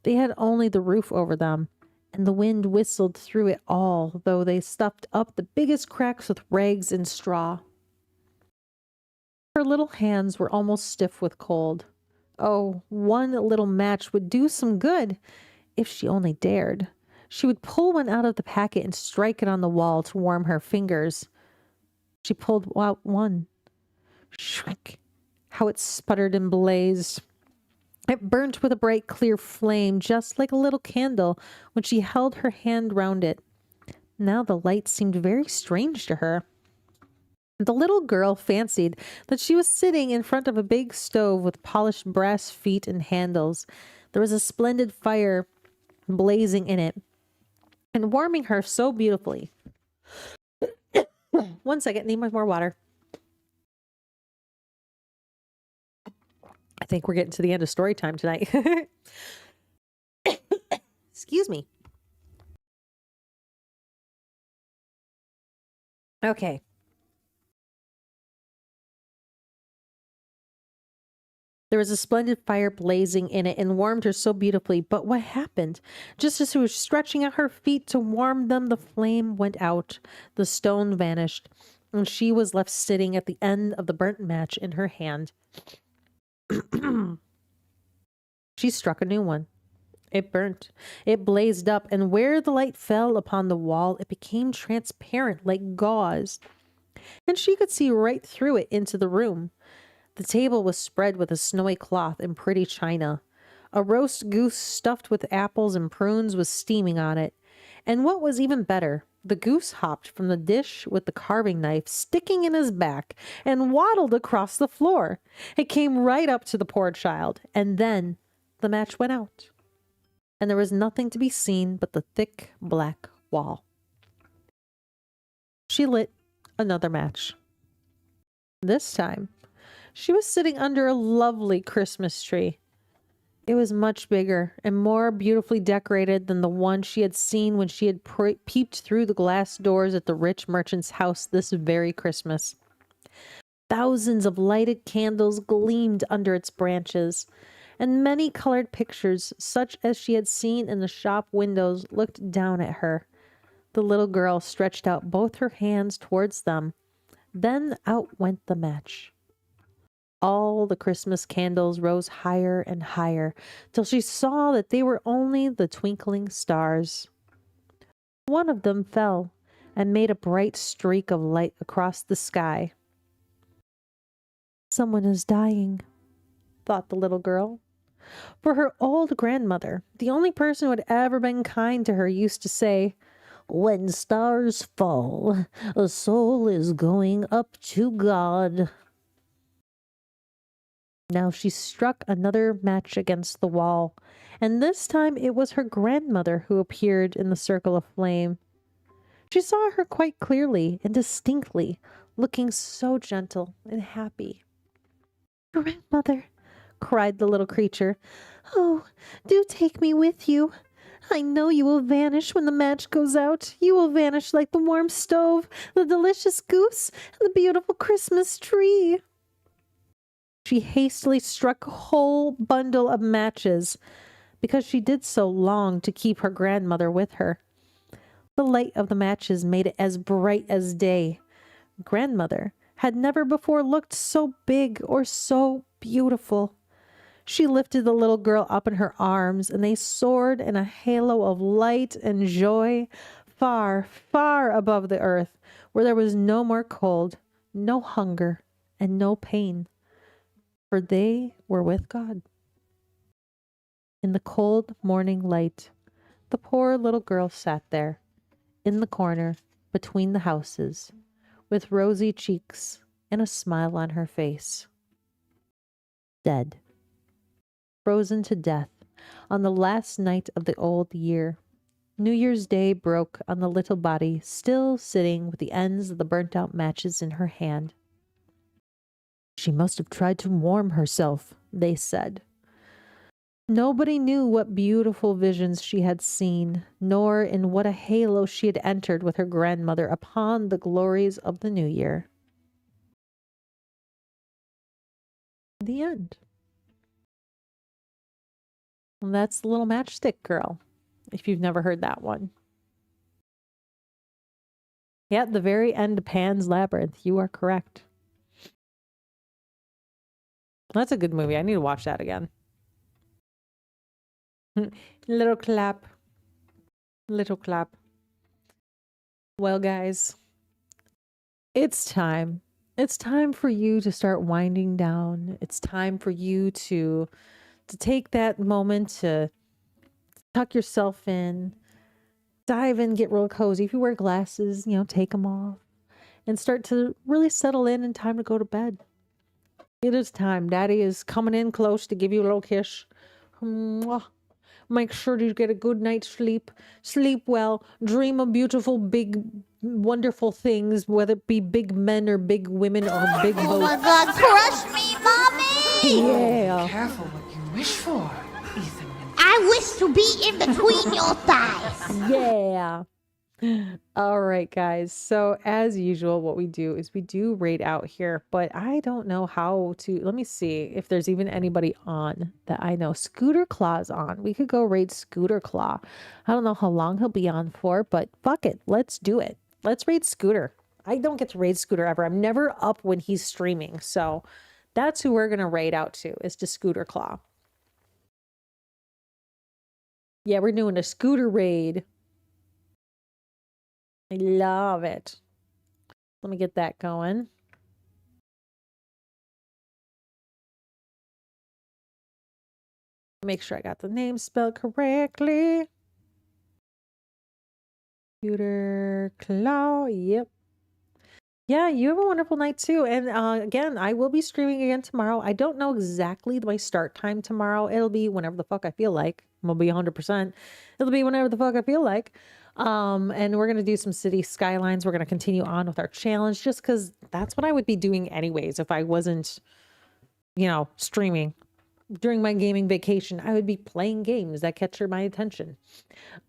They had only the roof over them, and the wind whistled through it all, though they stuffed up the biggest cracks with rags and straw. Her little hands were almost stiff with cold. Oh, one little match would do some good, if she only dared. She would pull one out of the packet and strike it on the wall to warm her fingers. She pulled out one. Shriek! How it sputtered and blazed. It burnt with a bright, clear flame, just like a little candle, when she held her hand round it. Now the light seemed very strange to her. The little girl fancied that she was sitting in front of a big stove with polished brass feet and handles. There was a splendid fire blazing in it and warming her so beautifully. 1 second, need more water. I think we're getting to the end of story time tonight. Excuse me. Okay. There was a splendid fire blazing in it and warmed her so beautifully. But what happened? Just as she was stretching out her feet to warm them, the flame went out, the stone vanished, and she was left sitting at the end of the burnt match in her hand. She struck a new one. It burnt. It blazed up, and where the light fell upon the wall, it became transparent like gauze, and she could see right through it into the room. The table was spread with a snowy cloth and pretty china. A roast goose stuffed with apples and prunes was steaming on it. And what was even better, the goose hopped from the dish with the carving knife sticking in his back and waddled across the floor. It came right up to the poor child, and then the match went out, and there was nothing to be seen but the thick black wall. She lit another match. This time, she was sitting under a lovely Christmas tree. It was much bigger and more beautifully decorated than the one she had seen when she had peeped through the glass doors at the rich merchant's house this very Christmas. Thousands of lighted candles gleamed under its branches, and many colored pictures, such as she had seen in the shop windows, looked down at her. The little girl stretched out both her hands towards them. Then out went the match. All the Christmas candles rose higher and higher, till she saw that they were only the twinkling stars. One of them fell and made a bright streak of light across the sky. Someone is dying, thought the little girl. For her old grandmother, the only person who had ever been kind to her, used to say, "When stars fall, a soul is going up to God." Now she struck another match against the wall, and this time it was her grandmother who appeared in the circle of flame. She saw her quite clearly and distinctly, looking so gentle and happy. "Grandmother," cried the little creature, "oh, do take me with you. I know you will vanish when the match goes out. You will vanish like the warm stove, the delicious goose, and the beautiful Christmas tree." She hastily struck a whole bundle of matches, because she did so long to keep her grandmother with her. The light of the matches made it as bright as day. Grandmother had never before looked so big or so beautiful. She lifted the little girl up in her arms, and they soared in a halo of light and joy, far, far above the earth, where there was no more cold, no hunger, and no pain. For they were with God. In the cold morning light, the poor little girl sat there, in the corner, between the houses, with rosy cheeks and a smile on her face. Dead. Frozen to death on the last night of the old year. New Year's Day broke on the little body, still sitting with the ends of the burnt-out matches in her hand. "She must have tried to warm herself," they said. Nobody knew what beautiful visions she had seen, nor in what a halo she had entered with her grandmother upon the glories of the new year. The end. And that's the Little Matchstick Girl, if you've never heard that one. Yeah, the very end of Pan's Labyrinth. You are correct. That's a good movie. I need to watch that again. Little clap. Little clap. Well, guys, it's time. It's time for you to start winding down. It's time for you to take that moment to tuck yourself in, dive in, get real cozy. If you wear glasses, take them off and start to really settle in and time to go to bed. It is time. Daddy is coming in close to give you a little kiss. Mwah. Make sure you get a good night's sleep. Sleep well. Dream of beautiful, big, wonderful things, whether it be big men or big women or big boats. Oh my God, crush me, Mommy! Yeah. Careful what you wish for, Ethan. I wish to be in between your thighs. Yeah. All right, guys. So as usual, what we do is we do raid out here, but I don't know how to. Let me see if there's even anybody on that I know. Scooter Claw's on. We could go raid Scooter Claw. I don't know how long he'll be on for, but fuck it. Let's do it. Let's raid Scooter. I don't get to raid Scooter ever. I'm never up when he's streaming. So that's who we're going to raid out to, is to Scooter Claw. Yeah, we're doing a Scooter raid. I love it. Let me get that going. Make sure I got the name spelled correctly. Computer Claw. Yep. Yeah, you have a wonderful night too. And again, I will be streaming again tomorrow. I don't know exactly my start time tomorrow. It'll be whenever the fuck I feel like. I'm gonna be 100%. It'll be whenever the fuck I feel like. And we're going to do some city skylines. We're going to continue on with our challenge just because that's what I would be doing anyways. If I wasn't, streaming during my gaming vacation, I would be playing games that capture my attention.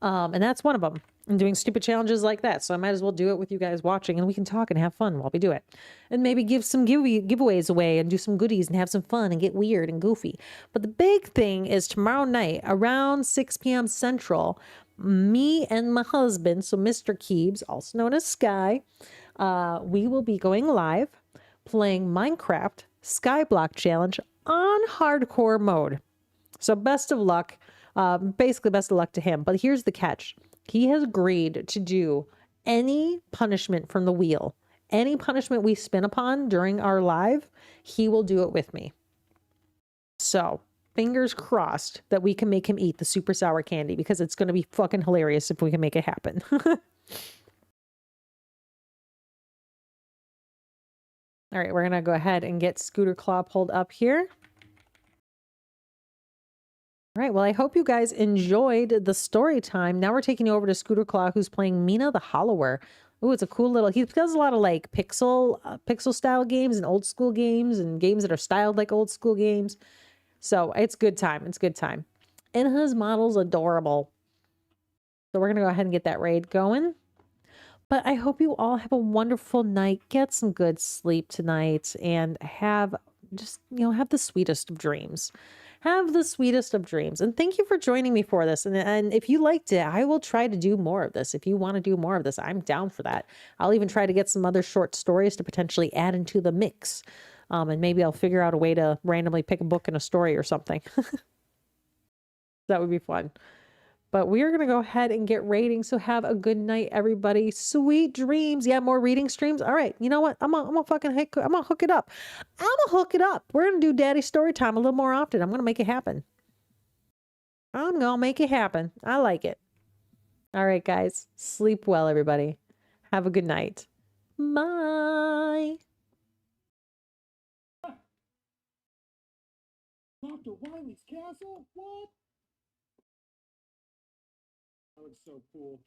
And that's one of them. and doing stupid challenges like that. So I might as well do it with you guys watching, and we can talk and have fun while we do it. And maybe give some giveaways away and do some goodies and have some fun and get weird and goofy. But the big thing is tomorrow night around 6 p.m. Central, me and my husband, so Mr. Keebs, also known as Sky, we will be going live playing Minecraft Skyblock Challenge on hardcore mode. So best of luck. Basically best of luck to him. But here's the catch. He has agreed to do any punishment from the wheel. Any punishment we spin upon during our live, he will do it with me. So fingers crossed that we can make him eat the super sour candy, because it's going to be fucking hilarious if we can make it happen. All right, we're going to go ahead and get Scooter Claw pulled up here. All right, well, I hope you guys enjoyed the story time. Now we're taking you over to Scooter Claw, who's playing Mina the Hollower. Oh, it's a cool little... He does a lot of like pixel style games and old school games and games that are styled like old school games. So it's good time. It's good time. And his model's adorable. So we're going to go ahead and get that raid going. But I hope you all have a wonderful night. Get some good sleep tonight and have just, have the sweetest of dreams. Have the sweetest of dreams. And thank you for joining me for this. And if you liked it, I will try to do more of this. If you want to do more of this, I'm down for that. I'll even try to get some other short stories to potentially add into the mix. And maybe I'll figure out a way to randomly pick a book and a story or something. That would be fun. But we are going to go ahead and get raiding. So have a good night, everybody. Sweet dreams. Yeah, more reading streams. All right. You know what? I'm gonna hook it up. I'm gonna hook it up. We're going to do Daddy Story Time a little more often. I'm going to make it happen. I'm going to make it happen. I like it. All right, guys. Sleep well, everybody. Have a good night. Bye. Dr. Wiley's castle? What? That looks so cool.